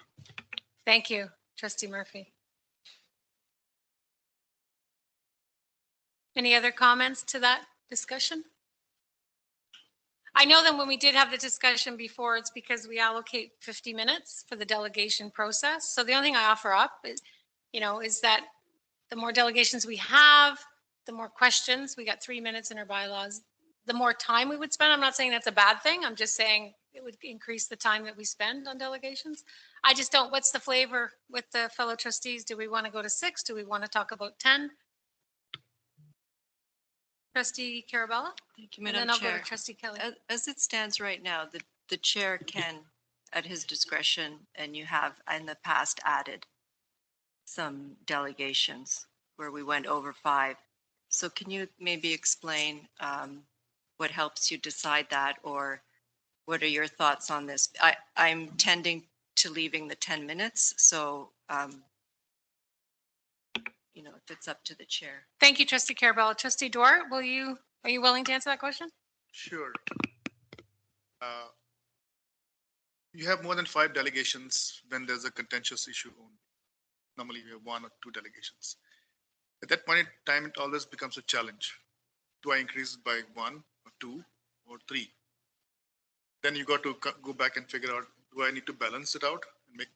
A: Thank you, Trustee Murphy. Any other comments to that discussion? I know that when we did have the discussion before, it's because we allocate 50 minutes for the delegation process. So the only thing I offer up is, is that the more delegations we have, the more questions. We got 3 minutes in our bylaws. The more time we would spend. I'm not saying that's a bad thing. I'm just saying it would increase the time that we spend on delegations. I just don't, what's the flavor with the fellow trustees? Do we want to go to 6? Do we want to talk about 10? Trustee Carabella?
N: Thank you,
A: And
N: Madam
A: then I'll go
N: Chair.
A: to Trustee Kelly.
N: As it stands right now, the chair can, at his discretion, and you have in the past added some delegations where we went over 5. So can you maybe explain what helps you decide that, or what are your thoughts on this? I'm tending to leaving the 10 minutes, so if it's up to the chair.
A: Thank you, Trustee Carabella. Trustee Dwart, are you willing to answer that question?
O: Sure. You have more than 5 delegations when there's a contentious issue only. Normally you have 1 or 2 delegations. At that point in time, it always becomes a challenge. Do I increase it by 1 or 2 or 3? Then you got to go back and figure out, do I need to balance it out and make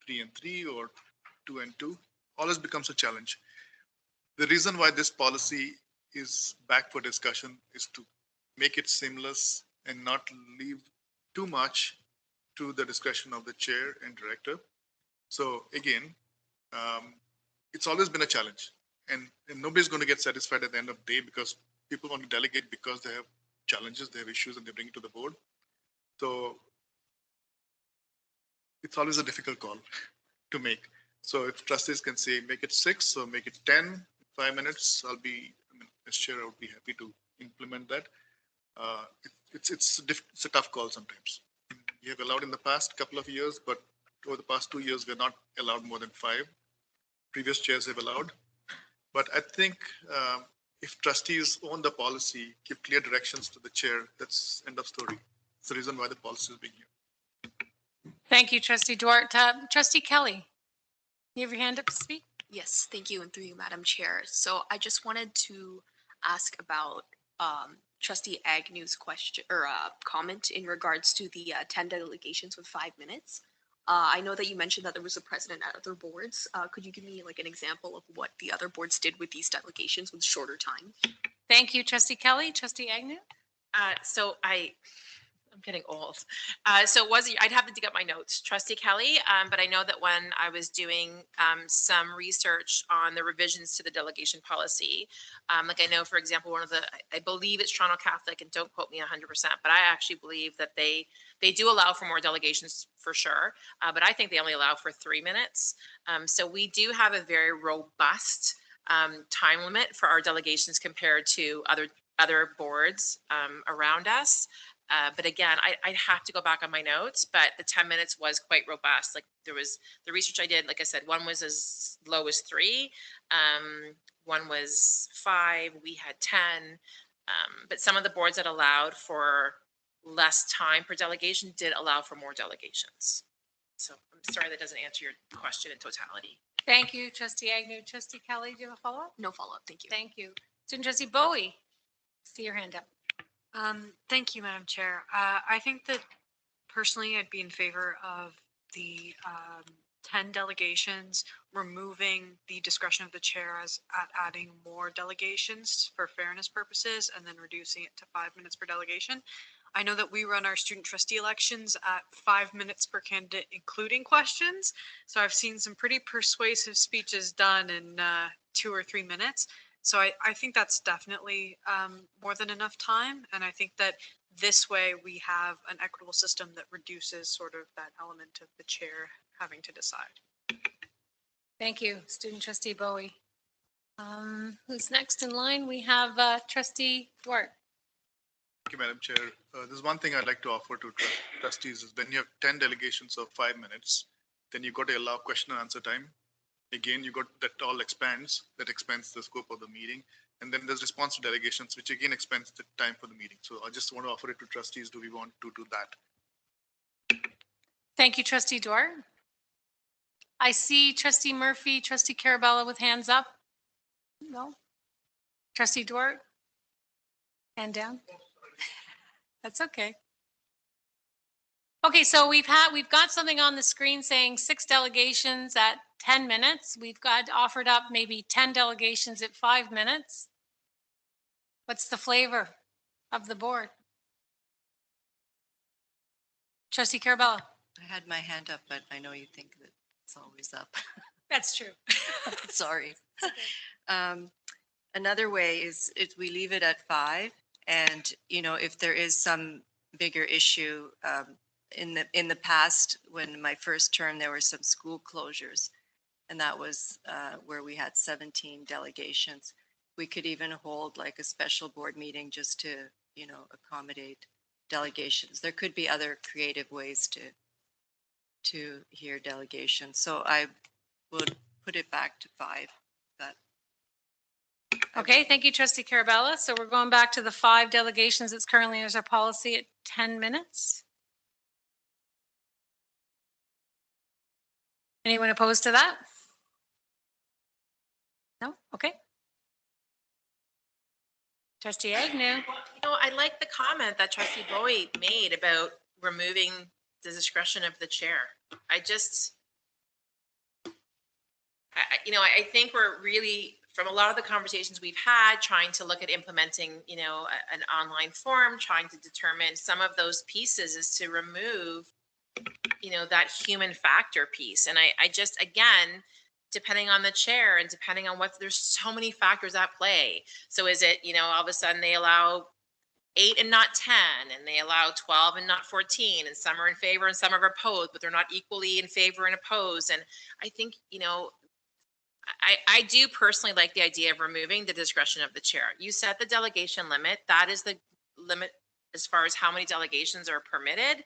O: 3 and 3 or 2 and 2? Always becomes a challenge. The reason why this policy is back for discussion is to make it seamless and not leave too much to the discretion of the chair and director. So again, it's always been a challenge, and nobody's going to get satisfied at the end of the day because people want to delegate because they have challenges, they have issues, and they bring it to the board. So it's always a difficult call to make. So if trustees can say, make it 6 or make it 10, 5 minutes, as chair, I would be happy to implement that. It's a tough call sometimes. We have allowed in the past couple of years, but over the past 2 years, we're not allowed more than 5. Previous chairs have allowed. But I think if trustees own the policy, give clear directions to the chair, that's end of story. It's the reason why the policy is being here.
A: Thank you, Trustee Dwart. Trustee Kelly, you have your hand up to speak?
L: Yes, thank you, and through you, Madam Chair. So I just wanted to ask about Trustee Agnew's question or comment in regards to the 10 delegations with 5 minutes. I know that you mentioned that there was a precedent at other boards. Could you give me like an example of what the other boards did with these delegations with shorter time?
A: Thank you, Trustee Kelly. Trustee Agnew?
R: So I'm getting old. So it was, I'd have to dig up my notes, Trustee Kelly, but I know that when I was doing some research on the revisions to the delegation policy, like I know, for example, I believe it's Toronto Catholic, and don't quote me 100%, but I actually believe that they do allow for more delegations for sure, but I think they only allow for 3 minutes. So we do have a very robust time limit for our delegations compared to other boards around us. But again, I'd have to go back on my notes, but the 10 minutes was quite robust. Like there was the research I did, like I said, one was as low as 3, one was 5, we had 10. But some of the boards that allowed for less time per delegation did allow for more delegations. So I'm sorry that doesn't answer your question in totality.
A: Thank you, Trustee Agnew. Trustee Kelly, do you have a follow-up?
L: No follow-up, thank you.
A: Thank you. Student Trustee Bowie, see your hand up.
U: Thank you, Madam Chair. I think that personally, I'd be in favor of the 10 delegations, removing the discretion of the chair at adding more delegations for fairness purposes, and then reducing it to 5 minutes per delegation. I know that we run our student trustee elections at 5 minutes per candidate, including questions. So I've seen some pretty persuasive speeches done in 2 or 3 minutes. So I think that's definitely more than enough time. And I think that this way we have an equitable system that reduces sort of that element of the chair having to decide.
A: Thank you, Student Trustee Bowie. Who's next in line? We have Trustee Dwart.
O: Thank you, Madam Chair. There's one thing I'd like to offer to trustees is when you have 10 delegations of 5 minutes, then you've got to allow question and answer time. Again, you got that all expands the scope of the meeting. And then there's response to delegations, which again expands the time for the meeting. So I just want to offer it to trustees. Do we want to do that?
A: Thank you, Trustee Dwyer. I see Trustee Murphy, Trustee Carabella with hands up. No? Trustee Dwyer? Hand down? That's okay. Okay, so we've got something on the screen saying 6 delegations at 10 minutes. We've got offered up maybe 10 delegations at 5 minutes. What's the flavor of the board? Trustee Carabella?
N: I had my hand up, but I know you think that it's always up.
A: That's true.
N: Sorry. Another way is we leave it at 5, and if there is some bigger issue, in the past, when my first term, there were some school closures, and that was where we had 17 delegations. We could even hold like a special board meeting just to accommodate delegations. There could be other creative ways to hear delegations. So I would put it back to 5. That
A: Okay, thank you, Trustee Carabella. So we're going back to the 5 delegations that's currently as our policy at 10 minutes. Anyone opposed to that? No? Okay. Trustee Agnew.
R: I like the comment that Trustee Bowie made about removing the discretion of the chair. I think we're really, from a lot of the conversations we've had, trying to look at implementing, an online form, trying to determine some of those pieces is to remove, that human factor piece. And I just, again, depending on the chair and depending on there's so many factors at play. So is it, all of a sudden they allow 8 and not 10, and they allow 12 and not 14, and some are in favor and some are opposed, but they're not equally in favor and opposed. And I think, I do personally like the idea of removing the discretion of the chair. You set the delegation limit. That is the limit as far as how many delegations are permitted.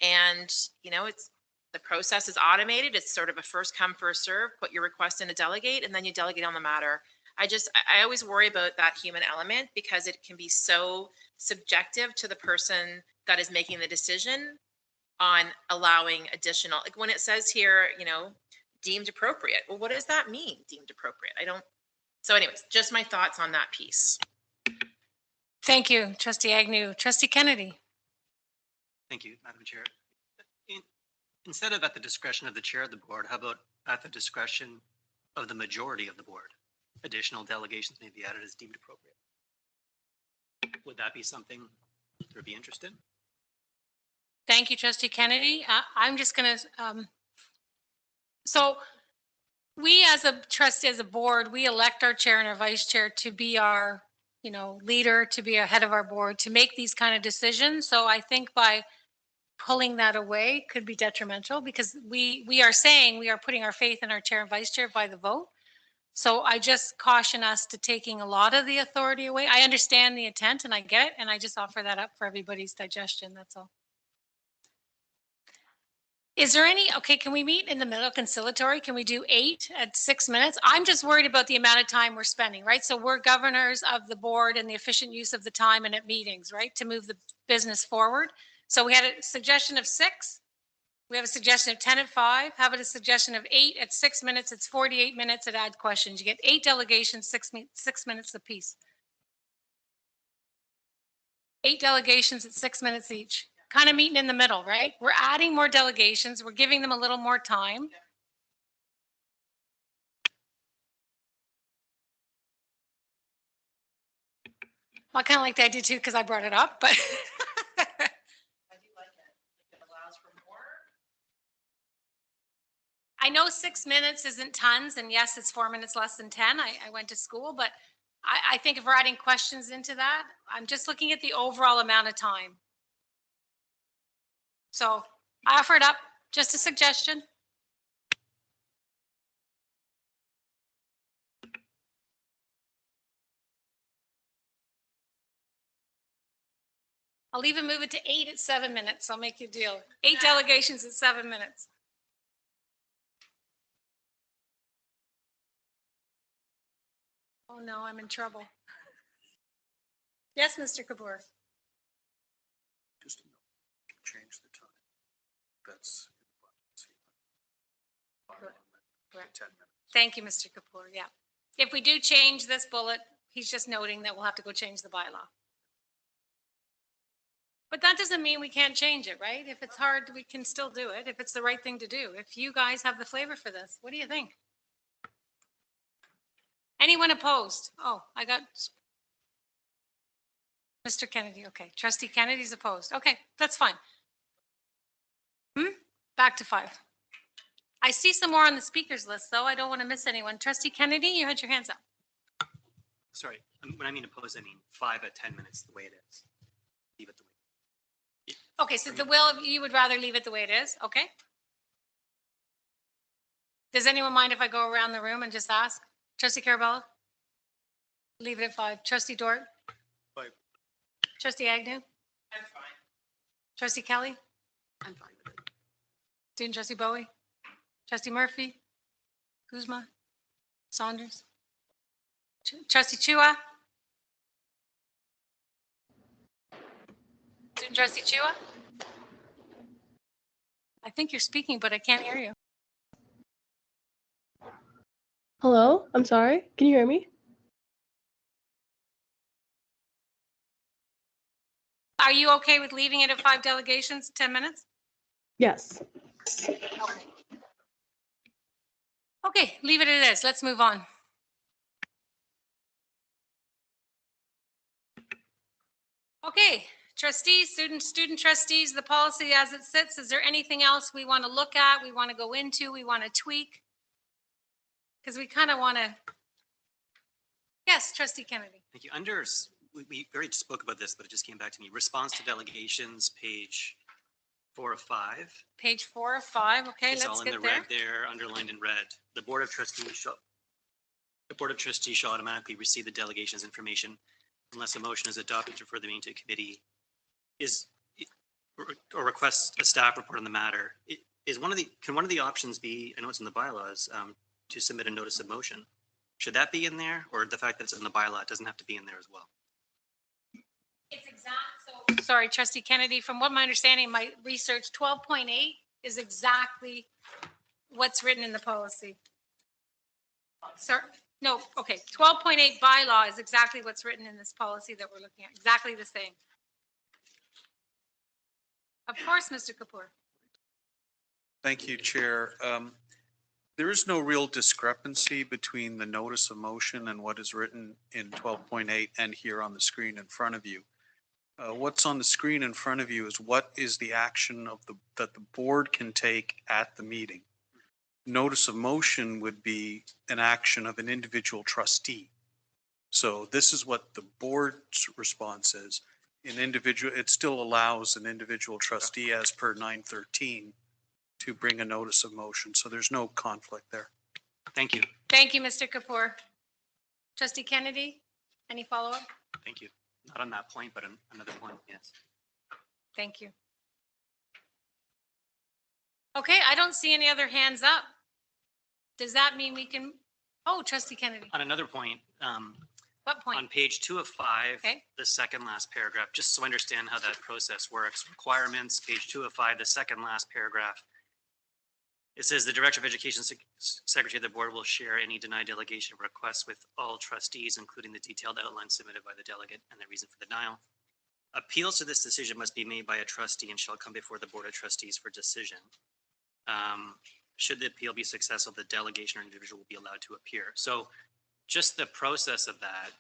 R: And, the process is automated. It's sort of a first come, first serve. Put your request in a delegate, and then you delegate on the matter. I always worry about that human element because it can be so subjective to the person that is making the decision on allowing additional, like when it says here, deemed appropriate. Well, what does that mean, deemed appropriate? So anyways, just my thoughts on that piece.
A: Thank you, Trustee Agnew. Trustee Kennedy.
P: Thank you, Madam Chair. Instead of at the discretion of the chair of the board, how about at the discretion of the majority of the board? Additional delegations may be added as deemed appropriate. Would that be something you would be interested in?
A: Thank you, Trustee Kennedy. I'm just going to, so we as a trustee, as a board, we elect our chair and our vice chair to be our, leader, to be ahead of our board, to make these kind of decisions. So I think by pulling that away could be detrimental because we are saying we are putting our faith in our chair and vice chair by the vote. So I just caution us to taking a lot of the authority away. I understand the intent and I get it, and I just offer that up for everybody's digestion. That's all. Is there okay, can we meet in the middle conciliatory? Can we do 8 at 6 minutes? I'm just worried about the amount of time we're spending, right? So we're governors of the board and the efficient use of the time and at meetings, right? To move the business forward. So we had a suggestion of 6. We have a suggestion of 10 at 5. How about a suggestion of 8 at 6 minutes? It's 48 minutes. It adds questions. You get 8 delegations, 6 minutes apiece. 8 delegations at 6 minutes each. Kind of meeting in the middle, right? We're adding more delegations. We're giving them a little more time. Well, I kind of like the idea too because I brought it up, but
R: I do like it. It allows for more.
A: I know 6 minutes isn't tons, and yes, it's 4 minutes less than 10. I went to school, but I think if we're adding questions into that, I'm just looking at the overall amount of time. So I offer it up, just a suggestion. I'll even move it to 8 at 7 minutes. I'll make you a deal. 8 delegations at 7 minutes. Oh no, I'm in trouble. Yes, Mr. Kapoor.
T: Just change the time. That's.
A: Correct.
T: 10 minutes.
A: Thank you, Mr. Kapoor. Yeah. If we do change this bullet, he's just noting that we'll have to go change the bylaw. But that doesn't mean we can't change it, right? If it's hard, we can still do it, if it's the right thing to do. If you guys have the flavor for this, what do you think? Anyone opposed? Oh, I got Mr. Kennedy. Okay. Trustee Kennedy's opposed. Okay, that's fine. Back to 5. I see some more on the speakers list, though. I don't want to miss anyone. Trustee Kennedy, you had your hands up.
P: Sorry, when I mean opposed, I mean 5 at 10 minutes, the way it is. Leave it the way.
A: Okay, so the will, you would rather leave it the way it is? Okay. Does anyone mind if I go around the room and just ask? Trustee Carabella? Leave it at 5. Trustee Dort?
S: 5.
A: Trustee Agnew?
R: I'm fine.
A: Trustee Kelly?
L: I'm fine with it.
A: Student Trustee Bowie? Trustee Murphy? Kuzma? Saunders? Trustee Chua? Student Trustee Chua? I think you're speaking, but I can't hear you.
C: Hello? I'm sorry. Can you hear me?
A: Are you okay with leaving it at 5 delegations, 10 minutes?
C: Yes.
A: Okay. Okay, leave it as it is. Let's move on. Okay, trustees, student trustees, the policy as it sits, is there anything else we want to look at, we want to go into, we want to tweak? Because we kind of want to. Yes, Trustee Kennedy.
P: Thank you. Under, we already spoke about this, but it just came back to me. Response to delegations, page 4 of 5.
A: Page 4 of 5. Okay,
P: It's
A: let's
P: all in
A: get
P: the
A: there.
P: red there, underlined in red. The Board of Trustees shall automatically receive the delegations information unless a motion is adopted to refer the meeting to a committee or request a staff report on the matter. Can one of the options be, I know it's in the bylaws, to submit a notice of motion? Should that be in there, or the fact that it's in the bylaw, it doesn't have to be in there as well?
A: It's exact. So, sorry, Trustee Kennedy, from what my understanding, my research, 12.8 is exactly what's written in the policy. Sir, no, okay, 12.8 bylaw is exactly what's written in this policy that we're looking at, exactly the same. Of course, Mr. Kapoor.
T: Thank you, Chair. There is no real discrepancy between the notice of motion and what is written in 12.8 and here on the screen in front of you. What's on the screen in front of you is what is the action that the board can take at the meeting. Notice of motion would be an action of an individual trustee. So this is what the board's response is. It still allows an individual trustee as per 913 to bring a notice of motion. So there's no conflict there.
P: Thank you.
A: Thank you, Mr. Kapoor. Trustee Kennedy, any follow-up?
P: Thank you. Not on that point, but on another point, yes.
A: Thank you. Okay, I don't see any other hands up. Does that mean we can, oh, Trustee Kennedy,
P: On another point,
A: what point?
P: on page 2 of 5,
A: Okay.
P: the second last paragraph, just so I understand how that process works. Requirements, page 2 of 5, the second last paragraph. It says the Director of Education Secretary of the Board will share any denied delegation requests with all trustees, including the detailed outline submitted by the delegate and the reason for denial. Appeals to this decision must be made by a trustee and shall come before the Board of Trustees for decision. Should the appeal be successful, the delegation or individual will be allowed to appear. So just the process of that,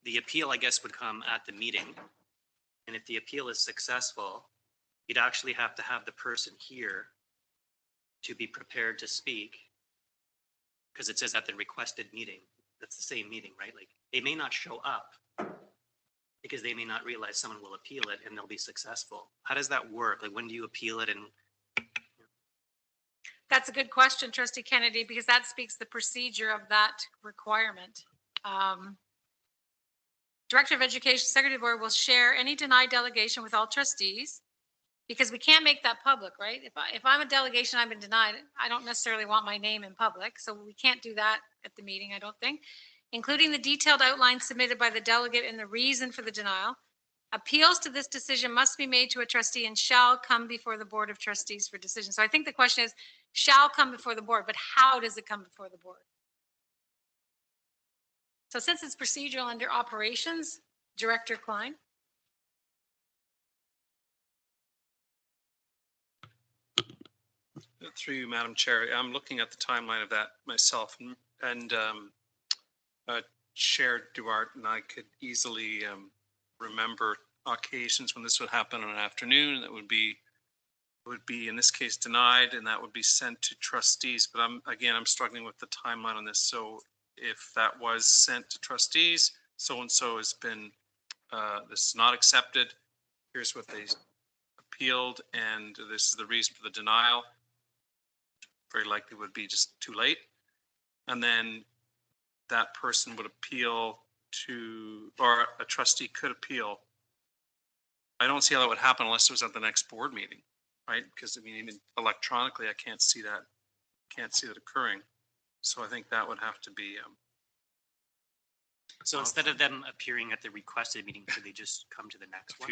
P: the appeal, I guess, would come at the meeting. And if the appeal is successful, you'd actually have to have the person here to be prepared to speak, because it says at the requested meeting. That's the same meeting, right? Like, they may not show up because they may not realize someone will appeal it and they'll be successful. How does that work? Like, when do you appeal it? And
A: That's a good question, Trustee Kennedy, because that speaks the procedure of that requirement. Director of Education, Secretary of the Board will share any denied delegation with all trustees, because we can't make that public, right? If I'm a delegation, I've been denied, I don't necessarily want my name in public, so we can't do that at the meeting, I don't think. Including the detailed outline submitted by the delegate and the reason for the denial. Appeals to this decision must be made to a trustee and shall come before the Board of Trustees for decision. So I think the question is, shall come before the board, but how does it come before the board? So since it's procedural under operations, Director Klein.
S: Through you, Madam Chair, I'm looking at the timeline of that myself, and Chair Duarte and I could easily remember occasions when this would happen on an afternoon that would be in this case denied, and that would be sent to trustees. But I'm struggling with the timeline on this. So if that was sent to trustees, so and so has been this is not accepted. Here's what they appealed, and this is the reason for the denial. Very likely would be just too late. And then that person would appeal to, or a trustee could appeal. I don't see how that would happen unless it was at the next board meeting, right? Because I mean, even electronically, I can't see that occurring. So I think that would have to be.
P: So instead of them appearing at the requested meeting, could they just come to the next one?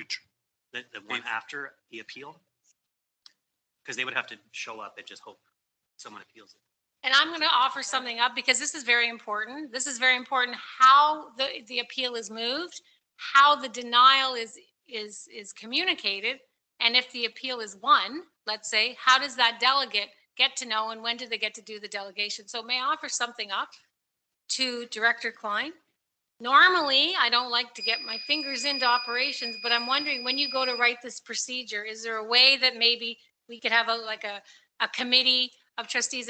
P: The one after the appeal? Because they would have to show up and just hope someone appeals it.
A: And I'm going to offer something up because this is very important. This is very important how the appeal is moved, how the denial is communicated, and if the appeal is won, let's say, how does that delegate get to know and when do they get to do the delegation? So may I offer something up to Director Klein? Normally, I don't like to get my fingers into operations, but I'm wondering when you go to write this procedure, is there a way that maybe we could have a committee of trustees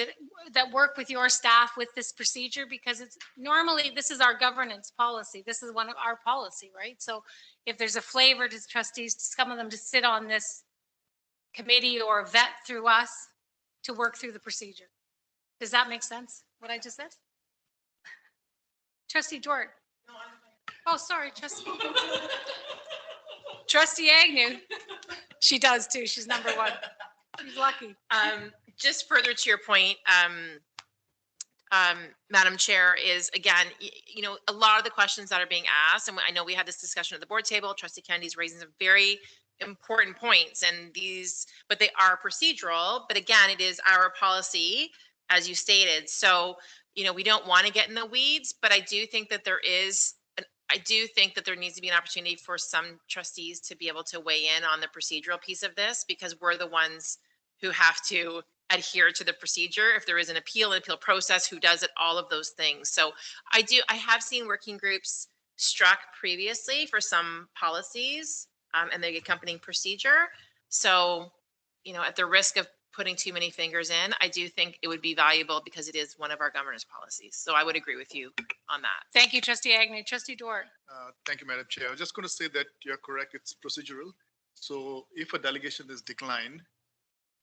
A: that work with your staff with this procedure? Because it's normally, this is our governance policy. This is one of our policy, right? So if there's a flavor to trustees, some of them to sit on this committee or vet through us to work through the procedure. Does that make sense, what I just said? Trustee Duarte. Oh, sorry, Trustee Agnew. She does too. She's number one. She's lucky.
R: Just further to your point, Madam Chair, is again, you know, a lot of the questions that are being asked, and I know we had this discussion at the board table, Trustee Kennedy's raising some very important points, and these, but they are procedural. But again, it is our policy, as you stated. So, you know, we don't want to get in the weeds, but I do think that there needs to be an opportunity for some trustees to be able to weigh in on the procedural piece of this, because we're the ones who have to adhere to the procedure. If there is an appeal process, who does it, all of those things. So I have seen working groups struck previously for some policies and the accompanying procedure. So, you know, at the risk of putting too many fingers in, I do think it would be valuable because it is one of our governance policies. So I would agree with you on that.
A: Thank you, Trustee Agnew. Trustee Duarte.
O: Thank you, Madam Chair. I was just going to say that you're correct. It's procedural. So if a delegation is declined,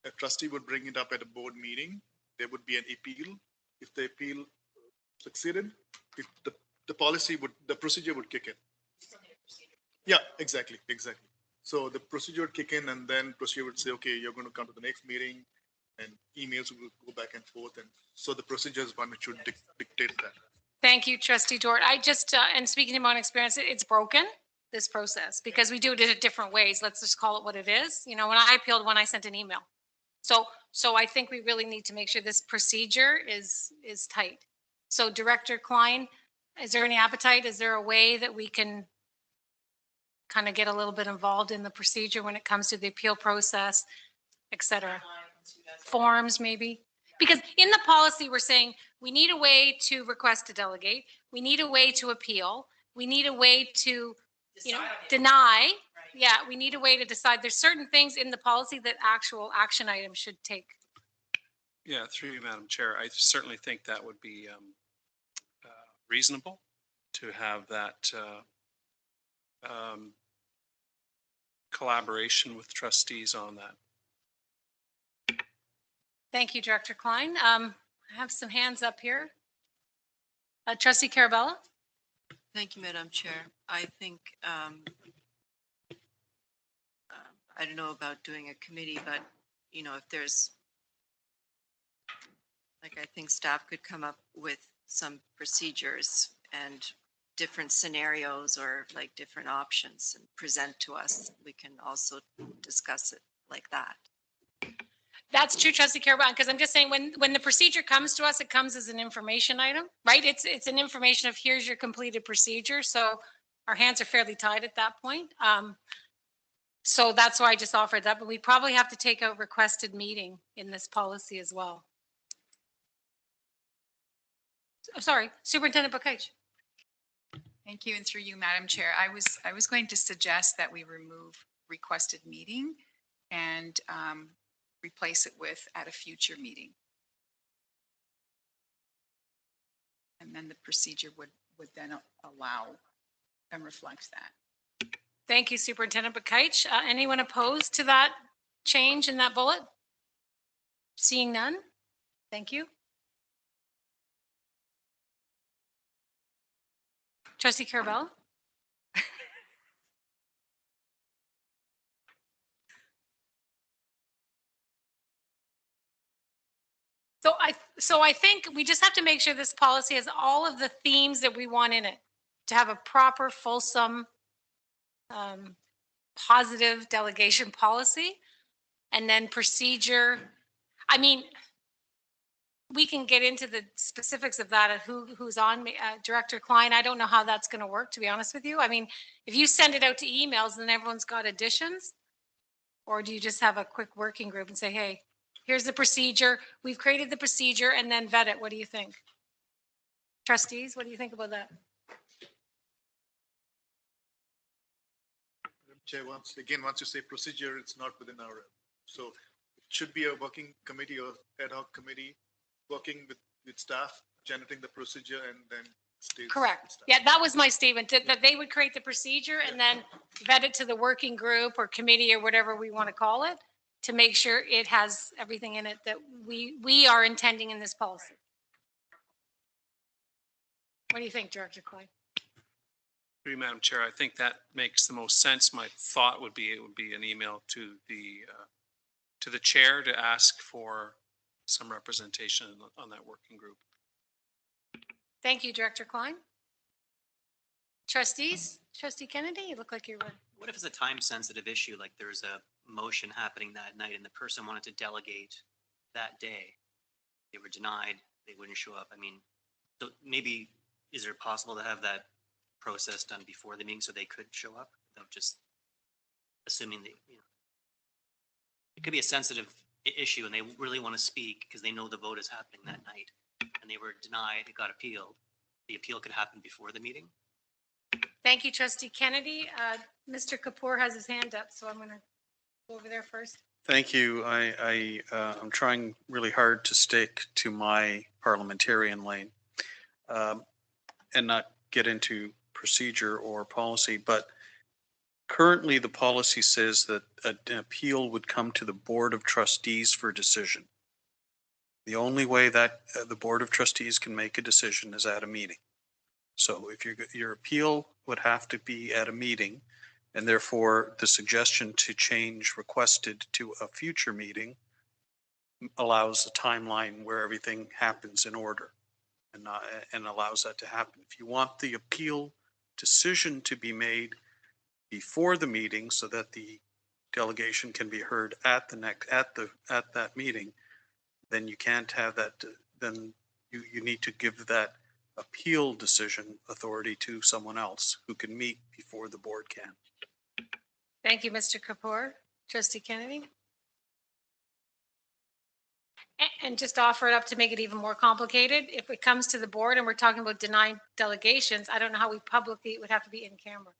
O: a trustee would bring it up at a board meeting. There would be an appeal. If the appeal succeeded, if the procedure would kick in. Yeah, exactly. So the procedure would kick in, and then procedure would say, okay, you're going to come to the next meeting, and emails will go back and forth. And so the procedure is one which would dictate that.
A: Thank you, Trustee Duarte. I just, and speaking to my own experience, it's broken, this process, because we do it in different ways. Let's just call it what it is. You know, when I appealed, I sent an email. So I think we really need to make sure this procedure is tight. So Director Klein, is there any appetite? Is there a way that we can kind of get a little bit involved in the procedure when it comes to the appeal process, et cetera? Forms maybe? Because in the policy, we're saying we need a way to request to delegate. We need a way to appeal. We need a way to, you know, deny. Yeah, we need a way to decide. There's certain things in the policy that actual action items should take.
S: Yeah, through you, Madam Chair, I certainly think that would be reasonable to have that collaboration with trustees on that.
A: Thank you, Director Klein. I have some hands up here. Trustee Carabella.
N: Thank you, Madam Chair. I think, I don't know about doing a committee, but, you know, if there's, like, I think staff could come up with some procedures and different scenarios or like different options and present to us. We can also discuss it like that.
A: That's true, Trustee Carabao, because I'm just saying, when the procedure comes to us, it comes as an information item, right? It's an information of here's your completed procedure, so our hands are fairly tied at that point. So that's why I just offered that, but we probably have to take out requested meeting in this policy as well. I'm sorry, Superintendent Bukaich.
D: Thank you, and through you, Madam Chair, I was going to suggest that we remove requested meeting and replace it with at a future meeting. And then the procedure would then allow and reflect that.
A: Thank you, Superintendent Bukaich. Anyone opposed to that change in that bullet? Seeing none, thank you. Trustee Carabell? So I think we just have to make sure this policy has all of the themes that we want in it to have a proper, fulsome, positive delegation policy, and then procedure. I mean, we can get into the specifics of that, of who's on me, Director Klein. I don't know how that's going to work, to be honest with you. I mean, if you send it out to emails, then everyone's got additions, or do you just have a quick working group and say, hey, here's the procedure. We've created the procedure, and then vet it. What do you think? Trustees, what do you think about that?
O: Chair, once you say procedure, it's not within our, so it should be a working committee or ad hoc committee working with staff, generating the procedure, and then stays.
A: Correct. Yeah, that was my statement, that they would create the procedure and then vet it to the working group or committee or whatever we want to call it, to make sure it has everything in it that we are intending in this policy. What do you think, Director Clay?
S: Through you, Madam Chair, I think that makes the most sense. My thought would be, it would be an email to the chair to ask for some representation on that working group.
A: Thank you, Director Klein. Trustees, Trustee Kennedy, you look like you're.
V: What if it's a time sensitive issue, like there's a motion happening that night and the person wanted to delegate that day? They were denied, they wouldn't show up. I mean, so maybe, is it possible to have that process done before the meeting so they could show up without just assuming that, you know, it could be a sensitive issue and they really want to speak because they know the vote is happening that night and they were denied, it got appealed. The appeal could happen before the meeting.
A: Thank you, Trustee Kennedy. Mr. Kapoor has his hand up, so I'm going to go over there first.
T: Thank you. I'm trying really hard to stick to my parliamentarian lane and not get into procedure or policy, but currently the policy says that an appeal would come to the Board of Trustees for decision. The only way that the Board of Trustees can make a decision is at a meeting. So if your appeal would have to be at a meeting, and therefore the suggestion to change requested to a future meeting allows a timeline where everything happens in order and allows that to happen. If you want the appeal decision to be made before the meeting so that the delegation can be heard at that meeting, then you can't have that. Then you need to give that appeal decision authority to someone else who can meet before the board can.
A: Thank you, Mr. Kapoor. Trustee Kennedy? And just offer it up to make it even more complicated. If it comes to the board and we're talking about denied delegations, I don't know how we publicly, it would have to be in camera.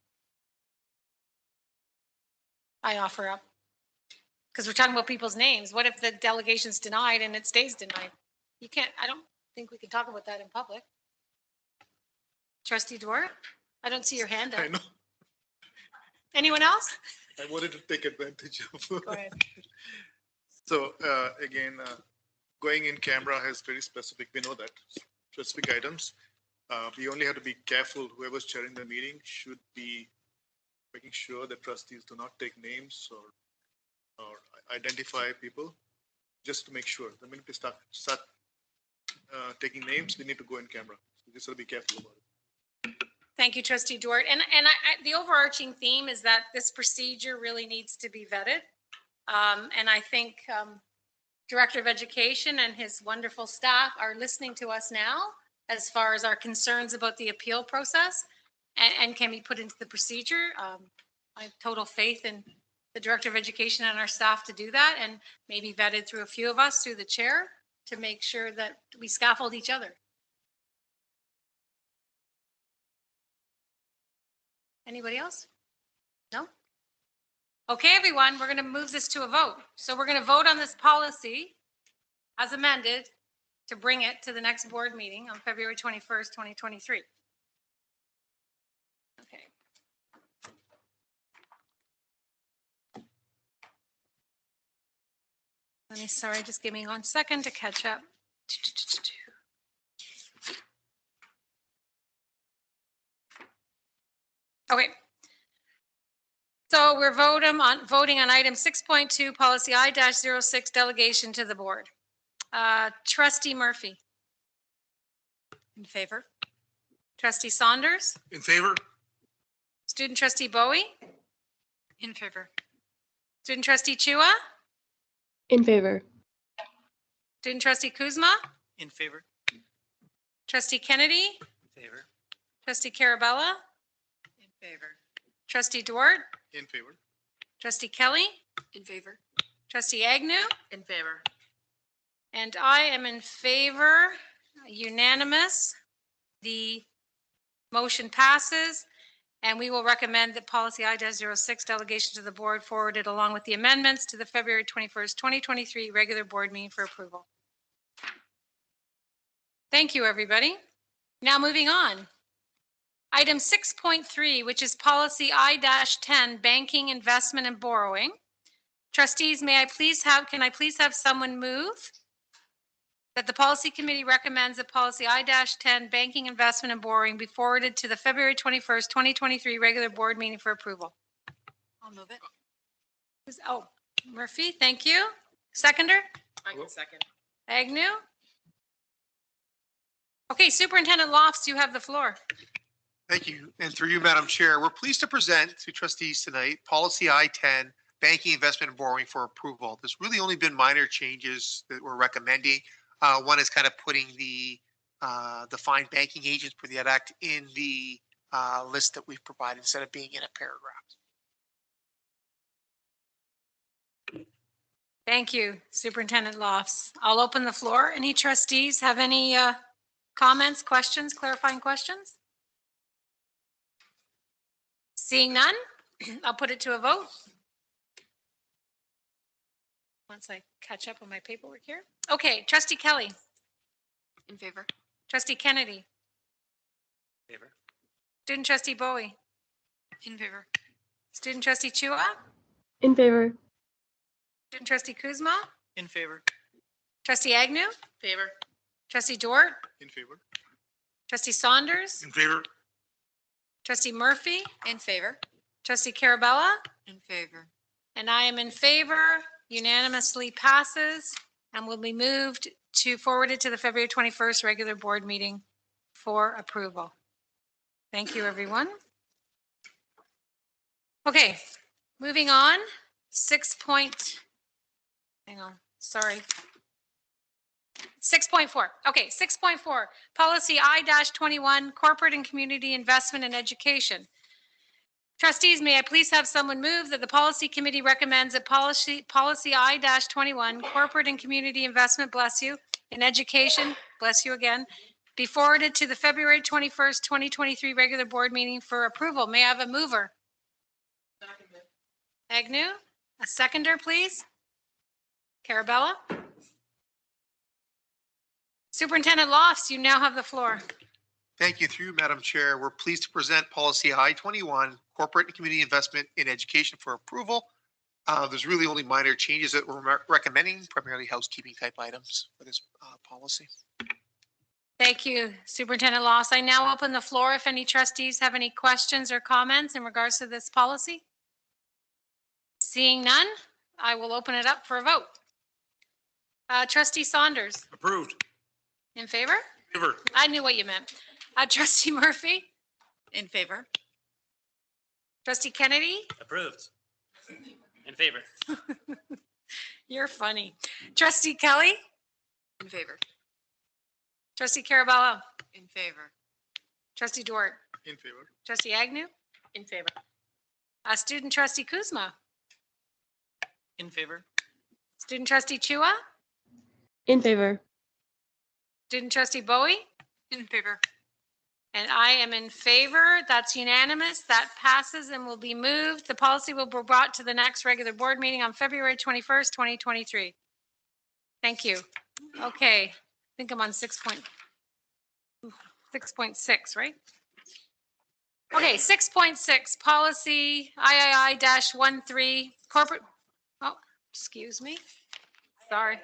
A: I offer up. Because we're talking about people's names. What if the delegation's denied and it stays denied? You can't, I don't think we can talk about that in public. Trustee Dwyer, I don't see your hand up.
O: I know.
A: Anyone else?
O: I wanted to take advantage of.
A: Go ahead.
O: So again, going in camera has very specific, we know that, specific items. We only have to be careful. Whoever's chairing the meeting should be making sure that trustees do not take names or identify people, just to make sure. The minute they start taking names, they need to go in camera. So just to be careful about it.
A: Thank you, Trustee Dort. And the overarching theme is that this procedure really needs to be vetted. And I think Director of Education and his wonderful staff are listening to us now as far as our concerns about the appeal process and can be put into the procedure. I have total faith in the Director of Education and our staff to do that, and maybe vetted through a few of us through the chair to make sure that we scaffold each other. Anybody else? No? Okay, everyone, we're going to move this to a vote. So we're going to vote on this policy as amended to bring it to the next board meeting on February 21st, 2023. Okay. Sorry, just give me 1 second to catch up. Okay. So we're voting on item 6.2, policy I-06, delegation to the board. Trustee Murphy.
U: In favor?
A: Trustee Saunders?
Q: In favor?
A: Student Trustee Bowie?
U: In favor.
A: Student Trustee Chua?
C: In favor.
A: Student Trustee Kuzma?
V: In favor?
A: Trustee Kennedy?
V: In favor.
A: Trustee Carabella?
M: In favor.
A: Trustee Dwart?
O: In favor.
A: Trustee Kelly?
L: In favor.
A: Trustee Agnew?
R: In favor.
A: And I am in favor, unanimous. The motion passes, and we will recommend that policy I-06 delegation to the board forwarded along with the amendments to the February 21st, 2023 regular board meeting for approval. Thank you, everybody. Now moving on. Item 6.3, which is policy I-10, banking, investment, and borrowing. Trustees, can I please have someone move that the policy committee recommends that policy I-10, banking, investment, and borrowing be forwarded to the February 21st, 2023 regular board meeting for approval?
U: I'll move it.
A: Oh, Murphy, thank you. Seconder?
R: I can second.
A: Agnew? Okay, Superintendent Lofts, you have the floor.
E: Thank you. And through you, Madam Chair, we're pleased to present to trustees tonight policy I-10, banking, investment, and borrowing for approval. There's really only been minor changes that we're recommending. One is kind of putting the defined banking agents for the Ed Act in the list that we've provided instead of being in a paragraph.
A: Thank you, Superintendent Lofts. I'll open the floor. Any trustees have any comments, questions, clarifying questions? Seeing none, I'll put it to a vote. Once I catch up on my paperwork here. Okay, Trustee Kelly.
L: In favor.
A: Trustee Kennedy.
V: Favor.
A: Student Trustee Bowie.
U: In favor.
A: Student Trustee Chua.
C: In favor.
A: Student Trustee Kuzma.
V: In favor.
A: Trustee Agnew.
R: Favor.
A: Trustee Dort.
O: In favor.
A: Trustee Saunders.
Q: In favor?
A: Trustee Murphy.
M: In favor.
A: Trustee Carabella.
M: In favor.
A: And I am in favor. Unanimously passes and will be moved to forwarded to the February 21st regular board meeting for approval. Thank you, everyone. Okay, moving on. Hang on, sorry. 6.4. Okay, 6.4, policy I-21, corporate and community investment in education. Trustees, may I please have someone move that the policy committee recommends that policy I-21, corporate and community investment, bless you, in education, bless you again, be forwarded to the February 21st, 2023 regular board meeting for approval. May I have a mover? Agnew, a seconder, please. Carabella. Superintendent Lofts, you now have the floor.
E: Thank you. Through you, Madam Chair, we're pleased to present policy I-21, corporate and community investment in education for approval. There's really only minor changes that we're recommending, primarily housekeeping type items for this policy.
A: Thank you, Superintendent Loss. I now open the floor if any trustees have any questions or comments in regards to this policy. Seeing none, I will open it up for a vote. Trustee Saunders,
Q: Approved.
A: in favor?
Q: Favor.
A: I knew what you meant. Trustee Murphy,
F: In favor.
A: Trustee Kennedy,
V: Approved. In favor.
A: you're funny. Trustee Kelly,
F: In favor.
A: Trustee Carabello,
F: In favor.
A: Trustee Dwart,
O: In favor.
A: Trustee Agnew,
R: In favor.
A: Student Trustee Kuzma,
V: In favor.
A: Student Trustee Chua,
C: In favor.
A: Student Trustee Bowie,
U: In favor.
A: and I am in favor. That's unanimous. That passes and will be moved. The policy will be brought to the next regular board meeting on February 21st, 2023. Thank you. Okay, I think I'm on 6.6, right? Okay, 6.6, policy III-13, corporate, oh, excuse me. Sorry.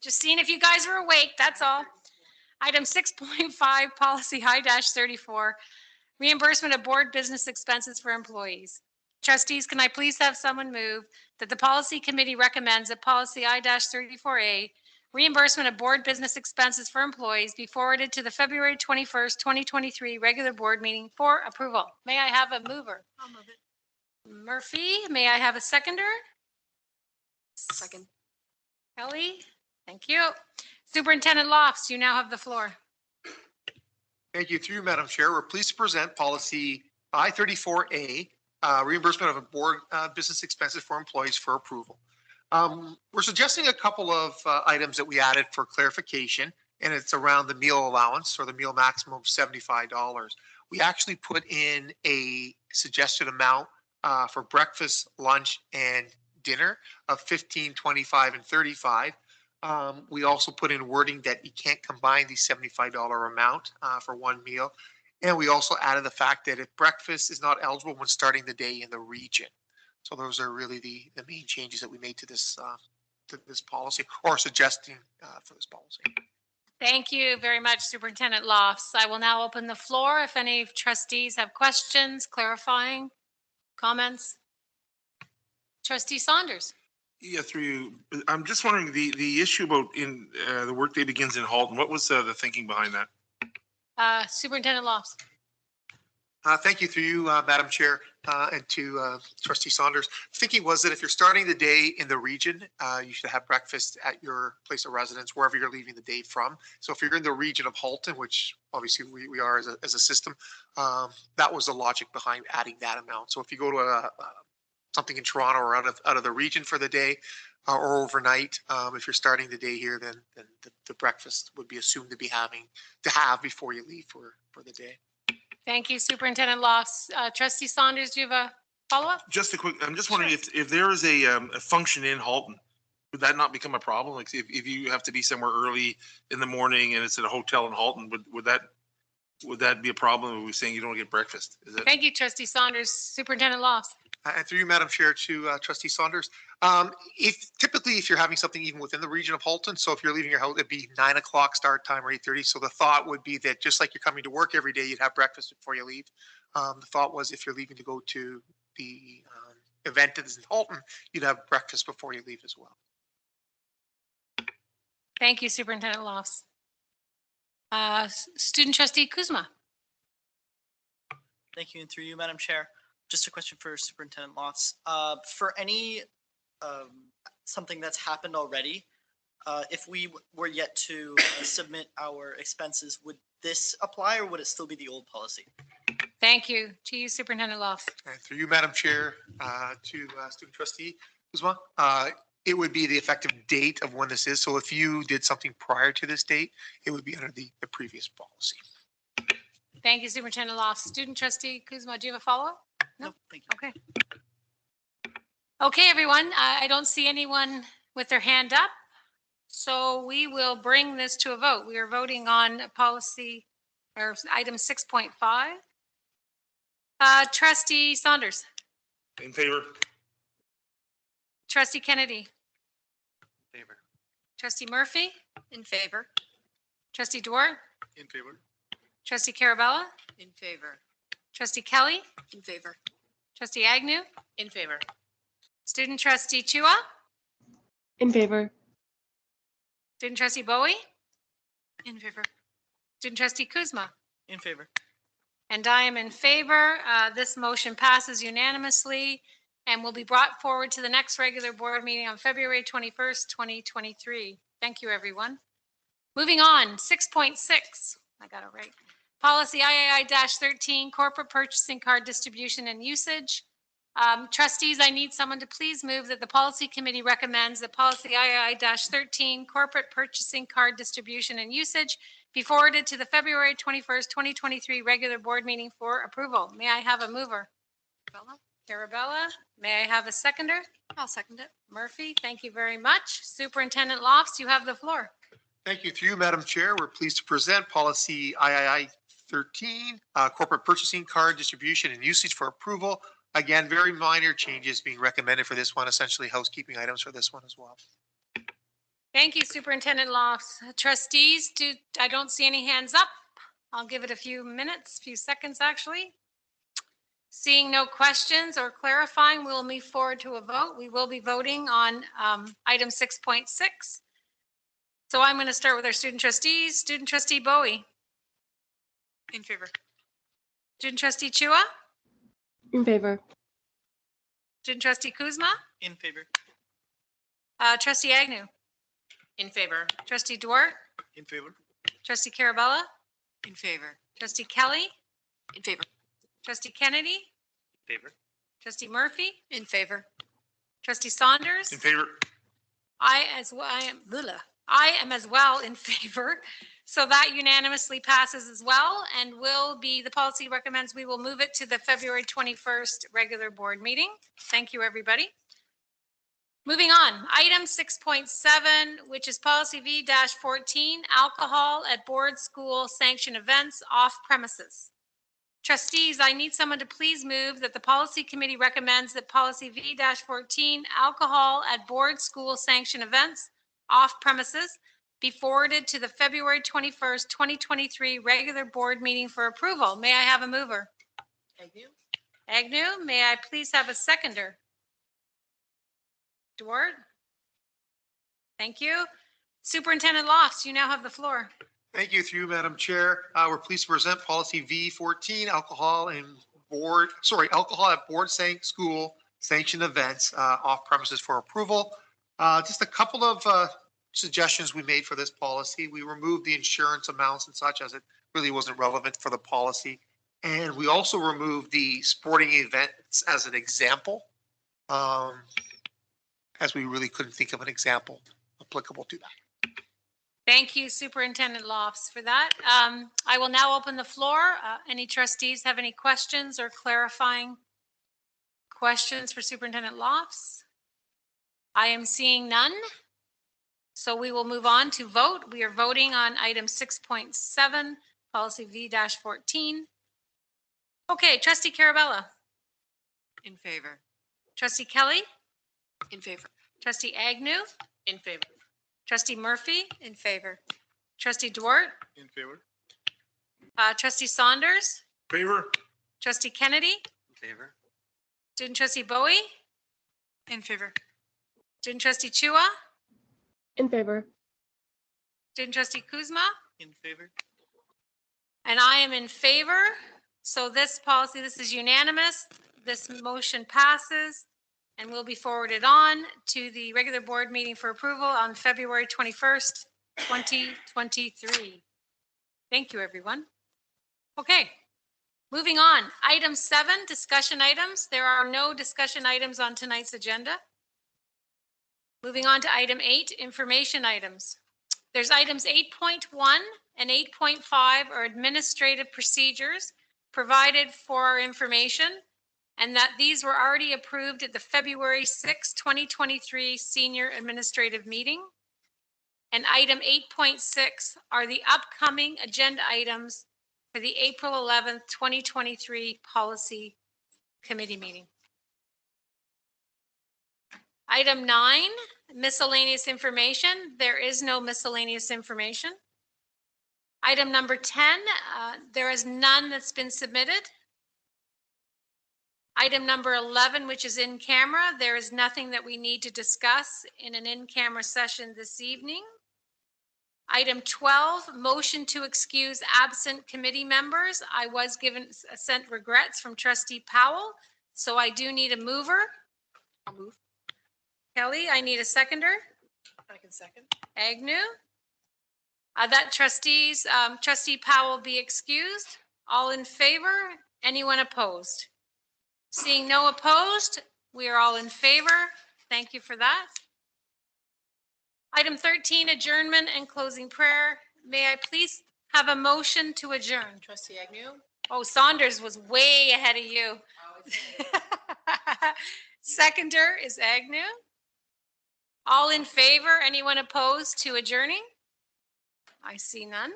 A: Just seeing if you guys are awake, that's all. Item 6.5, policy I-34, reimbursement of board business expenses for employees. Trustees, can I please have someone move that the policy committee recommends that policy I-34A, reimbursement of board business expenses for employees, be forwarded to the February 21st, 2023 regular board meeting for approval. May I have a mover?
L: I'll move it.
A: Murphy, may I have a seconder?
L: Second.
A: Kelly, thank you. Superintendent Lofts, you now have the floor.
E: Thank you. Through you, Madam Chair, we're pleased to present policy I-34A, reimbursement of board business expenses for employees for approval. We're suggesting a couple of items that we added for clarification, and it's around the meal allowance or the meal maximum of $75. We actually put in a suggested amount for breakfast, lunch, and dinner of $15, $25, and $35. We also put in wording that you can't combine the $75 amount for one meal. And we also added the fact that if breakfast is not eligible when starting the day in the region. So those are really the main changes that we made to this policy, or suggesting for this policy.
A: Thank you very much, Superintendent Lofts. I will now open the floor if any trustees have questions, clarifying, comments. Trustee Saunders.
Q: Yeah, through you. I'm just wondering the issue about in the workday begins in Halton. What was the thinking behind that?
A: Superintendent Lofts.
E: Thank you through you, Madam Chair, and to Trustee Saunders. Thinking was that if you're starting the day in the region, you should have breakfast at your place of residence, wherever you're leaving the day from. So if you're in the region of Halton, which obviously we are as a system, that was the logic behind adding that amount. So if you go to something in Toronto or out of the region for the day or overnight, if you're starting the day here, then the breakfast would be assumed to have before you leave for the day.
A: Thank you, Superintendent Lofts. Trustee Saunders, do you have a follow-up?
Q: Just a quick, I'm just wondering if there is a function in Halton, would that not become a problem? Like if you have to be somewhere early in the morning and it's at a hotel in Halton, would that be a problem? Are we saying you don't get breakfast? Is that?
A: Thank you, Trustee Saunders. Superintendent Lofts.
E: And through you, Madam Chair, to Trustee Saunders, typically if you're having something even within the region of Halton, so if you're leaving your house, it'd be 9 o'clock start time or 8:30. So the thought would be that just like you're coming to work every day, you'd have breakfast before you leave. The thought was if you're leaving to go to the event that is in Halton, you'd have breakfast before you leave as well.
A: Thank you, Superintendent Lofts. Student Trustee Kuzma.
G: Thank you, and through you, Madam Chair. Just a question for Superintendent Lofts. For any something that's happened already, if we were yet to submit our expenses, would this apply or would it still be the old policy?
A: Thank you. To you, Superintendent Lofts.
E: And through you, Madam Chair, to Student Trustee Kuzma, it would be the effective date of when this is. So if you did something prior to this date, it would be under the previous policy.
A: Thank you, Superintendent Lofts. Student Trustee Kuzma, do you have a follow-up?
G: No, thank you.
A: Okay. Okay, everyone. I don't see anyone with their hand up. So we will bring this to a vote. We are voting on policy or item 6.5. Trustee Saunders.
Q: In favor.
A: Trustee Kennedy.
V: Favor.
A: Trustee Murphy.
F: In favor.
A: Trustee Dwar,
O: In favor.
A: trustee Carabella,
N: In favor.
A: trustee Kelly,
L: In favor.
A: trustee Agnew,
R: In favor.
A: student trustee Chua,
C: In favor.
A: student trustee Bowie,
U: In favor.
A: student trustee Kuzma.
G: In favor.
A: And I am in favor. This motion passes unanimously and will be brought forward to the next regular board meeting on February 21st, 2023. Thank you, everyone. Moving on, 6.6, I got it right. Policy III-13, corporate purchasing card distribution and usage. Trustees, I need someone to please move that the policy committee recommends that policy III-13, corporate purchasing card distribution and usage, be forwarded to the February 21st, 2023 regular board meeting for approval. May I have a mover? Carabella. May I have a seconder?
M: I'll second it.
A: Murphy, thank you very much. Superintendent Lofts, you have the floor.
E: Thank you. Through you, Madam Chair, we're pleased to present policy III-13, corporate purchasing card distribution and usage for approval. Again, very minor changes being recommended for this one, essentially housekeeping items for this one as well.
A: Thank you, Superintendent Lofts. Trustees, I don't see any hands up. I'll give it a few minutes, few seconds actually. Seeing no questions or clarifying, we'll move forward to a vote. We will be voting on item 6.6. So I'm going to start with our student trustees. Student trustee Bowie.
U: In favor.
A: Student trustee Chua.
C: In favor.
A: Student trustee Kuzma.
G: In favor.
A: Trustee Agnew.
R: In favor.
A: Trustee Dwar.
O: In favor.
A: Trustee Carabella.
N: In favor.
A: Trustee Kelly.
L: In favor.
A: Trustee Kennedy.
P: In favor.
A: Trustee Murphy.
M: In favor.
A: Trustee Saunders.
O: In favor.
A: I am as well in favor. So that unanimously passes as well and will be, the policy recommends we will move it to the February 21st regular board meeting. Thank you, everybody. Moving on, item 6.7, which is policy V-14, alcohol at board school sanctioned events off premises. Trustees, I need someone to please move that the policy committee recommends that policy V-14, alcohol at board school sanctioned events off premises, be forwarded to the February 21st, 2023 regular board meeting for approval. May I have a mover?
R: Agnew.
A: Agnew, may I please have a seconder? Dwart? Thank you. Superintendent Lofts, you now have the floor.
E: Thank you. Through you, Madam Chair, we're pleased to present policy V-14, alcohol at board school sanctioned events off premises for approval. Just a couple of suggestions we made for this policy. We removed the insurance amounts and such, as it really wasn't relevant for the policy. And we also removed the sporting events as an example, as we really couldn't think of an example applicable to that.
A: Thank you, Superintendent Lofts, for that. I will now open the floor. Any trustees have any questions or clarifying questions for Superintendent Lofts? I am seeing none. So we will move on to vote. We are voting on item 6.7, policy V-14. Okay, trustee Carabella.
N: In favor.
A: Trustee Kelly.
L: In favor.
A: Trustee Agnew.
R: In favor.
A: Trustee Murphy.
M: In favor.
A: Trustee Dwart.
O: In favor.
A: Trustee Saunders.
O: Favor.
A: Trustee Kennedy.
P: In favor.
A: Student trustee Bowie.
U: In favor.
A: Student trustee Chua.
C: In favor.
A: Student trustee Kuzma.
G: In favor.
A: And I am in favor. So this policy, this is unanimous. This motion passes and will be forwarded on to the regular board meeting for approval on February 21st, 2023. Thank you, everyone. Okay, moving on. Item 7, discussion items. There are no discussion items on tonight's agenda. Moving on to item 8, information items. There's items 8.1 and 8.5 are administrative procedures provided for our information, and that these were already approved at the February 6, 2023 senior administrative meeting. And item 8.6 are the upcoming agenda items for the April 11th, 2023 policy committee meeting. Item 9, miscellaneous information. There is no miscellaneous information. Item number 10, there is none that's been submitted. Item number 11, which is in camera, there is nothing that we need to discuss in an in-camera session this evening. Item 12, motion to excuse absent committee members. I was sent regrets from trustee Powell, so I do need a mover.
L: I'll move.
A: Kelly, I need a seconder.
R: I can second.
A: Agnew. That trustee Powell be excused. All in favor? Anyone opposed? Seeing no opposed, we are all in favor. Thank you for that. Item 13, adjournment and closing prayer. May I please have a motion to adjourn?
R: Trustee Agnew?
A: Oh, Saunders was way ahead of you. Seconder is Agnew. All in favor? Anyone opposed to adjourning? I see none.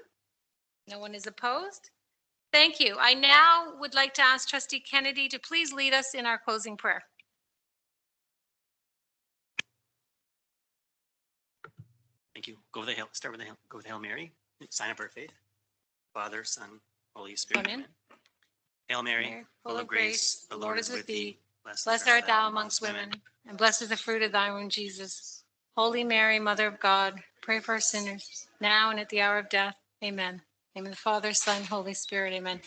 A: No one is opposed. Thank you. I now would like to ask Trustee Kennedy to please lead us in our closing prayer.
V: Thank you. Start with the Hail, go with Hail Mary. Sign up our faith. Father, Son, Holy Spirit.
A: Amen.
V: Hail Mary, full of grace, the Lord is with thee.
A: Blessed art thou amongst women, and blessed is the fruit of thy womb, Jesus. Holy Mary, Mother of God, pray for us sinners, now and at the hour of death. Amen. In the name of the Father, Son, Holy Spirit. Amen.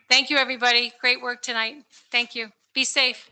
A: Thank you, everybody. Great work tonight. Thank you. Be safe.